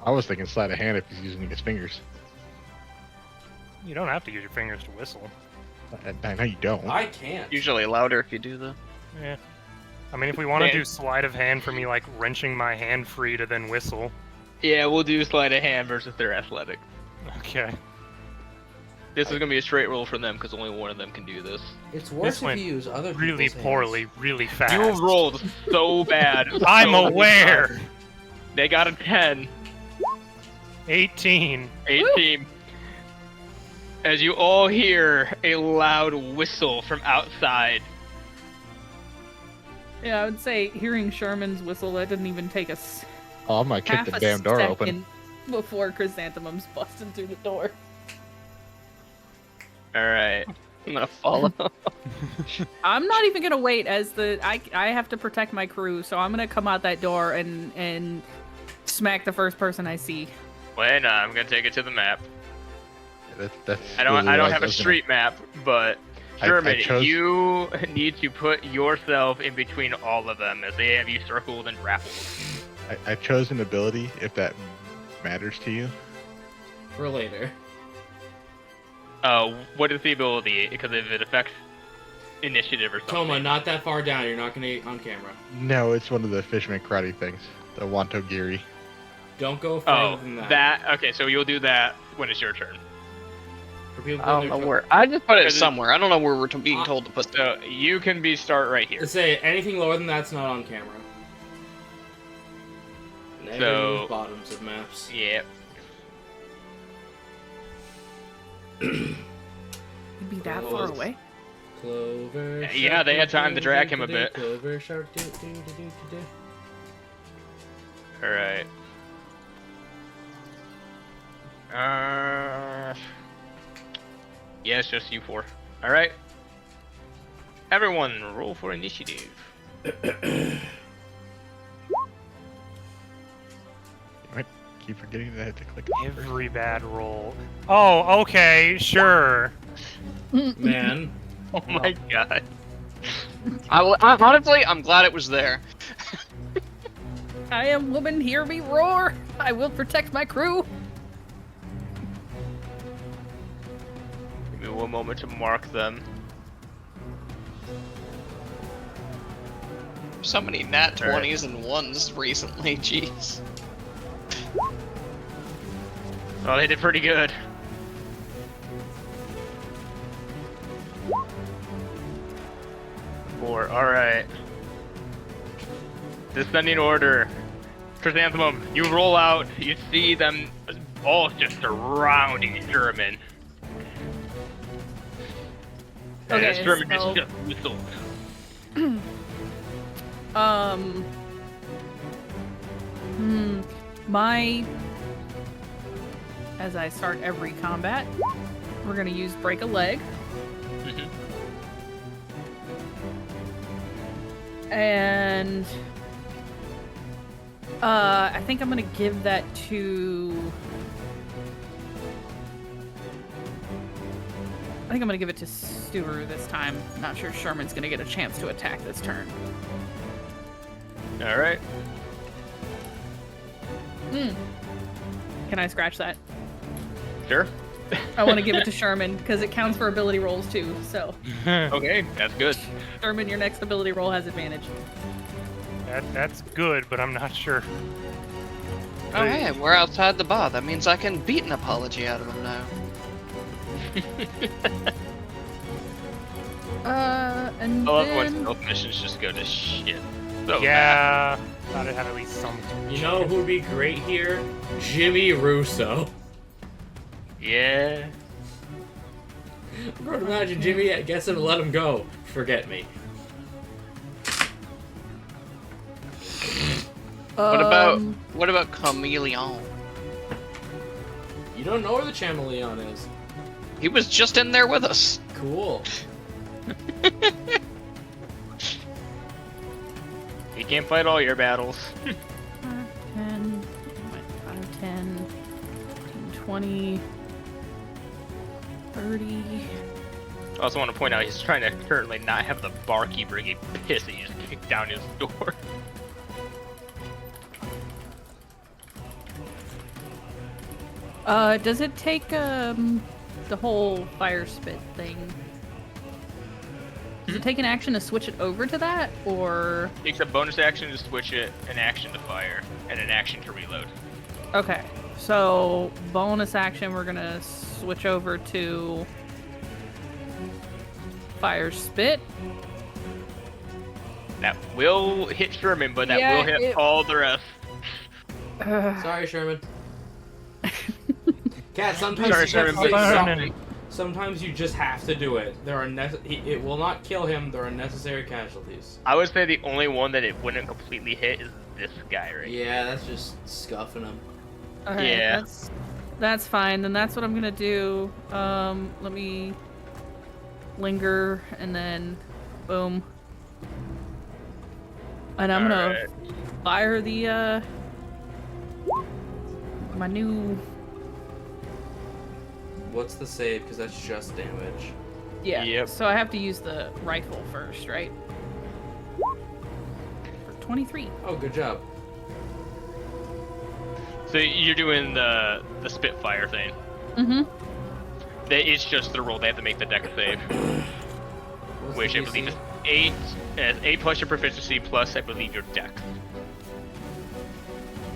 I was thinking sleight of hand if he's using his fingers. You don't have to use your fingers to whistle. I know you don't. I can't. Usually louder if you do that. Yeah. I mean, if we want to Man. do sleight of hand for me, like wrenching my hand free to then whistle. Yeah, we'll do sleight of hand versus their athletic. Okay. This is gonna be a straight roll for them because only one of them can do this. It's worse This if went you use other Really people's poorly, hands. really fast. You rolled so bad. I'm so aware. bad. They got a 10. 18. 18. As you all hear a loud whistle from outside. Yeah, I would say hearing Sherman's whistle, that didn't even take us Oh, I'm gonna kick half the a damn door second open. before Chrysanthemum's busting through the door. Alright. I'm gonna follow. I'm not even gonna wait as I have to protect my crew, so I'm gonna come out that door and smack the first person I see. Well, I'm gonna take it to the map. That's I don't literally what have a was gonna- street map, but I Sherman, chose- you need to put yourself in between all of them as they have you circled and grappled. I chose an ability if that matters to you. For later. What is the ability? Because if it affects initiative or something. Toma, not that far down. You're not gonna get on camera. No, it's one of the Fishman karate things. The Wantogiri. Don't go further Oh, than that. that. Okay, so you'll do that when it's your turn. For people I don't who know don't- where. I just put it Because it- somewhere. I don't know where we're being told to put that. So you can start right here. Say anything lower than that's not on camera. Never So- use bottoms of maps. Yep. You'd be that far away. Clover. Yeah, they had time to drag him a shark-do-do-do, bit. Clover shark do do do do do. All right. Yeah, it's just you four. All right. Everyone, roll for initiative. Keep forgetting that I have to click. Every bad roll. Oh, okay, sure. Man, Oh my god. Honestly, I'm glad it was there. I am woman, hear me roar. I will protect my crew. Give me one moment to mark them. So many nat All right. 20s and 1s recently, jeez. Oh, they did pretty good. Four. All right. Descending order. Chrysanthemum, you roll out. You see them all just surrounding Sherman. Okay, and Sherman so- just whistles. My as I start every combat, we're gonna use break a leg. Mhm. And I think I'm gonna give that to I think I'm gonna give it to Stewart this time. Not sure Sherman's gonna get a chance to attack this turn. All right. Can I scratch that? Sure. I want to give it to Sherman because it counts for ability rolls too. So, Okay, that's good. Sherman, your next ability roll has advantage. That's good, but I'm not sure. Oh hey, we're outside the bar. That means I can beat an apology out of him now. And I love when then stealth missions just go to shit. So bad. Yeah, thought it had at least some. you know who would be great here? Jimmy Russo. Yeah. I'm going to imagine Jimmy gets him to let him go. Forget me. What about Chameleon? You don't know where the chameleon is. He was just in there with us. Cool. You can't fight all your battles. 10, 5, 10, 20, 30. I also want to point out he's trying to currently not have the barkeeper get pissed and you just kick down his door. Does it take the whole fire spit thing? Does it take an action to switch it over to that, or? Takes a bonus action to switch it, an action to fire, and an action to reload. Okay, so bonus action, we're gonna switch over to fire spit. That will hit Sherman, but that Yeah, will hit it- all the rest. Sorry, Sherman. Cat, sometimes Sorry, you Sherman, just but- something. Sometimes you just have to do it. There are it will not kill him. There are necessary casualties. I would say the only one that it wouldn't completely hit is this guy right here. Yeah, that's just scuffing him. Okay, Yeah. that's fine. Then that's what I'm gonna do. Let me linger and then boom. And I'm gonna Alright. fire the my new What's the save? Because that's just damage. yeah. Yep. So I have to use the rifle first, right? For 23. Oh, good job. So you're doing the Spitfire thing. Mm-hmm. It's just the roll. They have to make the deck save. What's which the I believe DC? is 8. 8 plus your proficiency plus I believe your dex.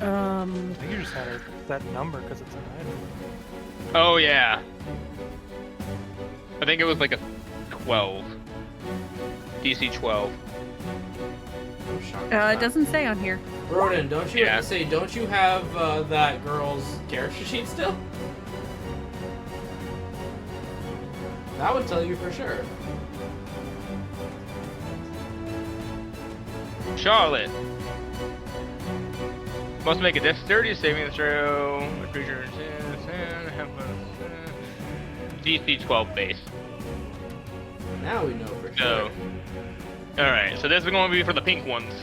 I think you just had that number because it's an item. Oh yeah. I think it was like a 12. DC 12. I'm shocked. It doesn't say on here. Broden, don't you Yeah. don't you have that girl's character sheet still? That would tell you for sure. Charlotte. Must make a dexterity saving throw. DC 12 base. Now we know for sure. So, alright, so this is going to be for the pink ones.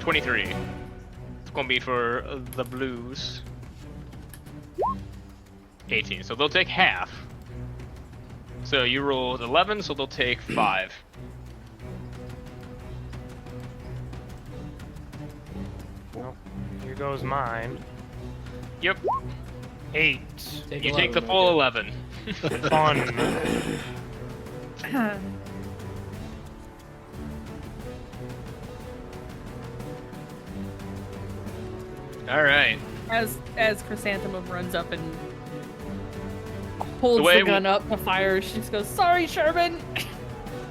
23. It's going to be for the blues. 18. So they'll take half. So you rolled 11, so they'll take 5. Well, here goes mine. Yep. 8. You take the full 11. Fun. Alright. As Chrysanthemum runs up and holds The way the gun up to fire, she just goes, "Sorry, Sherman."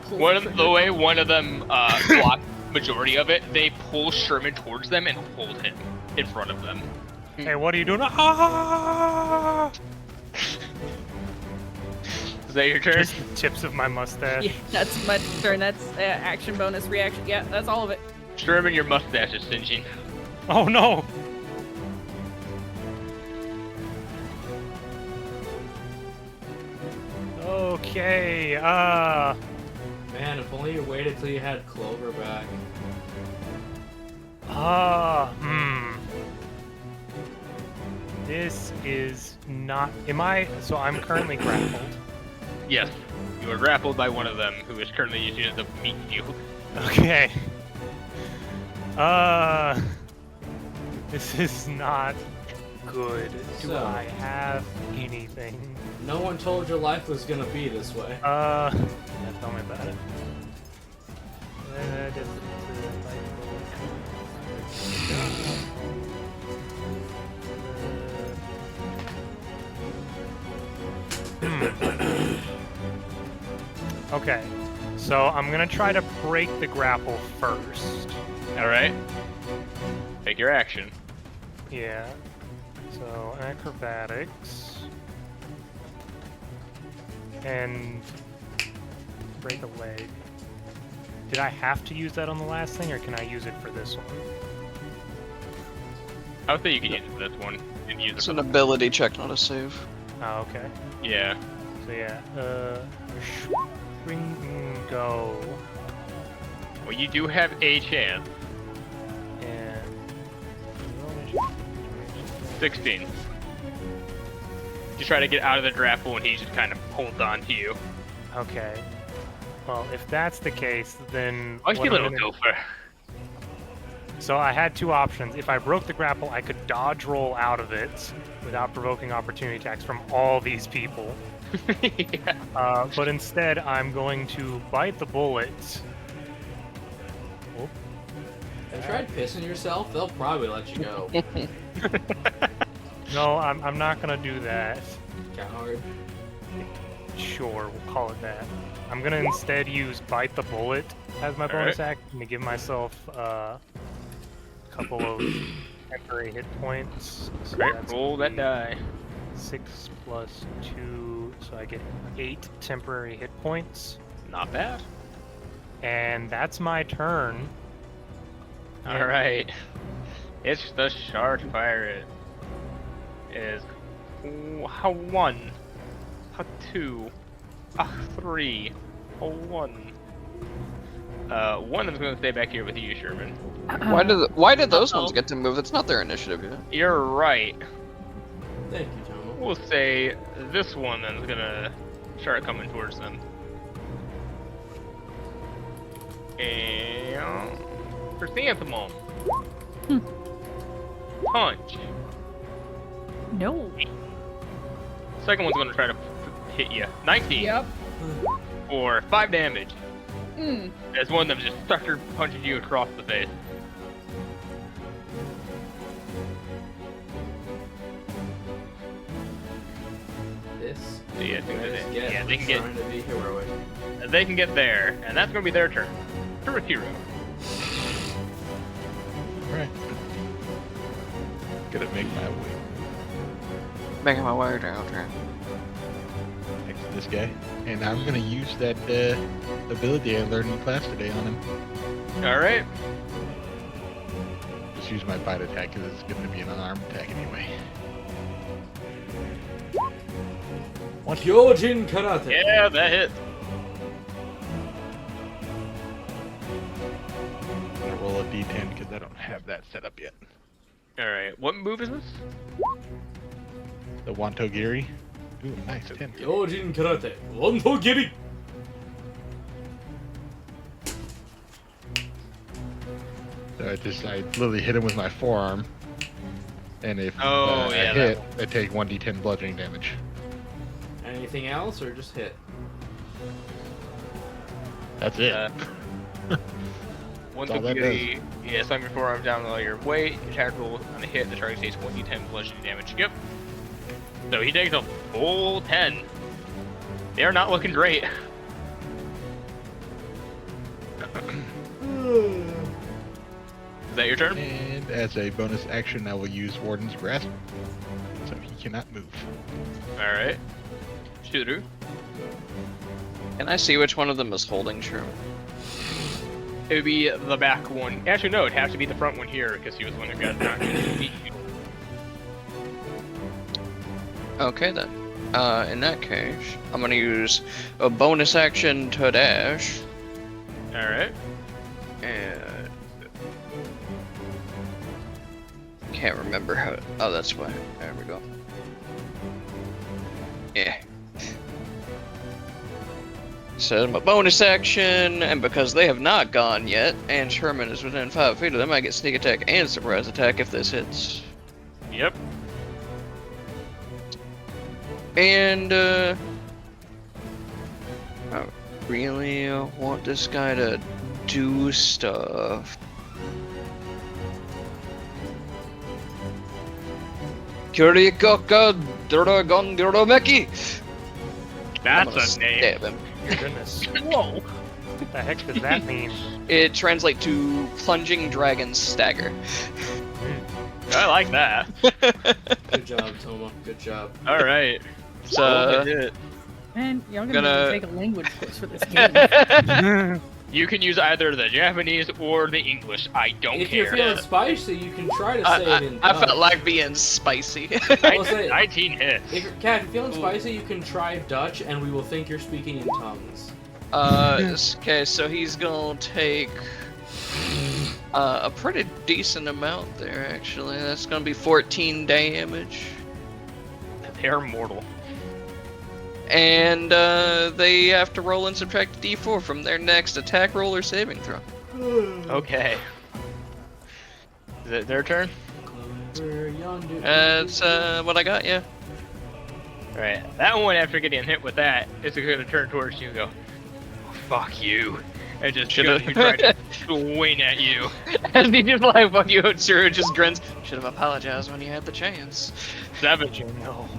The way one of them blocked majority of it, they pull Sherman towards them and hold him in front of them. Hey, what are you doing? Ah! Is that your turn? Just the tips of my mustache. Yeah, that's my turn. That's action, bonus, reaction. Yeah, that's all of it. Sherman, your mustache is singeing. Oh no! Okay, Man, if only you waited till you had Clover back. This is not. So I'm currently grappled. Yes. You are grappled by one of them, who is currently using it as a meat shield. Okay. This is not good. Do So- I have anything? No one told your life was gonna be this way. Yeah, tell me about it. Okay, so I'm gonna try to break the grapple first. Alright. Take your action. Yeah. So acrobatics. And break a leg. Did I have to use that on the last thing, or can I use it for this one? I would say you can use it for this one. And use it It's for an the... ability check, not a save. Oh, okay. Yeah. So yeah, go, Well, you do have a chance. and 16. You try to get out of the grapple and he just kind of holds on to you. okay. Well, if that's the case, then Why what you I'm little gonna- gopher? So I had two options. If I broke the grapple, I could dodge roll out of it without provoking opportunity attacks from all these people. Yeah. But instead, I'm going to bite the bullet. Oh, Have you tried pissing yourself? They'll probably let you go. no, I'm not gonna do that. Coward. Sure, we'll call it that. I'm gonna instead use bite the bullet as my bonus Alright. action to give myself a couple of temporary hit points. So Right, that's roll that die. 6 plus 2, so I get 8 temporary hit points. Not bad. And that's my turn. Alright. It's the shark pirate. Is how 1, how 2, a 3, a 1. 1 is going to stay back here with you, Sherman. Why did those Uh-oh. ones get to move? It's not their initiative yet. You're right. Thank you, Tomo. We'll say this one then is going to start coming towards them. And chrysanthemum. Punch. No. Second one's going to try to hit you. 19 Yep. for 5 damage. Mm. As one of them just sucker punches you across the face. This. Yeah, they can Trying to be heroic. They can get there, and that's going to be their turn. Hero. Alright. Gonna make my way Making my way down here. next to this guy. And I'm gonna use that ability I learned in class today on him. Alright. Just use my bite attack because it's gonna be an unarmed attack anyway. Kyojin Karate. Yeah, that hit. I'm gonna roll a d10 because I don't have that set up yet. Alright, what move is this? The Wantogiri. Ooh, nice 10. Kyojin Karate. Wantogiri. So I literally hit him with my forearm. And if Oh, I yeah, hit, I take 1d10 bludgeoning damage. Anything else or just hit? That's it. One That's all that Togiri, yeah, slam your forearm down below your weight. Attack roll on a hit, the target takes 1d10 bludgeoning damage. Yep. So he takes a full 10. They are not looking great. Is that your turn? And as a bonus action, I will use Warden's Grasp. So he cannot move. Alright. Shuru. Can I see which one of them is holding true? It would be the back one. Actually, no, it'd have to be the front one here, because he was the one who got knocked. Okay then. In that case, I'm gonna use a bonus action to dash. Alright. And can't remember how. Oh, that's why. There we go. Yeah. So my bonus action, and because they have not gone yet, and Sherman is within 5 feet of them, I get sneak attack and surprise attack if this hits. Yep. And I really want this guy to do stuff. Kurikaka Dragon Duromeki! That's a name. Stab him. Your goodness. Whoa. What the heck does that mean? It translates to plunging dragon stagger. I like that. Good job, Toma. Good job. Alright. So, Man, y'all Gonna- gonna take a language course for this game. You can use either the Japanese or the English. I don't If care. you're feeling spicy, you can try to say it in I Dutch. felt like being spicy. I'll say- 19 hits. If you're, Kat, if you're feeling spicy, you can try Dutch, and we will think you're speaking in tongues. Okay, so he's gonna take a pretty decent amount there, actually. That's gonna be 14 damage. They're mortal. And they have to roll and subtract a d4 from their next attack roll or saving throw. Okay. Is it their turn? That's what I got, yeah. Alright. That one, after getting hit with that, is gonna turn towards you and go, fuck you. And just Should've- goes to try to swing at you. And he just like, fuck you, and Suru just grins. Should've apologized when you had the chance. 7. No.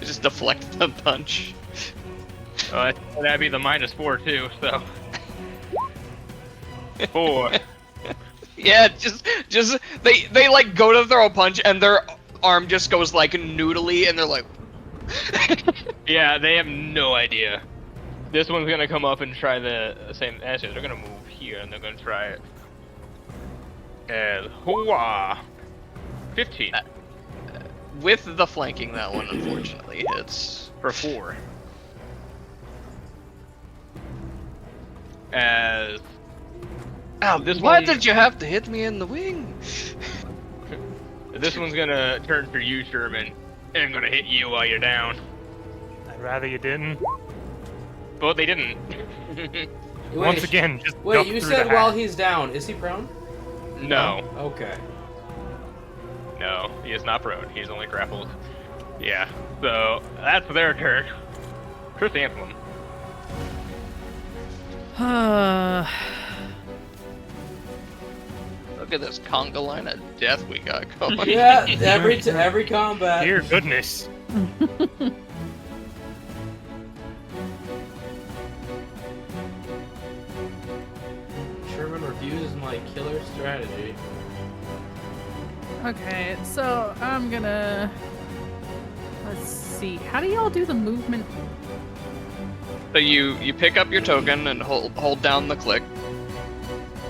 Just deflect the punch. That'd be the -4 too, so. 4. Yeah, just they like go to throw a punch and their arm just goes like noodly and they're like Yeah, they have no idea. This one's gonna come up and try the same answer. They're gonna move here and they're gonna try it. And hooah! 15 with the flanking, that one unfortunately hits. for 4. As Ow, this why one- did you have to hit me in the wing? this one's gonna turn for you, Sherman, and gonna hit you while you're down. I'd rather you didn't. But they didn't. Once again, just Wait, jump you through said the while hat. he's down. Is he prone? No, Okay. no, he is not prone. He's only grappled. Yeah, so that's their turn. Chrysanthemum. Look at this conga line of death we got going. Yeah, every combat. Dear goodness. Sherman refuses my killer strategy. Okay, so I'm gonna... Let's see. How do y'all do the movement? So you pick up your token and hold down the click,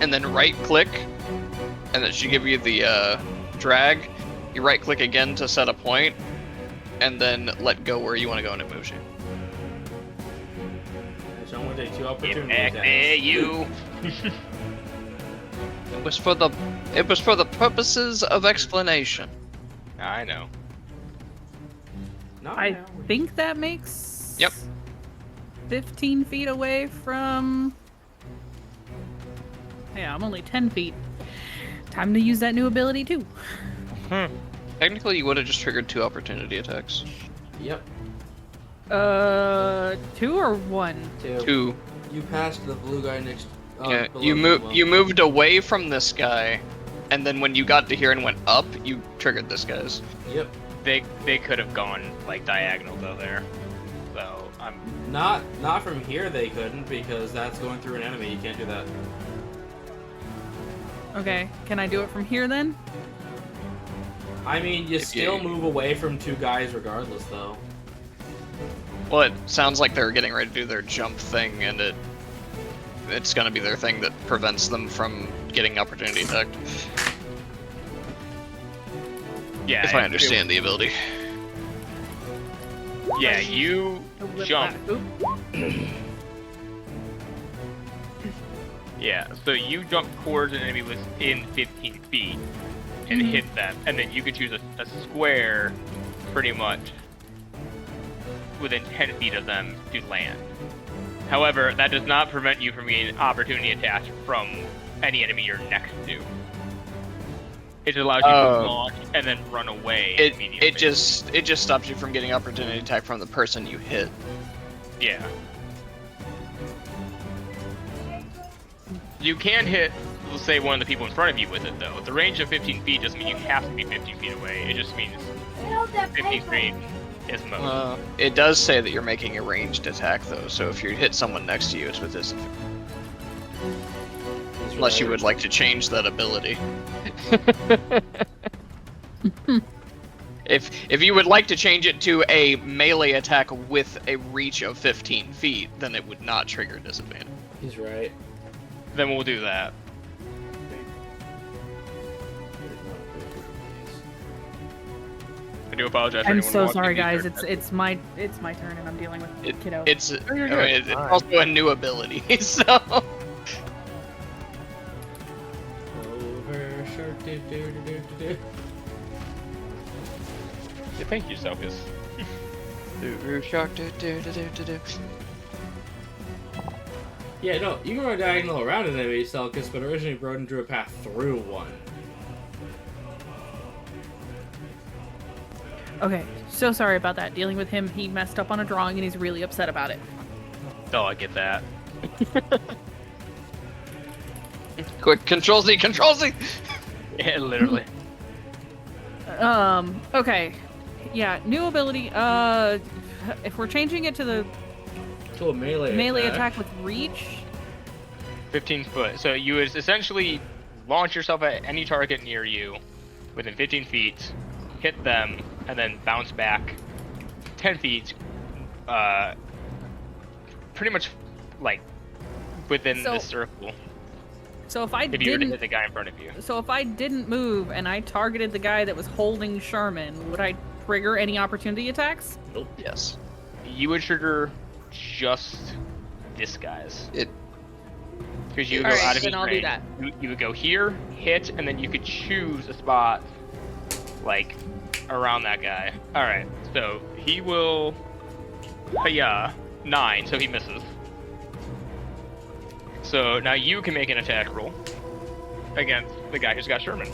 and then right click, and that should give you the drag. You right click again to set a point, and then let go where you want to go, and it moves you. So I'm gonna take 2 Get opportunities. back there, you. It was for the purposes of explanation. I know. Not I now. think that makes... Yep. 15 feet away from... Yeah, I'm only 10 feet. Time to use that new ability, too. Technically, you would have just triggered 2 opportunity attacks. Yep. 2 or 1? 2. You passed the blue guy next. Yeah, below you the moved away from this guy, and then when you got to here and went up, you triggered this guy's. Yep. They could have gone like diagonal though there. So I'm Not from here. They couldn't because that's going through an enemy. You can't do that. Okay, can I do it from here, then? I mean, you If still you- move away from 2 guys regardless, though. Well, it sounds like they're getting ready to do their jump thing, and it's gonna be their thing that prevents them from getting opportunity attacked. yeah. If I understand the ability. Yeah, you Whip jump. that. Oop. Yeah, so you jump towards an enemy within 15 feet and hit them, and then you can choose a square, pretty much, within 10 feet of them to land. However, that does not prevent you from getting opportunity attacks from any enemy you're next to. It just allows you to launch and then run away immediately. It just stops you from getting opportunity attack from the person you hit. Yeah. You can hit, let's say, one of the people in front of you with it, though. The range of 15 feet doesn't mean you have to be 15 feet away. It just means 15 feet is most. It does say that you're making a ranged attack, though, so if you hit someone next to you, it's with disadvantage. Unless you would like to change that ability. If you would like to change it to a melee attack with a reach of 15 feet, then it would not trigger disadvantage. He's right. Then we'll do that. I do apologize for I'm anyone so walking sorry, these guys. are- It's my turn, and I'm dealing with kiddo. It's you're good. it's also a new ability, so Over shark do do do do do. Yeah, thank you, Selkus. Yeah, no, you can run diagonal around an enemy, Selkus, but originally Broden drew a path through one. Okay, so sorry about that. Dealing with him, he messed up on a drawing, and he's really upset about it. Oh, I get that. quick, Control Z, Control Z. Yeah, literally. Okay. Yeah, new ability. If we're changing it to the To a melee attack with reach, 15 foot. So you would essentially launch yourself at any target near you within 15 feet, hit them, and then bounce back 10 feet, pretty much like within So- this circle. so if I If you were to didn't hit the guy in front of you. So if I didn't move and I targeted the guy that was holding Sherman, would I trigger any opportunity attacks? Yes. You would trigger just this guy's. It. Because you would go Alright, out of then his I'll do range. that. You would go here, hit, and then you could choose a spot, like, around that guy. Alright, so he will... Hiya, 9, so he misses. So now you can make an attack roll against the guy who's got Sherman.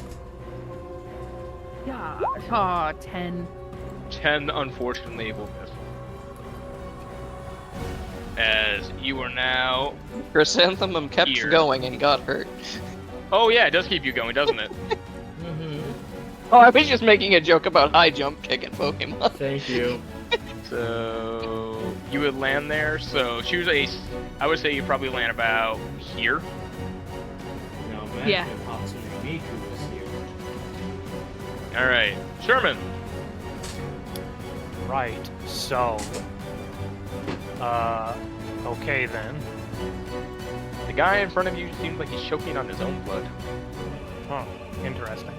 Yeah. Aw, 10. 10, unfortunately, will miss. as you are now. Chrysanthemum kept Here. going and got hurt. Oh yeah, it does keep you going, doesn't it? Oh, I was just making a joke about high jump kicking Pokemon. Thank you. So you would land there. So choose a. I would say you probably land about here. No, man. Yeah. Hatsune Miku is here. All right, Sherman. Right, so. Okay then. The guy in front of you seems like he's choking on his own blood. Huh, interesting.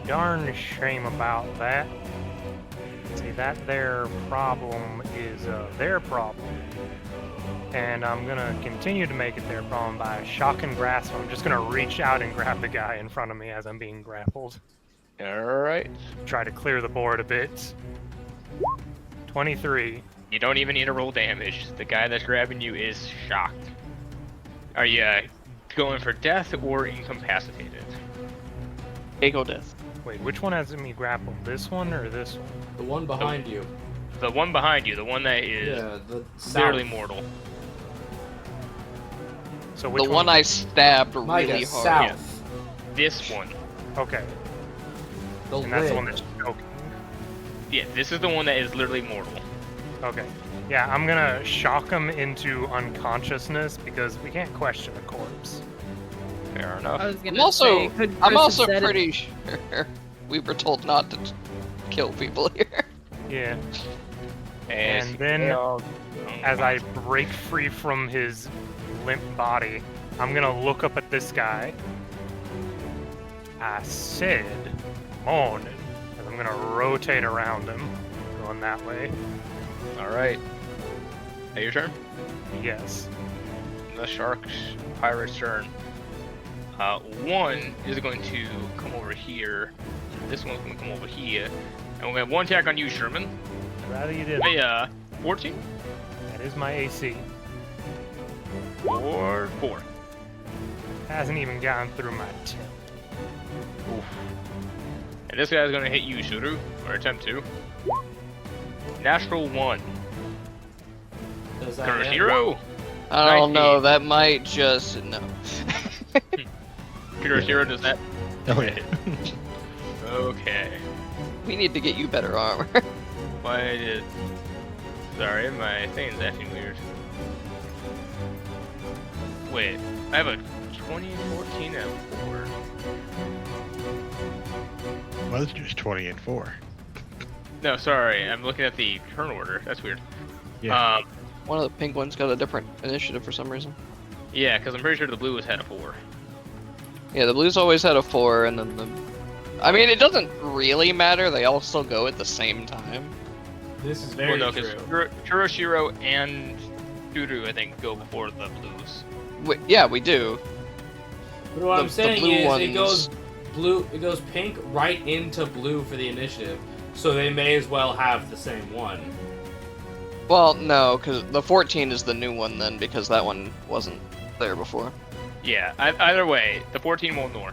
Darn shame about that. See, that their problem is their problem. And I'm gonna continue to make it their problem by shock and grasp. I'm just gonna reach out and grab the guy in front of me as I'm being grappled. All right. Try to clear the board a bit. 23. You don't even need to roll damage. The guy that's grabbing you is shocked. Are you going for death or incapacitated? Echo death. Wait, which one has me grappled? This one or this one? The one behind you. The one behind you, the one that is Yeah, the barely south. mortal. So which The one I stabbed Micah, really hard. south. This one. Okay, The and that's lid. the one that's choking. Yeah, this is the one that is literally mortal. Okay. Yeah, I'm gonna shock him into unconsciousness because we can't question a corpse. Fair I enough. was gonna I'm also, say, could I'm Chris have also said it- pretty sure we were told not to kill people here. Yeah. As And then, they all- as I break free from his limp body, I'm gonna look up at this guy. I said morning. And I'm gonna rotate around him, going that way. All right. Hey, your turn. Yes. The shark's pirate's turn. One is going to come over here. This one's going to come over here. And we're going to have one attack on you, Sherman. I'd rather you did. Hey, 14 That is my AC. or 4. Hasn't even gotten through my temp. Oof. And this guy's going to hit you, Shuru, or attempt to. Natural 1. Does that hit? Kuroshiro! I don't 19. know, that might just, no. Kuroshiro, does that? Oh yeah. Okay. We need to get you better armor. Why did... Sorry, my thing's acting weird. Wait, I have a 20, 14, and 4. Was just 20 and 4. No, sorry, I'm looking at the turn order. That's weird. Yeah. One of the pink ones got a different initiative for some reason. Yeah, because I'm pretty sure the blue has had a 4. Yeah, the blues always had a 4, and then the... I mean, it doesn't really matter, they all still go at the same time. This is very Well, no, because true. Kuroshiro and Shuru, I think, go before the blues. Yeah, we do. But what I'm the saying blue is, ones- it goes blue. It goes pink right into blue for the initiative, so they may as well have the same one. Well, no, because the 14 is the new one then, because that one wasn't there before. Yeah, either way, the 14 won't ignore.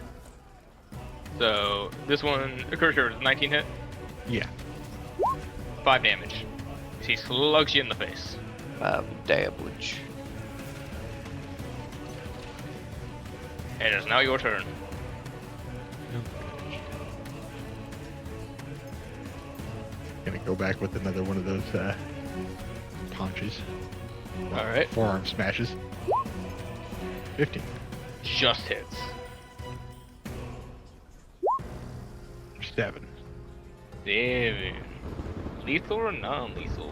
So, this one, Kuroshiro, 19 hit, Yeah. 5 damage. He slugs you in the face. Damage. And it's now your turn. Gonna go back with another one of those punches. Alright. Forearm smashes. 15. Just hits. 7. Damn. Lethal or non-lethal?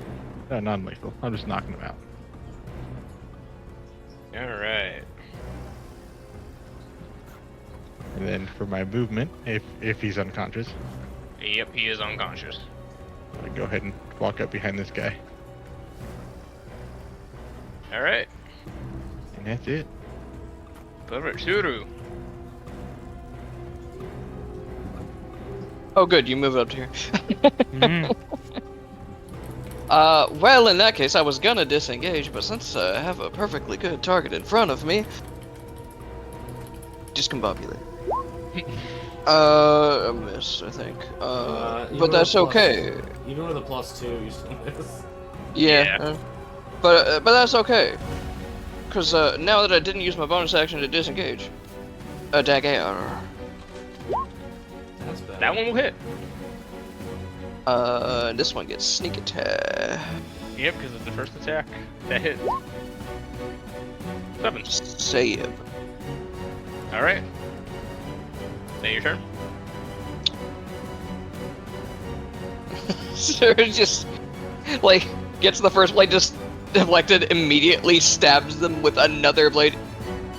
Non-lethal. I'm just knocking them out. Alright. And then for my movement, if he's unconscious, Yep, he is unconscious. I go ahead and walk up behind this guy. Alright. And that's it. Perfect. Shuru. Oh, good, you moved up to here. Mhm. Well, in that case, I was gonna disengage, but since I have a perfectly good target in front of me, discombobulate. A miss, I think. Even But with that's a plus- okay. Even with a +2, you still miss. Yeah. Yeah. But that's okay. Cause now that I didn't use my bonus action to disengage, a dagger. That's better. That one will hit. This one gets sneak attack. Yep, because it's the first attack that hit. 7. Save. All right. Then your turn. Sir just like gets the first blade just deflected, immediately stabs them with another blade.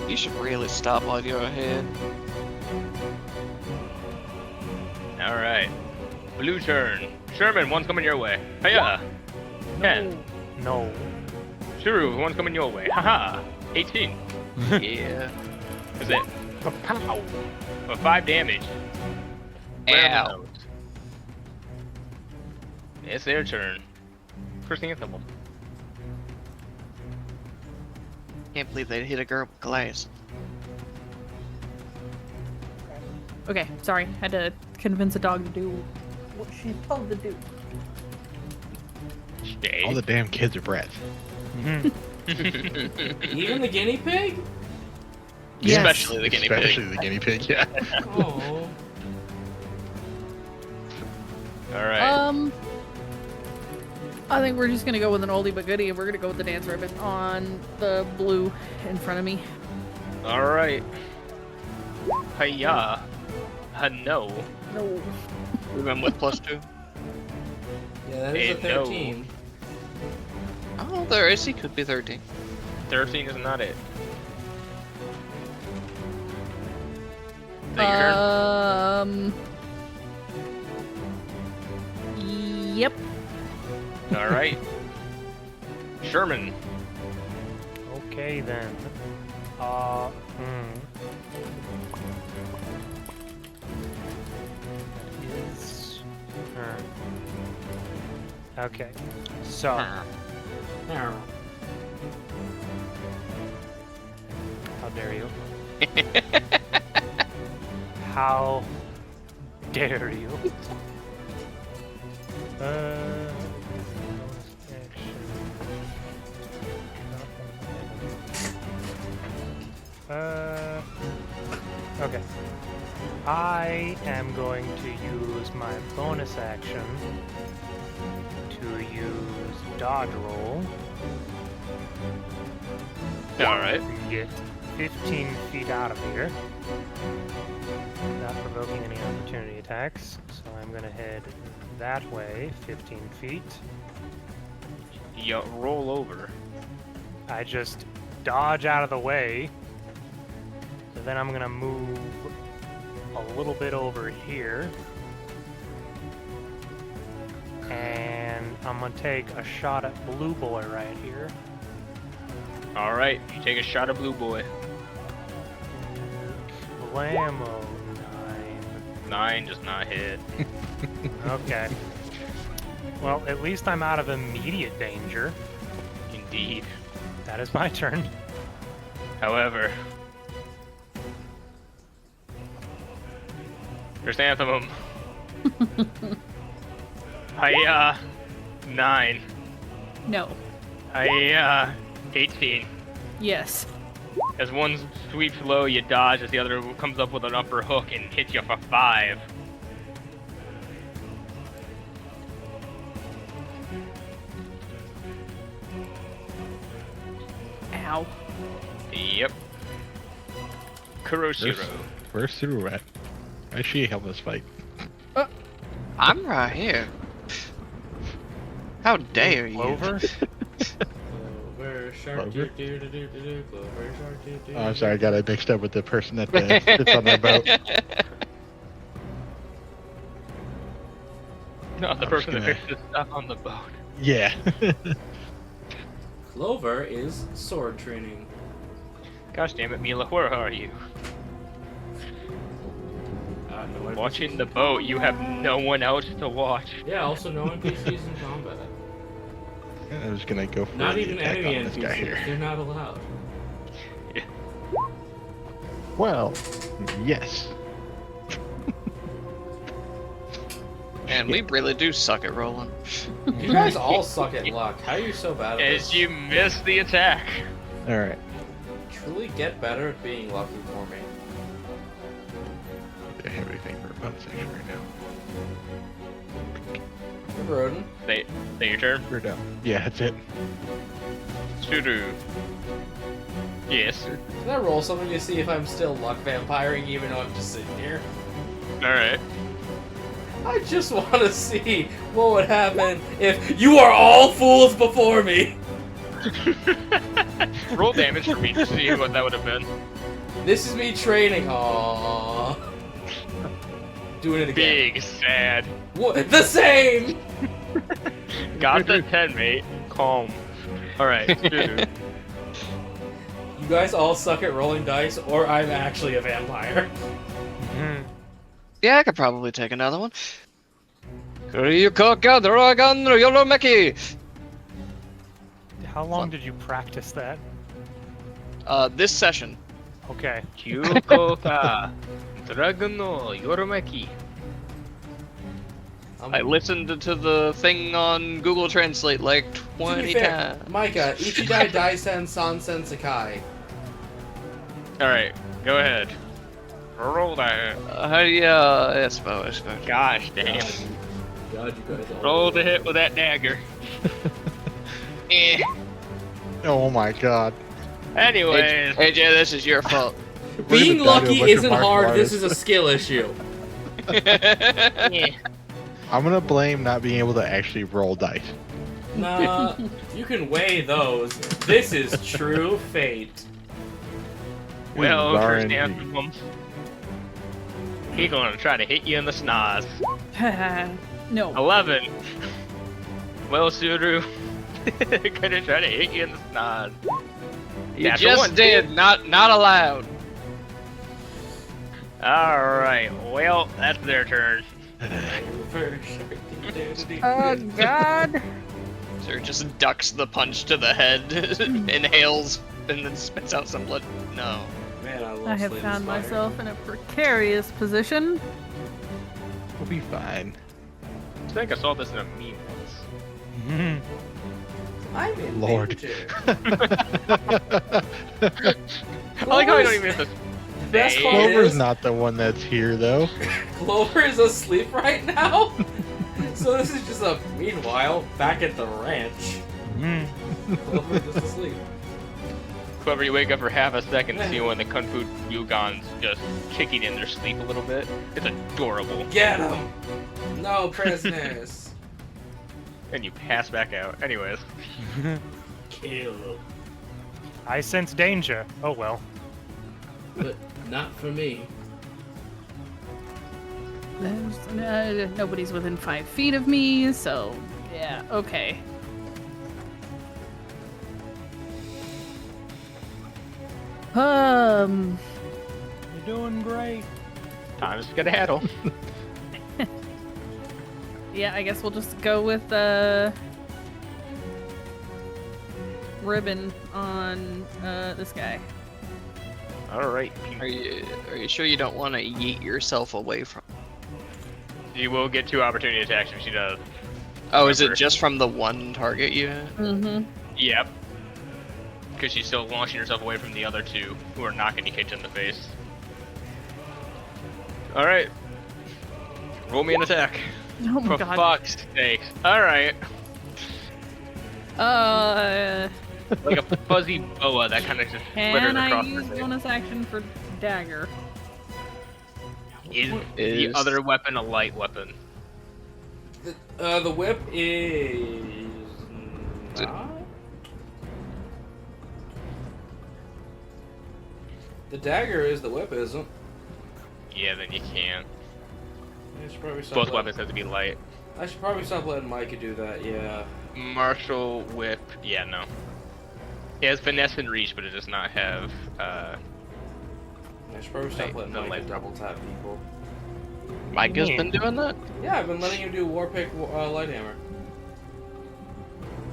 You should really stop on your head. All right. Blue turn. Sherman, one's coming your way. Hiya. 10. No. Shuru, one's coming your way. Haha. 18. Yeah. Is it? Pow. For 5 damage. Right on the Ow. nose. It's their turn. Chrysanthemum. Can't believe they hit a girl with glass. Okay, sorry. Had to convince a dog to do what she's told to do. Stay. All the damn kids are brats. Even the guinea pig? Yes. Especially the guinea pig. Especially the guinea pig, yeah. Oh. Alright. I think we're just gonna go with an oldie but goodie, and we're gonna go with the dance ribbon on the blue in front of me. Alright. Hiya. No. No. We went with +2. Yeah, that is a No. 13. Oh, their AC could be 13. 13 is not it. Is that your turn? Yep. Alright. Sherman. Okay then. Is turn. Okay. So Now. how dare you? How dare you? Okay. I am going to use my bonus action to use dodge roll. Alright. Get 15 feet out of here without provoking any opportunity attacks. So I'm going to head that way, 15 feet. You roll over. I just dodge out of the way. So then I'm going to move a little bit over here. And I'm going to take a shot at Blue Boy right here. Alright, you take a shot of Blue Boy. Blammo, 9 does not hit. 9. Okay. Well, at least I'm out of immediate danger. Indeed. That is my turn. However, Chrysanthemum. Hiya. 9. No. Hiya. 18. Yes. As one sweeps low, you dodge. As the other comes up with an upper hook and hits you for 5. Ow. Yep. Kuroshiro. Where's Suru at? Why is she help us fight? I'm right here. How dare you? Clover? Clover, shark, Clover? do, clover, shark, do. Oh, I'm sorry, I got it mixed up with the person that sits on my boat. Not the I'm person just that gonna- picks the stuff on the boat. Yeah. Clover is sword training. Gosh damn it, Mila, where are you? No NPCs Watching the in boat, you have combat. no one else to watch. Yeah, also no NPCs in combat. I was gonna go for Not the even attack enemy on this guy NPCs. here. They're not allowed. Well, yes. Man, we really do suck at rolling. You guys all suck at luck. How are you so bad at As this? you miss the attack. All right. Truly get better at being lucky for me. Do I have anything for a bonus action right now? You're Rodin. Say your turn. We're done. Yeah, that's it. Shuru. Yes. Can I roll something to see if I'm still luck vampiring even though I'm just sitting here? Alright. I just want to see what would happen if you are all fools before me. Roll damage for me to see what that would have been. This is me training. Aww. Doing it again. Big, sad. What? The same! Got the 10, mate. Calm. Alright, Shuru. You guys all suck at rolling dice, or I'm actually a vampire. Yeah, I could probably take another one. Yoromeki. How long did you practice that? This session. Okay. Kyoko ka Dragon no Yoromeki. I listened to the thing on Google Translate like To 20 be fair, times. Micah, Ichidai Daisen San Sensekai. Alright, go ahead. Roll that. Yeah, I suppose. Gosh damn. God, you guys all. Roll the hit with that dagger. Eh. Oh my god. Anyways. AJ, this is your fault. Being We're gonna die to a lucky bunch of isn't martial hard, this artists. is a skill issue. Yeah. I'm gonna blame not being able to actually roll dice. Nah, you can weigh those. This is true fate. Well, These are first indeed. anthem. He gonna try to hit you in the snoz. No. 11. Well, Suru. Gonna try to hit you in the snoz. You That's just one. did, not allowed. Alright, well, that's their turn. Oh God. Sir just ducks the punch to the head, inhales, and then spits out some blood. No. Man, I love I have Slay the found Spire. myself in a precarious position. We'll be fine. I think I saw this in a meme once. I'm in Lord. danger. I like how I don't even have to Best say part it. Clover's is, not the one that's here, though. Clover is asleep right now. So this is just a meanwhile back at the ranch. Clover just asleep. Clever, you wake up for half a second to see one of the Kung Fu Yugons just kicking in their sleep a little bit. It's adorable. Get him! No prisoners. And you pass back out. Anyways. Kill. I sense danger. Oh well. But not for me. Nobody's within 5 feet of me, so yeah, okay. You're doing great. Time's to handle. Yeah, I guess we'll just go with ribbon on this guy. Alright. Are you sure you don't want to yeet yourself away from? You will get 2 opportunity attacks if she does. Oh, is it Remember. just from the one target you had? Mm-hmm. Yep. Because she's still launching herself away from the other 2 who are not getting kicked in the face. Alright. Roll me an attack. Oh my For god. fuck's sake. Alright. Like a fuzzy boa that kind of just flitters Can I across use her face. bonus action for dagger? Is the other weapon a light weapon? The whip is. Not? The dagger is, the whip isn't. Yeah, then you can't. I should probably stop Both letting- weapons have to be light. I should probably stop letting Micah do that, yeah. Martial whip, yeah, no. It has finesse and reach, but it does not have, I should probably stop Wait, letting no, Micah like- double tap people. Micah's been doing that? Yeah, I've been letting him do Warpick Lighthammer.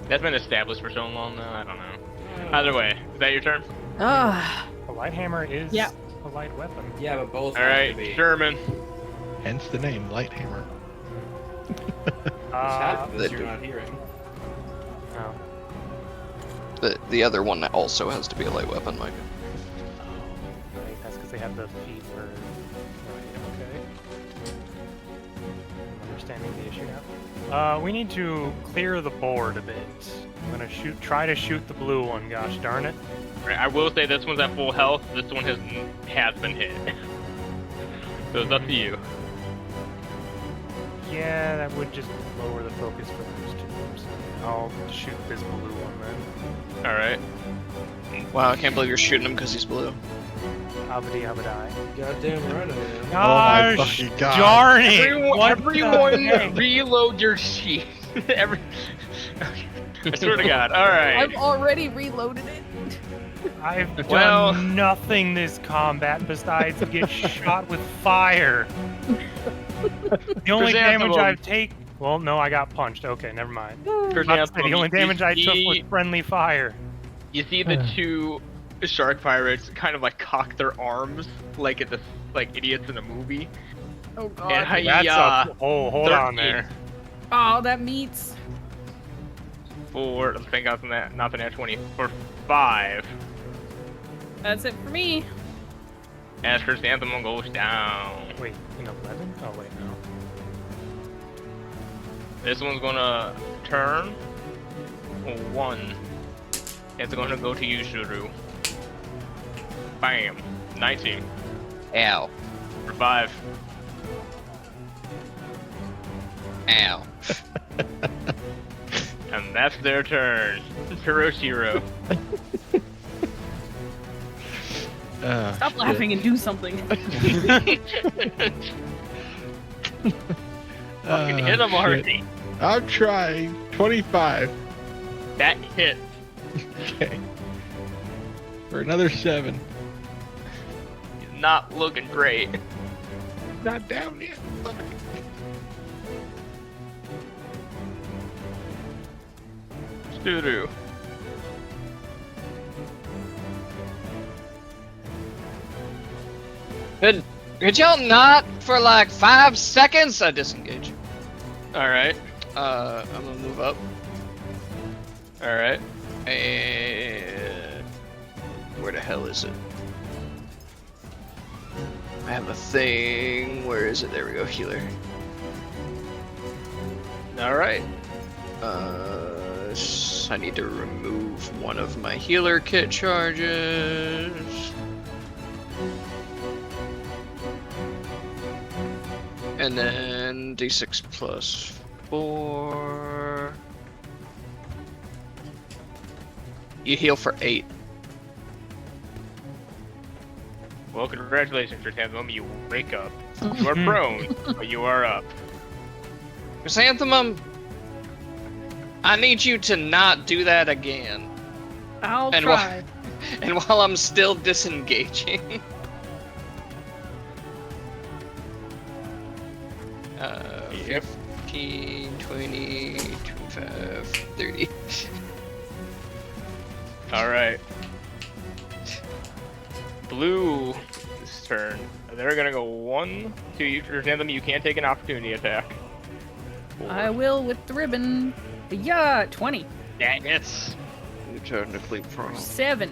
that's been established for so long now, I don't know. Either way, is that your turn? Ah, A light hammer is Yeah. a light weapon. Yeah, but both have to Alright, be. Sherman. Hence the name, Light Hammer. What's happening is they you're do. not hearing. No. The other one also has to be a light weapon, Mike. Right, that's because they have the feet for. Right, okay. I'm understanding the issue now. We need to clear the board a bit. I'm gonna try to shoot the blue one. Gosh darn it! Right, I will say this one's at full health. This one has been hit. So it's up to you. Yeah, that would just lower the focus for those two. So I'll shoot this blue one then. All right. Wow, I can't believe you're shooting him because he's blue. Abadi abadai. Goddamn right I am. my Gosh fucking God. darn it! What Everyone the heck? reload your sheet. I swear to God. All right. I've already reloaded it. I've done Well- nothing this combat besides get shot with fire. The only damage Chrysanthemum. I've taken. Well, no, I got punched. Okay, never mind. I was about to say, Chrysanthemum, the only damage I took was you friendly fire. see the two shark pirates kind of like cock their arms like idiots in a movie. Oh god. And That's hi-ya hold on 13. there. Oh, that meats. For thank God, not the nat 20 for 5. That's it for me. As Chrysanthemum goes down. Wait, an 11? Oh wait, no. This one's gonna turn 1. It's gonna go to you, Shuru. Bam. 19 Ow. for 5. Ow. And that's their turn. Hiroshiro. Stop laughing and do something. Fucking hit him, Harvey. I'm trying. 25. That hit. Okay. For another 7. Not looking great. Not down yet. Shuru. Could y'all not for like 5 seconds? I disengage. Alright. I'm gonna move up. Alright. And where the hell is it? I have a thing. Where is it? There we go. Healer. Alright. I need to remove one of my healer kit charges. And then d6 plus 4. You heal for 8. Well, congratulations, Chrysanthemum. You wake up. You are prone, but you are up. Chrysanthemum, I need you to not do that again. I'll And try. And while I'm still disengaging. 15, 20, 25, 30. Alright. Blue this turn. They're gonna go 1 to you, Chrysanthemum. You can't take an opportunity attack. 4. I will with the ribbon. Yeah, 20. That hits. Your turn to sleep prone. 7.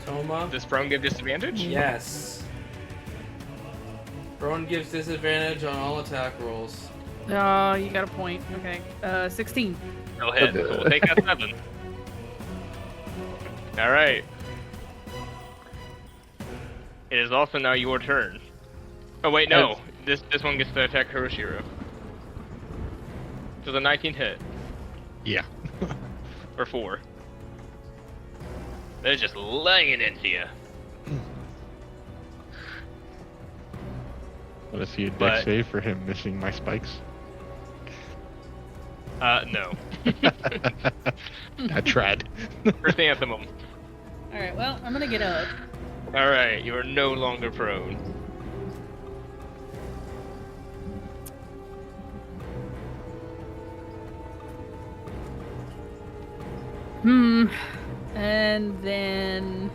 Toma? Does prone give disadvantage? Yes. Prone gives disadvantage on all attack rolls. Oh, you got a point. Okay. 16. Go ahead. So we'll take that 7. Alright. It is also now your turn. Oh wait, no. This one gets to attack Hiroshiro. Does a 19 hit? Yeah. Or 4? They're just laying it into you. Let's see a deck But- save for him missing my spikes. No. I tried. Chrysanthemum. Alright, well, I'm gonna get up. Alright, you are no longer prone. And then...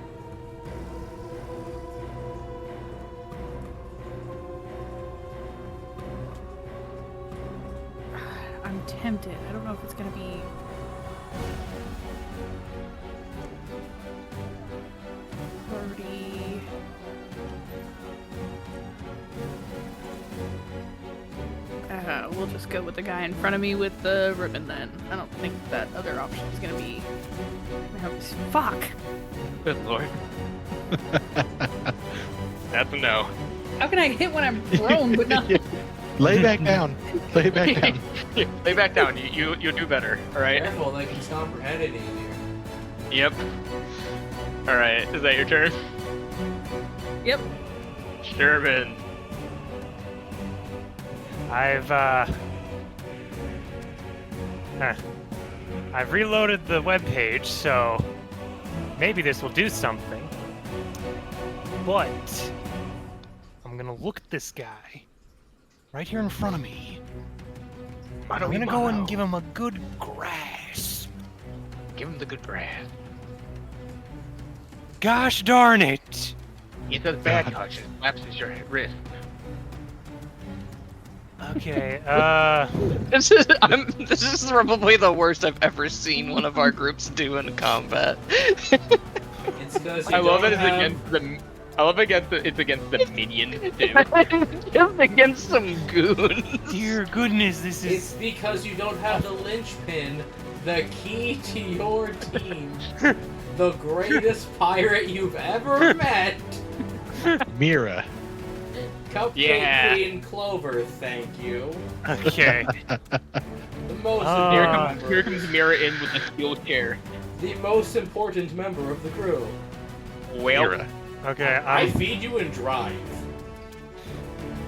tempted. I don't know if it's gonna be. We'll just go with the guy in front of me with the ribbon then. I don't think that other option is gonna be. Fuck! Good lord. That's a no. How can I hit when I'm prone but not? Lay back down. Lay back down. Lay back down. You'll do better. All right. Careful, they can stomp your head into you. Yep. All right. Is that your turn? Yep. Sherman. I've reloaded the webpage, so maybe this will do something. But I'm gonna look at this guy right here in front of me. I'm gonna go and give him a good grasp. Give him the good grasp. Gosh darn it! He does bad touches. Slaps your wrist. Okay, This is probably the worst I've ever seen one of our groups do in combat. It's because I love it. It's against the minion too. Just against some goons. dear goodness, this It's is... because you don't have the linchpin, the key to your team, the greatest pirate you've ever met. Mira. Cupcake Yeah. Queen Clover, thank you. Okay. The most Here important comes member, Mira in with the steel chair. the most important member of the crew. Well, Mira. Okay, I feed you and drive.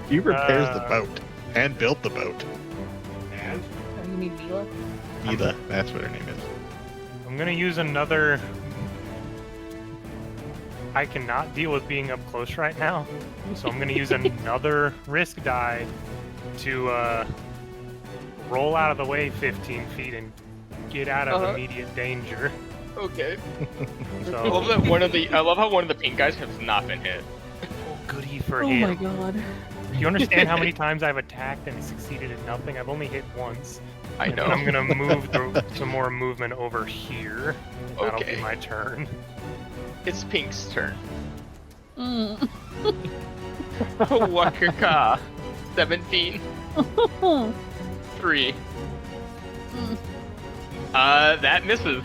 He repairs the Uh, boat and built the boat. And Oh, you mean Mila? Mila, that's what her name is. I'm gonna use another... I cannot deal with being up close right now, so I'm gonna use another risk die to roll out of the way 15 feet and get out of immediate danger. okay. So, I love that I love how one of the pink guys has not been hit. goody for Oh him. my god. Do you understand how many times I've attacked and succeeded at nothing? I've only hit once. I And know. I'm gonna move some more movement over here. That'll Okay. be my turn. It's Pink's turn. Mm. Wakaka. 17. 3. That misses.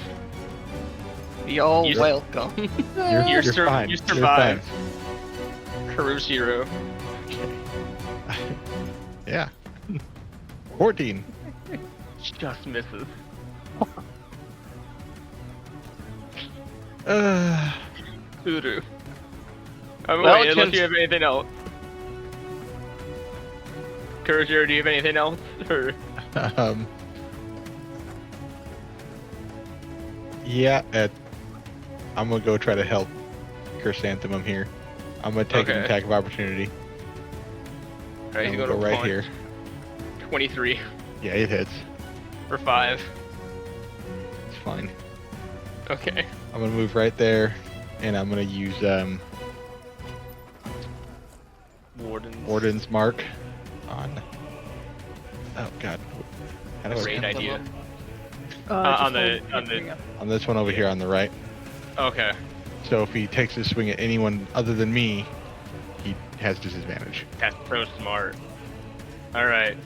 Y'all You- welcome. You're fine. You You're survived. Karushiro. Yeah. 14. Just misses. Uru. Well, Wait, unless you have anything else. Karushiro, do you have anything else? Or... Um. Yeah, I'm gonna go try to help Chrysanthemum here. I'm gonna take an Okay. attack of opportunity. Alright, And you we'll go go to right punch. here. 23 Yeah, it hits. for 5. It's fine. Okay. I'm gonna move right there, and I'm gonna use Warden's Mark on. Oh God. How do I Great remember? idea. Just On this one over here on the right. Okay. So if he takes his swing at anyone other than me, he has disadvantage. That's so smart. Alright.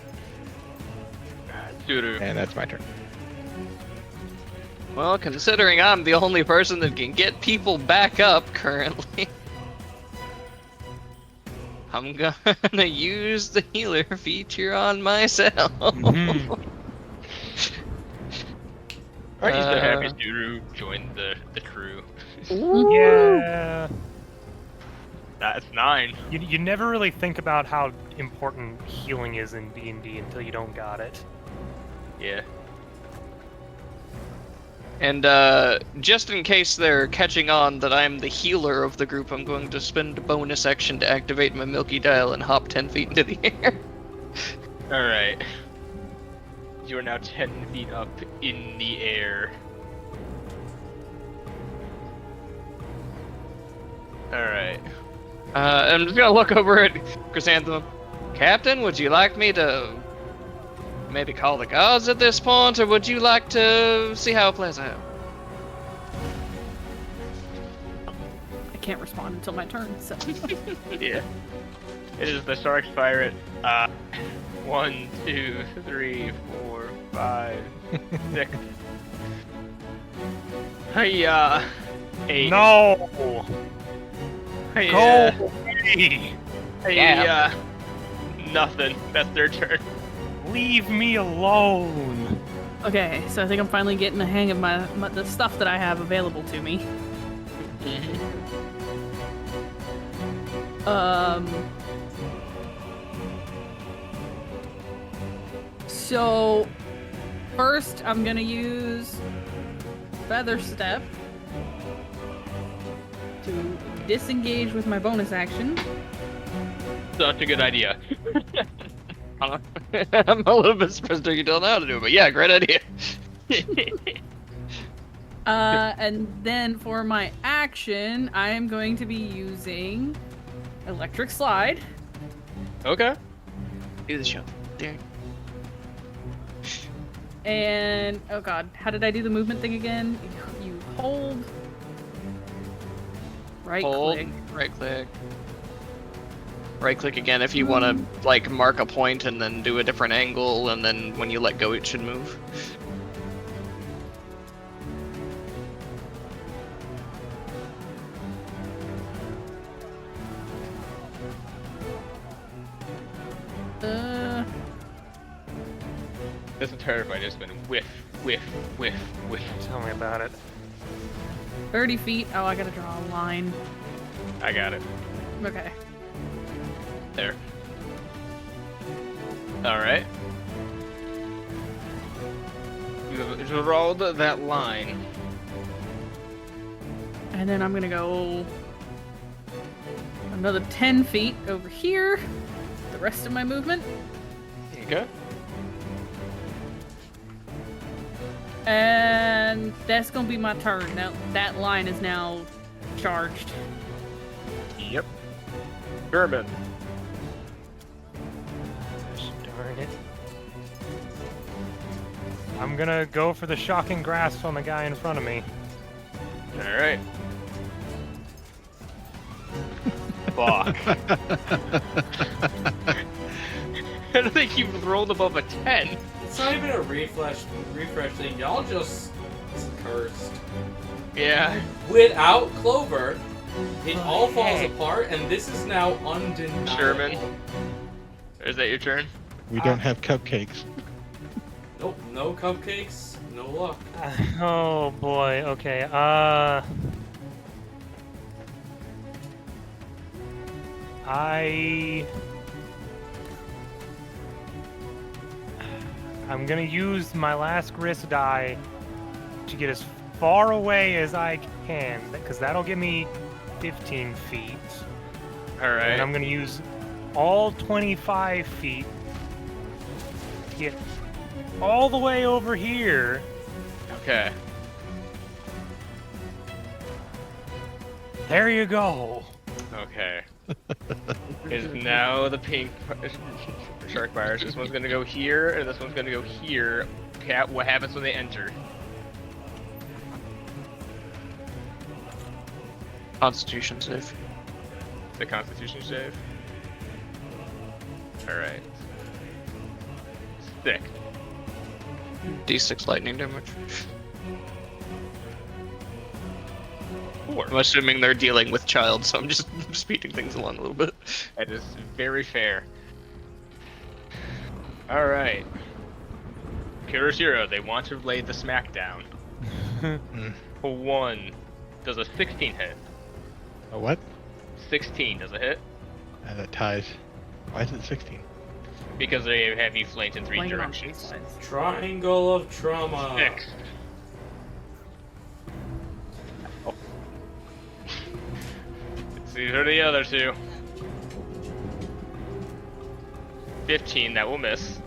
Suru. And that's my turn. Well, considering I'm the only person that can get people back up currently, I'm gonna use the healer feature on myself. Mhm. Aren't you so happy Suru joined the crew? Yeah. That's 9. You never really think about how important healing is in D&D until you don't got it. Yeah. And just in case they're catching on that I'm the healer of the group, I'm going to spend a bonus action to activate my Milky Dial and hop 10 feet into the air. Alright. You are now 10 feet up in the air. Alright. I'm just gonna look over at Chrysanthemum. Captain, would you like me to maybe call the gods at this point, or would you like to see how it plays out? I can't respond until my turn, so. Yeah. It is the Shark's Pirate. 1, 2, 3, 4, 5, 6. Hiya! 8. No! Hiya! Go away! Hiya! Nothing. That's their turn. Leave me alone! Okay, so I think I'm finally getting the hang of the stuff that I have available to me. So first I'm gonna use Feather Step to disengage with my bonus action. Such a good idea. I'm a little bit surprised you don't know how to do it, but yeah, great idea. And then for my action, I am going to be using Electric Slide. Okay. Do the show. There. And, oh god, how did I do the movement thing again? You hold. Right click. Right click. Right click again if you want to, like, mark a point and then do a different angle, and then when you let go, it should move. This is terrifying. It's been whiff, whiff, whiff, whiff. Tell me about it. 30 feet. Oh, I gotta draw a line. I got it. Okay. There. Alright. You rolled that line. And then I'm gonna go another 10 feet over here. The rest of my movement. Okay. And that's gonna be my turn. Now that line is now charged. Yep. German. Darn it. I'm gonna go for the shocking grasp on the guy in front of me. Alright. Fuck. I don't think you've rolled above a 10. It's not even a refresh thing. Y'all just cursed. Yeah. Without Clover, it all falls apart, and this is now undeniable. Sherman. Is that your turn? We don't have cupcakes. Nope, no cupcakes, no luck. Oh boy, okay, I'm gonna use my last grist die to get as far away as I can, because that'll give me 15 feet. Alright. And I'm gonna use all 25 feet to get all the way over here. Okay. There you go. Okay. Is now the pink shark virus. This one's gonna go here, and this one's gonna go here. Okay, what happens when they enter? Constitution save. The Constitution save. Alright. Sick. D6 lightning damage. 4. I'm assuming they're dealing with child, so I'm just speeding things along a little bit. That is very fair. Alright. Kuroshiro, they want to lay the smackdown. 1. Does a 16 hit? A what? 16 does it hit? That ties. Why is it 16? Because they have you flanked in 3 Flank 'em on directions. three sides. Triangle of trauma. 6. Oh. These are the other 2. 15, that will miss.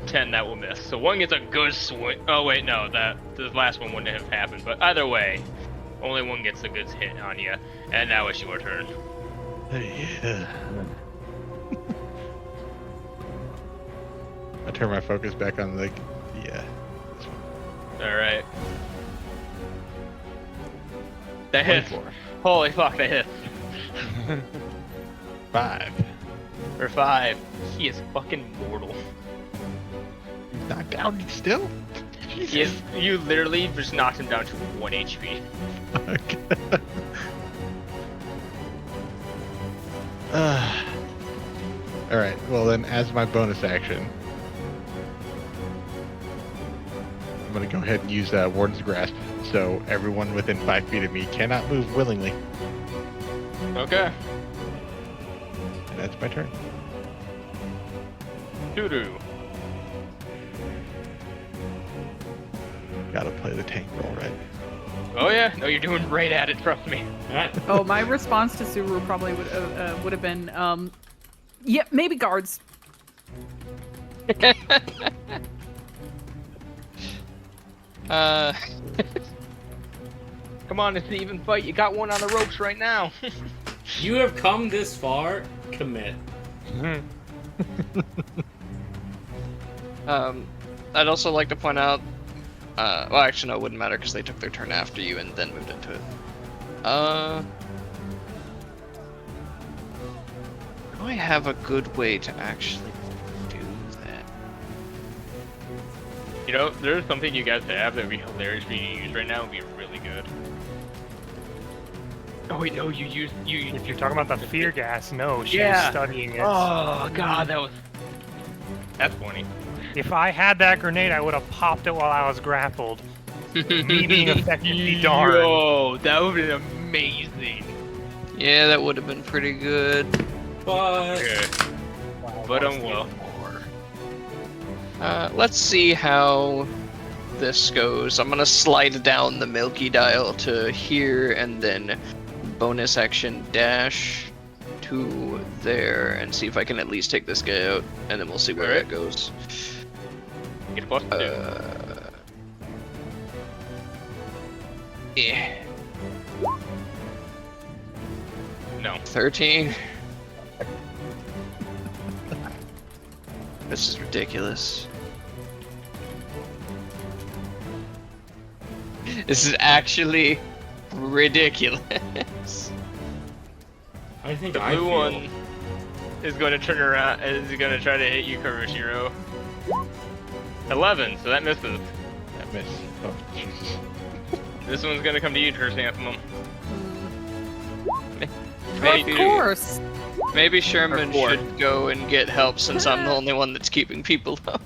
10, that will miss. So one gets a good swing. Oh wait, no, the last one wouldn't have happened. But either way, only one gets a good hit on you. And now it's your turn. Yeah. I turn my focus back on the this one. All right. That hits. 24. Holy fuck, that hits. 5. For 5. He is fucking mortal. He's knocked down still? He is, you literally just knocked him down to 1 HP. Alright, well then, as my bonus action, I'm going to go ahead and use Warden's Grasp, so everyone within 5 feet of me cannot move willingly. Okay. And that's my turn. Doo-doo. Gotta play the tank roll, right? Oh yeah, no, you're doing right at it, trust me. Alright. Oh, my response to Subaru probably would have been, yeah, maybe guards. Come on, it's an even fight. You got one on the ropes right now. You have come this far. Commit. I'd also like to point out, well, actually, no, it wouldn't matter because they took their turn after you and then moved into it. Do I have a good way to actually do that? You know, there's something you guys have that would be hilarious for you to use right now. Would be really good. Oh wait, no, you use you. If you're talking about the fear gas, no, she Yeah. was studying it. Oh god, that's funny. If I had that grenade, I would have popped it while I was grappled. Me being affected be darned. Yo, that would have been amazing. Yeah, that would have been pretty good. But Okay. But well. Let's see how this goes. I'm gonna slide down the Milky dial to here and then bonus action dash to there and see if I can at least take this guy out, and then we'll see where it goes. Get a plus 2. Yeah. No. 13. This is ridiculous. This is actually ridiculous. I think The I blue feel... one is going to turn around and is going to try to hit you, Kuroshiro. 11, so that misses. That missed. Oh, Jesus. This one's going to come to you, Chrysanthemum. Of course. Maybe Sherman Or 4. should go and get help since I'm the only one that's keeping people up.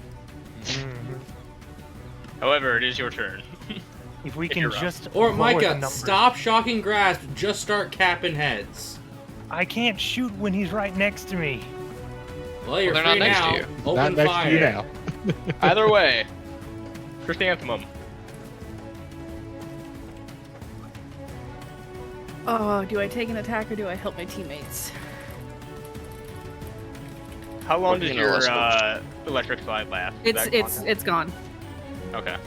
However, it is your turn. If we If can you're up. just Or lower the Micah, numbers. stop shocking grasp. Just start capping heads. I can't shoot when he's right next to me. Well, you're they're free not next to now. you. Open Not next fire. to you now. Either way, Chrysanthemum. Oh, do I take an attack or do I help my teammates? How long What does do you your know, electric slide last? Is that It's gone. okay.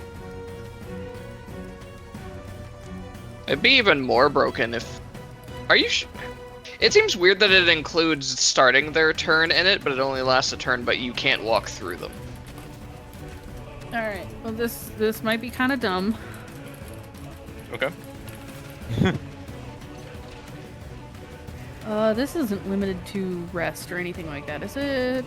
It'd be even more broken if... Are you It seems weird that it includes starting their turn in it, but it only lasts a turn, but you can't walk through them. All right. Well, this might be kind of dumb. Okay. This isn't limited to rest or anything like that, is it?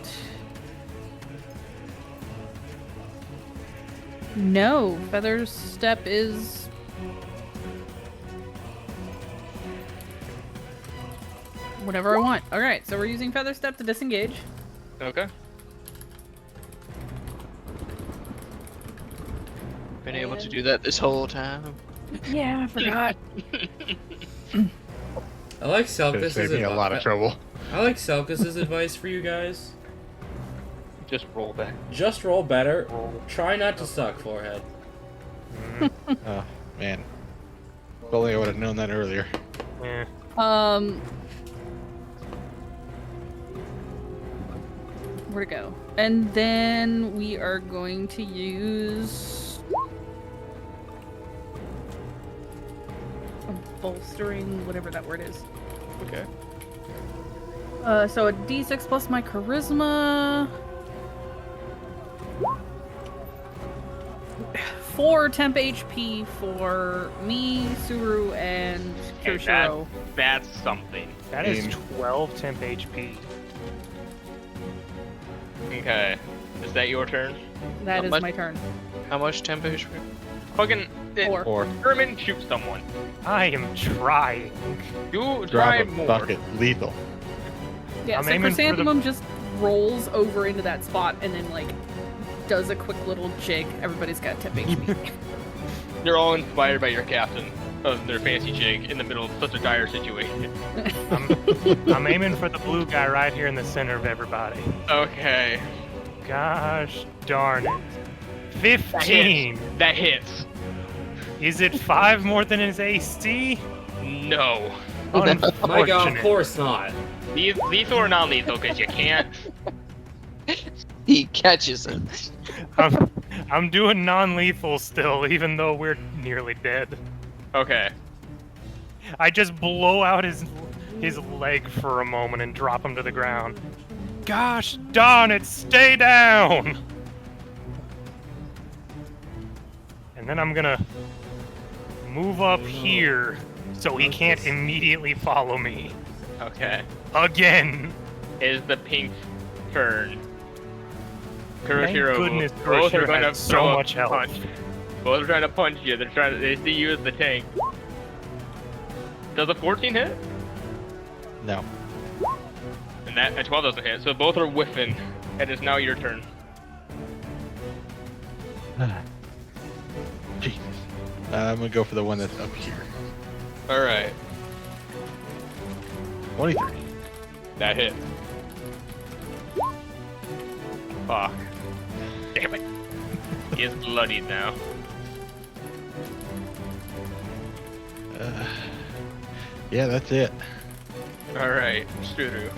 No, Feather Step is... whatever I want. Alright, so we're using Feather Step to disengage. Okay. Been able to do that this whole time. Yeah, I forgot. I like Could Selkis's saved me a lot of trouble. I like Selkis's advice for you guys. Just roll back. Just roll better. Try not to suck, forehead. Oh, man. If only I would have known that earlier. Eh. Where'd it go? And then we are going to use a bolstering, whatever that word is. Okay. So a d6 plus my charisma. 4 temp HP for me, Suru, and Okay, ChooseYourRoll. that's something. That is 12 temp HP. Okay. Is that your turn? That How is much? my turn. How much temp HP? Fucking 4. Or Herman shoot someone. I am trying. You drop try a more. bucket, lethal. Yeah, I'm so aiming for the- Chrysanthemum just rolls over into that spot and then, like, does a quick little jig. Everybody's got temp HP. They're all inspired by your captain of their fancy jig in the middle of such a dire situation. I'm aiming for the blue guy right here in the center of everybody. Okay. Gosh darn it. 15. That hits. Is it 5 more than his AC? No. My God, of Unfortunate. course not. Lethal or non-lethal, because you can't. He catches it. I'm doing non-lethal still, even though we're nearly dead. Okay. I just blow out his leg for a moment and drop him to the ground. Gosh darn it, stay down! And then I'm gonna move up here so he can't immediately follow me. Okay. Again! Is the pink turn. Thank Kuroshiro, goodness both are Kuroshiro going to has so much health. punch. Both are trying to punch you. They see you as the tank. Does a 14 hit? No. And that a 12 doesn't hit. So both are whiffing. And it's now your turn. Jesus. I'm gonna go for the one that's up here. All right. 23. That hit. Fuck. Damn it. He is bloodied now. Yeah, that's it. Alright, Suru.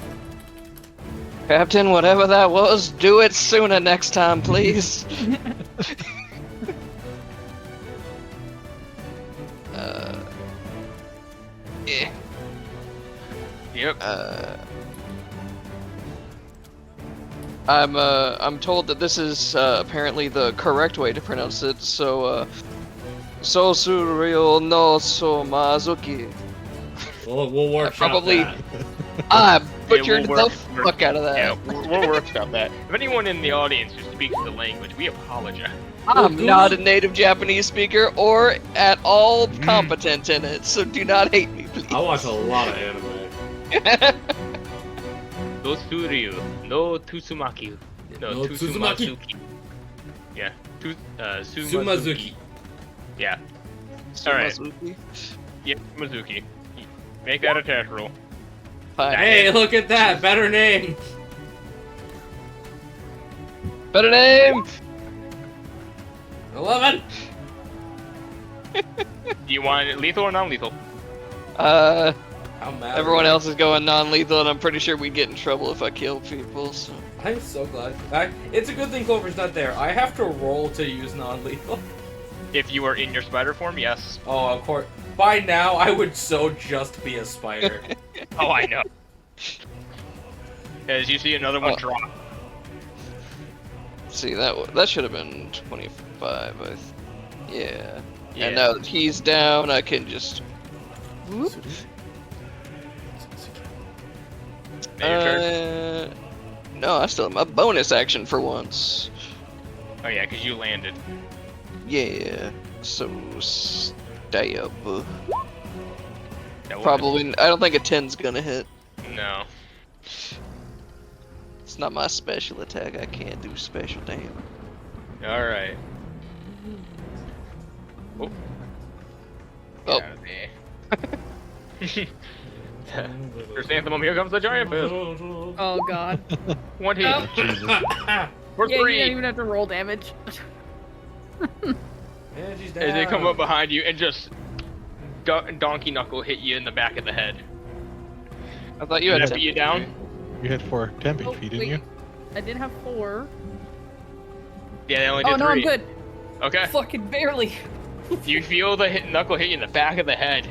Captain, whatever that was, do it sooner next time, please. Yeah. Yep. I'm told that this is apparently the correct way to pronounce it. So Sosuryo no Somazuki. We'll workshop Probably- that. I Yeah, butchered we'll the work- fuck out of that. Yeah, we'll workshop that. If anyone in the audience who speaks the language, we apologize. I'm not a native Japanese speaker or at all competent in it, so do not hate me, please. I watch a lot of anime. Dosuryu no Tsumaki. No, No Tsuzumaki. Tsumazuki. Yeah. Sumazuki. Sumazuki. Yeah. Alright. Sumazuki? Yeah, Sumazuki. Make that attack roll. Fine. Hey, look at that! Better name! Better name! 11! Do you want it lethal or non-lethal? How mad. Everyone else is going non-lethal, and I'm pretty sure we'd get in trouble if I killed people, so... I'm so glad. It's a good thing Clover's not there. I have to roll to use non-lethal. If you are in your spider form, yes. Oh, of course. By now, I would so just be a spider. Oh, I know. As you see another one Oh. drop. See, that should have been 25, yeah. Yeah. And now that he's down, I can just... Whoop. Now your turn. No, I still have my bonus action for once. Oh yeah, because you landed. Yeah, so stab. That Probably, I don't think a 10's gonna hit. No. It's not my special attack, I can't do special damage. Alright. Oh. Oh. Get out of there. Chrysanthemum, here comes the giant fist. Oh god. One hit. Oh. Jesus. For Yeah, you three. don't even have to roll damage. Yeah, she's As they come down. up behind you and just donkey knuckle hit you in the back of the head. I thought you had Did to that beat you down? You had 4 temp Oh, HP, didn't wait. you? I did have 4. Yeah, they only did Oh no, three. I'm good. Okay. Fucking barely. You feel the knuckle hit you in the back of the head.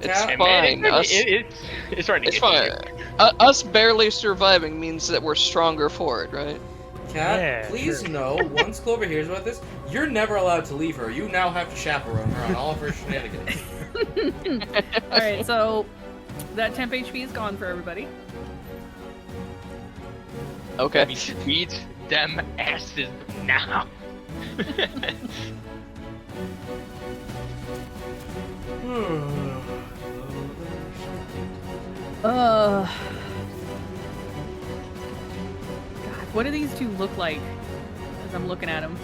It's Yeah, And man, fine. it's starting to It's get fine. you. Us barely surviving means that we're stronger for it, right? Cat, Yeah, please sure. know, once Clover hears about this, You're never allowed to leave her. You now have to chaperone her on all of her shenanigans. Alright, so that temp HP is gone for everybody. Okay. Beat them asses now. God, what do these two look like as I'm looking at them?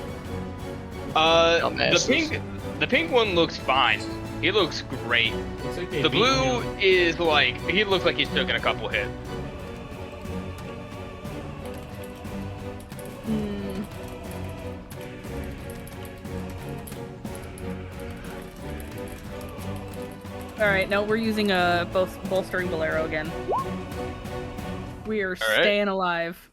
The pink one looks fine. He looks great. Looks like they The beat blue him. is like, he looks like he's taken a couple hits. Alright, no, we're using bolstering Bolero again. We are right. staying alive.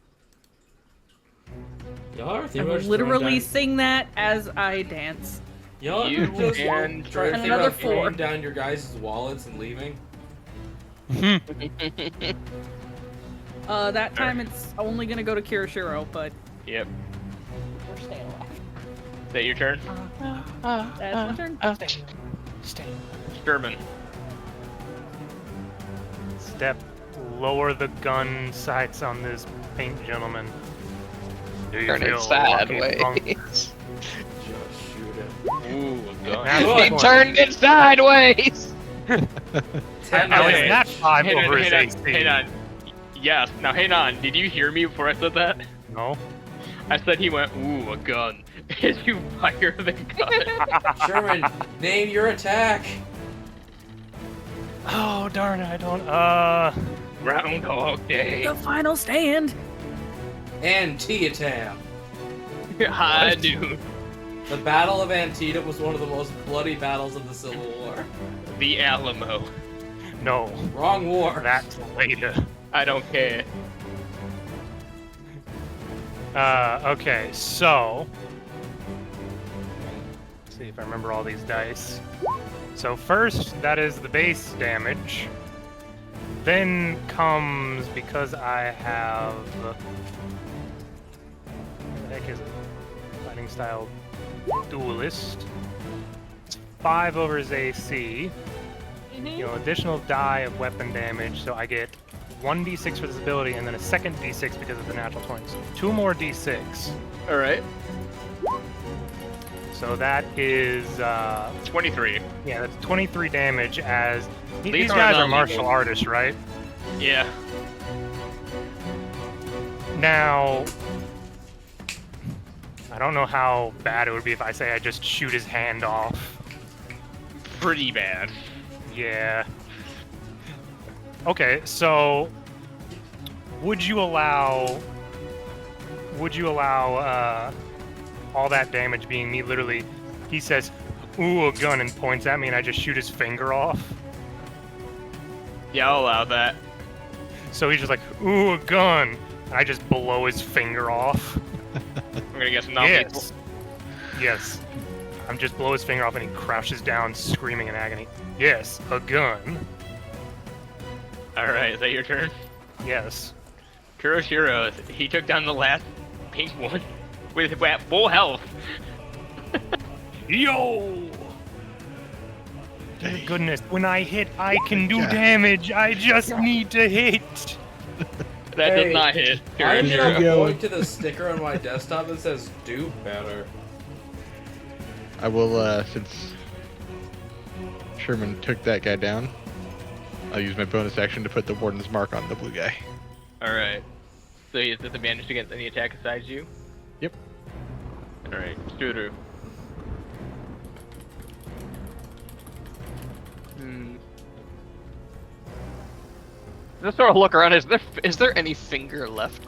Y'all are I thinking will about literally throwing down... sing that as I dance. Y'all You are just and trying to think another about 4. throwing down your guys' wallets and leaving. That time it's only gonna go to Kirishiro, but Yep. we're staying alive. Is that your turn? That's my turn. Stay. Sherman. Step. Lower the gun sights on this pink gentleman. Do you Turn it feel lucky, punk? sideways. Just shoot it. Ooh, a gun. Now, He turned it sideways! Now is that 5 Hang on, over his hang on, AC? hang on. Yes, now hang on. Did you hear me before I said that? No. I said he went, ooh, a gun. As you fire the gun. Sherman, name your attack. Oh darn it! I don't. Groundhog Day. The final stand. Antietam. High noon. The Battle of Antietam was one of the most bloody battles of the Civil War. The Alamo. No. Wrong war. That's later. I don't care. Okay, so. Let's see if I remember all these dice. So first, that is the base damage. Then comes, because I have... What the heck is it? Fighting style duelist. It's 5 over his AC. You know, additional die of weapon damage, so I get 1d6 for this ability, and then a second d6 because of the natural 20. So 2 more d6. Alright. So that is, 23. yeah, that's 23 damage as... These These are guys are non-lethal. martial artists, right? Yeah. Now... I don't know how bad it would be if I say I just shoot his hand off. Pretty bad. Yeah. Okay, so... Would you allow... all that damage being me literally... He says, ooh, a gun, and points at me, and I just shoot his finger off? Yeah, I'll allow that. So he's just like, ooh, a gun, and I just blow his finger off? I'm gonna guess non-lethal. Yes. Yes. I'm just blow his finger off, and he crouches down, screaming in agony. Yes, a gun. Alright, is that your turn? Yes. Kuroshiro, he took down the last pink one with full health. Yo! Thank goodness, when I hit, I can do damage. I just need to hit. That Hey, does not hit. I'm There gonna you go. point to the sticker on my desktop that says "Do better." I will, since Sherman took that guy down, I'll use my bonus action to put the Warden's Mark on the blue guy. Alright. So he has disadvantage against any attack besides you? Yep. Alright, Studer. Just sort of look around. Is there any finger left?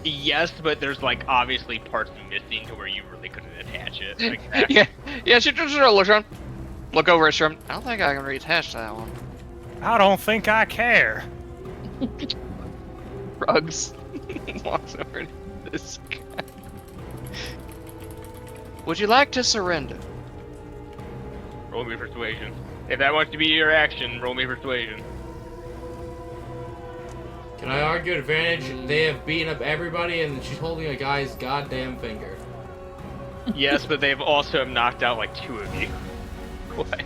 Yes, but there's like obviously parts missing to where you really couldn't attach it. Like that. Yeah. She just sort of looks around. Look over at Sherman. I don't think I can reattach that one. I don't think I care. Rugs walks over to this guy. Would you like to surrender? Roll me persuasion. If that wants to be your action, roll me persuasion. Can I argue advantage? They have beaten up everybody, and she's holding a guy's goddamn finger. Yes, but they've also knocked out like 2 of you. What?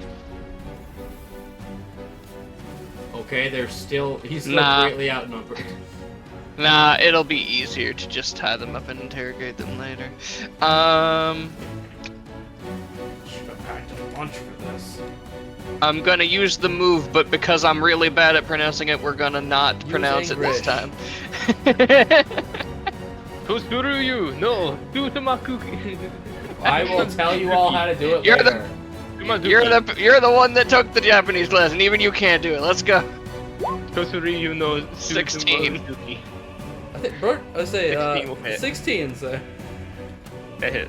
Okay, he's still Nah. greatly outnumbered. Nah, it'll be easier to just tie them up and interrogate them later. Should have packed a lunch for this. I'm gonna use the move, but because I'm really bad at pronouncing it, we're gonna not pronounce it this English. time. Tosuruyu, no, Tutamakuki. I will tell you all how to do it You're the- later. You're the one that took the Japanese lesson. Even you can't do it. Let's go. Tosuruyu no 16. Tutamakuki. I think Bert, I say 16 will hit. 16, so. That hit.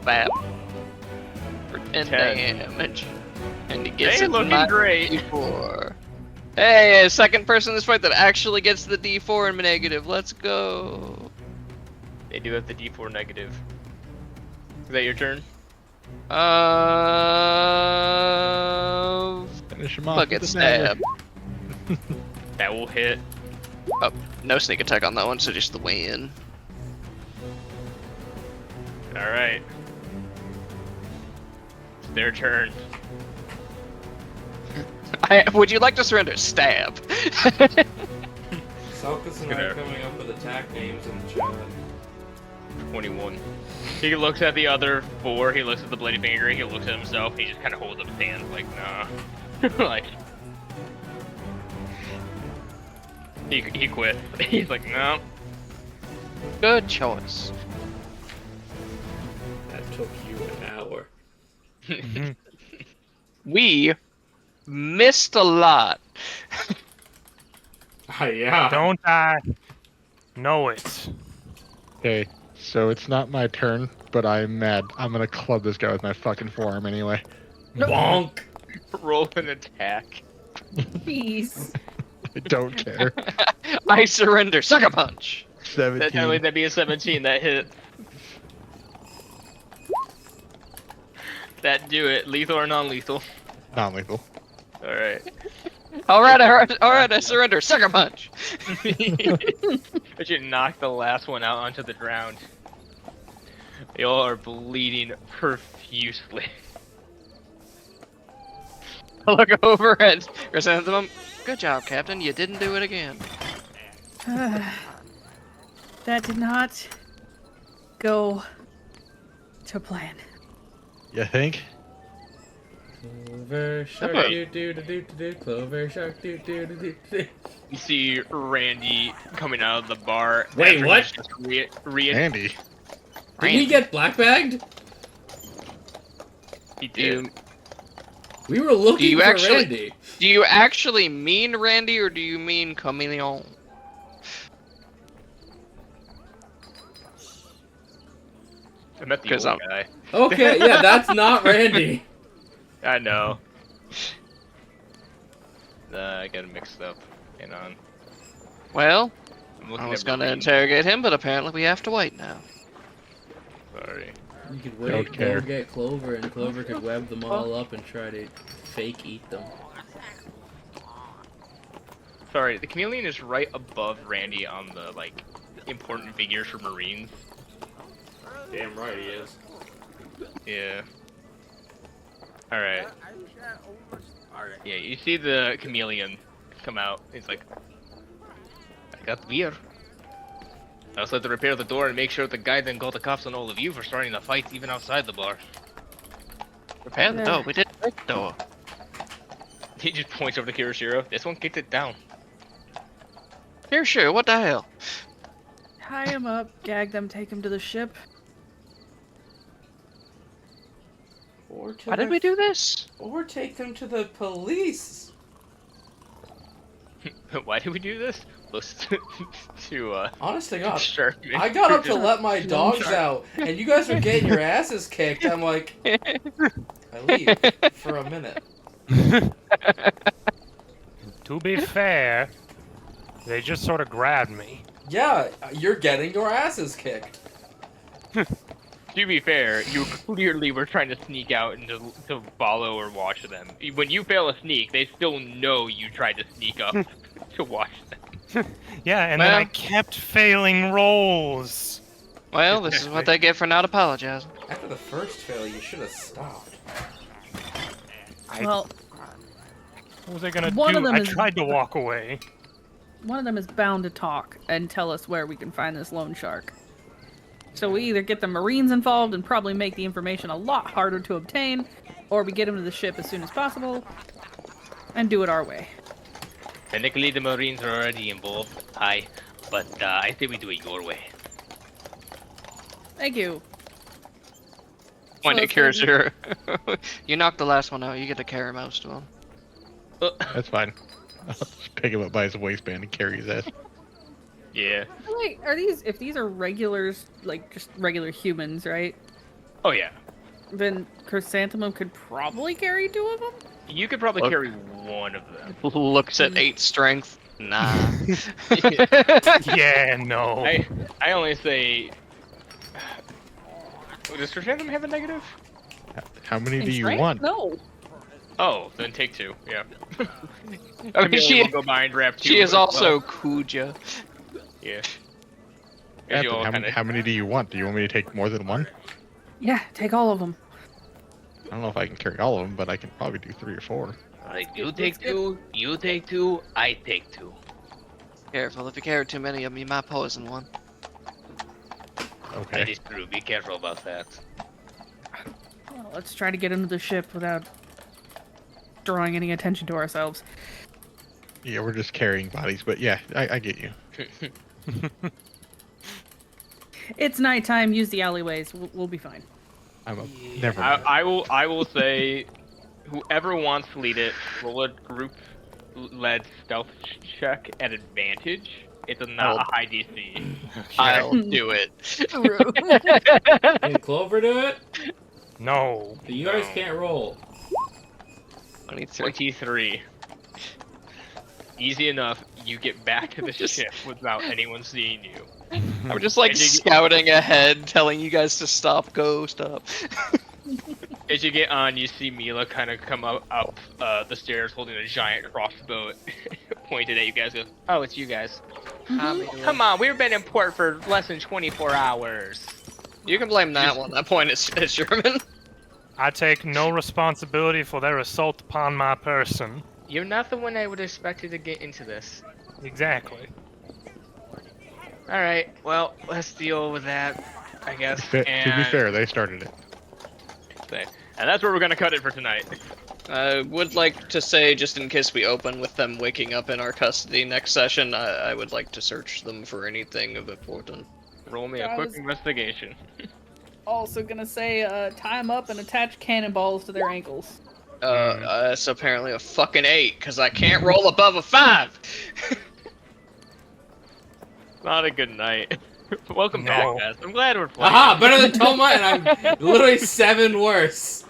Bam. For 10 10. damage. And he gets Hey, it looking not great. D4. Hey, second person in this fight that actually gets the D4 in negative. Let's go. They do have the D4 negative. Is that your turn? Finish him off Fuck with it, the dagger. stab. That will hit. Oh, no sneak attack on that one, so just the win. Alright. It's their turn. Would you like to surrender? Stab. Salkus and I are coming up with attack names in the chat. 21. He looks at the other 4, he looks at the bloody finger, he looks at himself, he just kind of holds up his hand like, nah. Like... He quit. He's like, no. Good choice. That took you an hour. We missed a lot. Yeah. Don't I know it? Okay, so it's not my turn, but I'm mad. I'm gonna club this guy with my fucking forearm anyway. Bonk. Roll an attack. Jeez. I don't care. I surrender. Sucker punch. 17. That'd be a 17, that hit. That do it. Lethal or non-lethal? Non-lethal. Alright. Alright, I surrender. Sucker punch. But you knock the last one out onto the ground. They all are bleeding profusely. I look over at Chrysanthemum. Good job, Captain. You didn't do it again. That did not go to plan. You think? Clover shark Okay. doo doo doo doo doo. Clover shark doo doo doo doo doo. You see Randy coming out of the bar. Wait, after what? he's just Andy. Did he get black bagged? He did. We were looking you for actually- Randy. Do you actually mean Randy or do you mean Chameleon? I met the 'Cause old I'm- guy. Okay, yeah, that's not Randy. I know. I got him mixed up. Hang on. Well, I'm looking I was at gonna Marines. interrogate him, but apparently we have to wait now. Sorry. You could Don't wait, care. go get Clover, and Clover could web them all up and try to fake eat them. Sorry, the chameleon is right above Randy on the, like, important figures for Marines. Damn right he is. Yeah. Alright. Yeah, you see the chameleon come out. He's like, I got beer. I also had to repair the door and make sure the guy didn't call the cops on all of you for starting the fights even outside the bar. Repair the door. We didn't break the door. He just points over to Kirishiro. This one kicked it down. Here, sure. What the hell? Tie him up, gag them, take him to the ship. Or to Why did we do this? Or take them to the police. Why did we do this? To Honest to God, exterminate. I got up to let my dogs out, and you guys are getting your asses kicked. I'm like, I leave for a minute. To be fair, they just sort of grabbed me. Yeah, you're getting your asses kicked. To be fair, you clearly were trying to sneak out and to follow or watch them. When you fail a sneak, they still know you tried to sneak up to watch them. Yeah, and then I Well- kept failing rolls. Well, this is what they get for not apologizing. After the first fail, you should have stopped. Well, What was I gonna One do? of them I is- tried to walk away. one of them is bound to talk and tell us where we can find this loan shark. So we either get the Marines involved and probably make the information a lot harder to obtain, or we get them to the ship as soon as possible and do it our way. Technically, the Marines are already involved. Hi, but I say we do it your way. Thank you. Point So at it's gonna Kirishiro. You knocked the last one out. You get to carry most of them. That's fine. I'll just pick him up by his waistband and carry his ass. Yeah. Wait, are these, if these are regulars, like just regular humans, right? Oh yeah. Then Chrysanthemum could probably carry 2 of them? You could probably Look. carry one of them. Looks at 8 strength. Nah. Yeah, no. I only say. Does Chrysanthemum have a negative? How many In do you strength? want? No. Oh, then take 2. Yeah. I mean, Camilla will go by and grab 2. she is as well. also Kuja. Yeah. As Captain, you all how many do you want? Do you want me to take more than one? Yeah, take all of them. I don't know if I can carry all of them, but I can probably do 3 or 4. Alright, you take 2, you take 2, I take 2. Careful, if you carry too many of them, you might poison one. That Okay. is true. Be careful about that. Well, let's try to get into the ship without drawing any attention to ourselves. Yeah, we're just carrying bodies, but yeah, I get you. It's nighttime. Use the alleyways. We'll be fine. Never mind. I will say, whoever wants to lead it, roll a group-led stealth check at advantage. It's not a high DC. I'll do it. Can Clover do it? No. You guys can't roll. 23. 23. Easy enough. You get back to the ship without anyone seeing you. I'm just like And you- scouting ahead, telling you guys to stop, go, stop. As you get on, you see Mila kind of come up the stairs holding a giant crossbow pointed at you guys. Goes, oh, it's you guys. Come on, we've been in port for less than 24 hours. You can blame that one. That point is Sherman. I take no responsibility for their assault upon my person. You're not the one I would expect you to get into this. Exactly. Alright, well, let's deal with that, I guess. To be fair, they started it. And that's where we're gonna cut it for tonight. I would like to say, just in case we open with them waking up in our custody next session, I would like to search them for anything of importance. Roll me a quick Guys. investigation. Also gonna say, tie them up and attach cannonballs to their ankles. It's apparently a fucking 8, because I can't roll above a 5! Not a good night. Welcome No. back, guys. I'm glad we're playing. Aha! Better than Toma, and I'm literally 7 worse.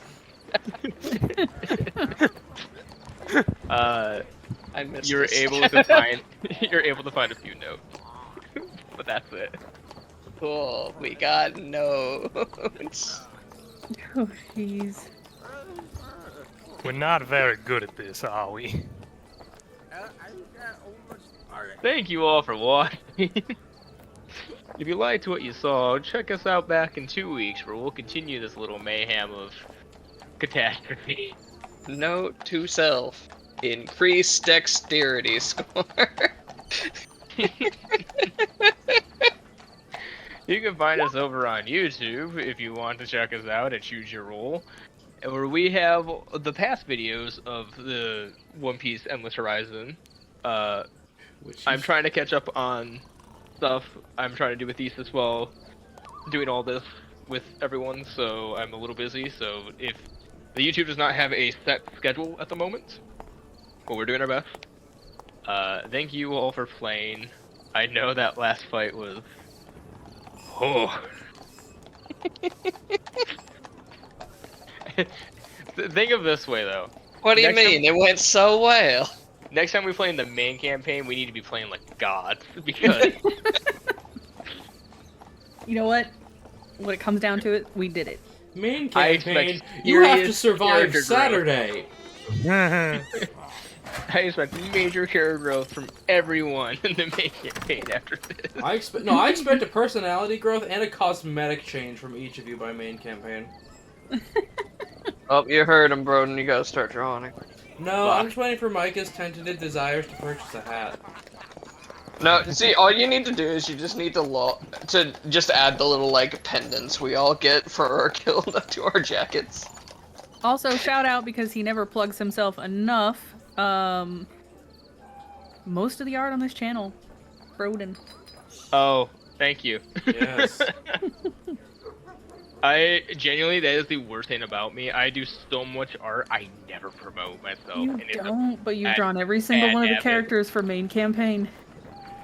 I missed You're this. able to find a few notes. But that's it. Cool, we got notes. Oh, jeez. We're not very good at this, are we? Thank you all for watching. If you liked what you saw, check us out back in 2 weeks where we'll continue this little mayhem of catastrophe. Note to self. Increase dexterity score. You can find us over on YouTube if you want to check us out at Choose Your Roll, where we have the past videos of the One Piece Endless Horizon. I'm trying to catch up on stuff I'm trying to do with thesis while doing all this with everyone, so I'm a little busy. So if the YouTube does not have a set schedule at the moment, but we're doing our best. Thank you all for playing. I know that last fight was... Oh. Think of this way, though. What do you Next mean? It went so well. Next time we play in the main campaign, we need to be playing like gods, because You know what? when it comes down to it, we did it. Main I expect campaign, you have to serious survive character growth. Saturday. I expect major character growth from everyone in the main campaign after this. I expect a personality growth and a cosmetic change from each of you by main campaign. Oh, you heard him, Broden. You gotta start drawing it. No, Fuck. I'm just waiting for Micah's tentative desires to purchase a hat. No, see, all you need to do is you just need to just add the little like pendants we all get for our guild to our jackets. Also, shout out because he never plugs himself enough. Most of the art on this channel, Broden. Oh, thank you. Yes. I genuinely, that is the worst thing about me. I do so much art, I never promote myself. You and it's don't, but you've ad- drawn every single ad one of the habit. characters for main campaign.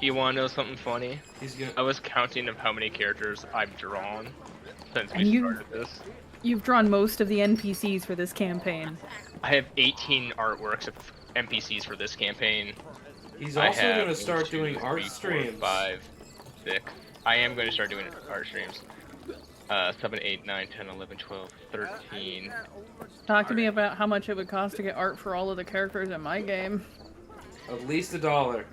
You want to know something funny? He's gonna. I was counting of how many characters I've drawn since we And you- started this. You've drawn most of the NPCs for this campaign. I have 18 artworks of NPCs for this campaign. He's I also have gonna 1, start 2, doing 3, art 4, streams. 5, 6. I am going to start doing art streams. 7, 8, 9, 10, 11, 12, 13. Talk to me about how much it would cost to get art for all of the characters in my game. At least $1.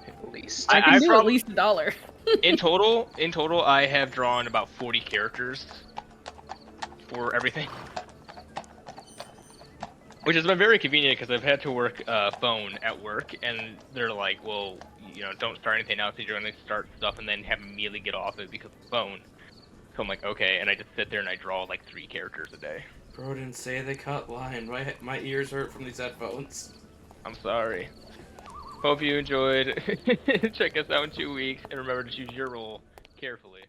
At least. I can I do prob- at least $1. In total, I have drawn about 40 characters for everything. Which has been very convenient because I've had to work phone at work, and they're like, well, you know, don't start anything else. You're going to start stuff and then have immediately get off it because of the phone. So I'm like, okay, and I just sit there and I draw like 3 characters a day. Bro didn't say the cut line. My ears hurt from these headphones. I'm sorry. Hope you enjoyed. Check us out in 2 weeks, and remember to choose your role carefully.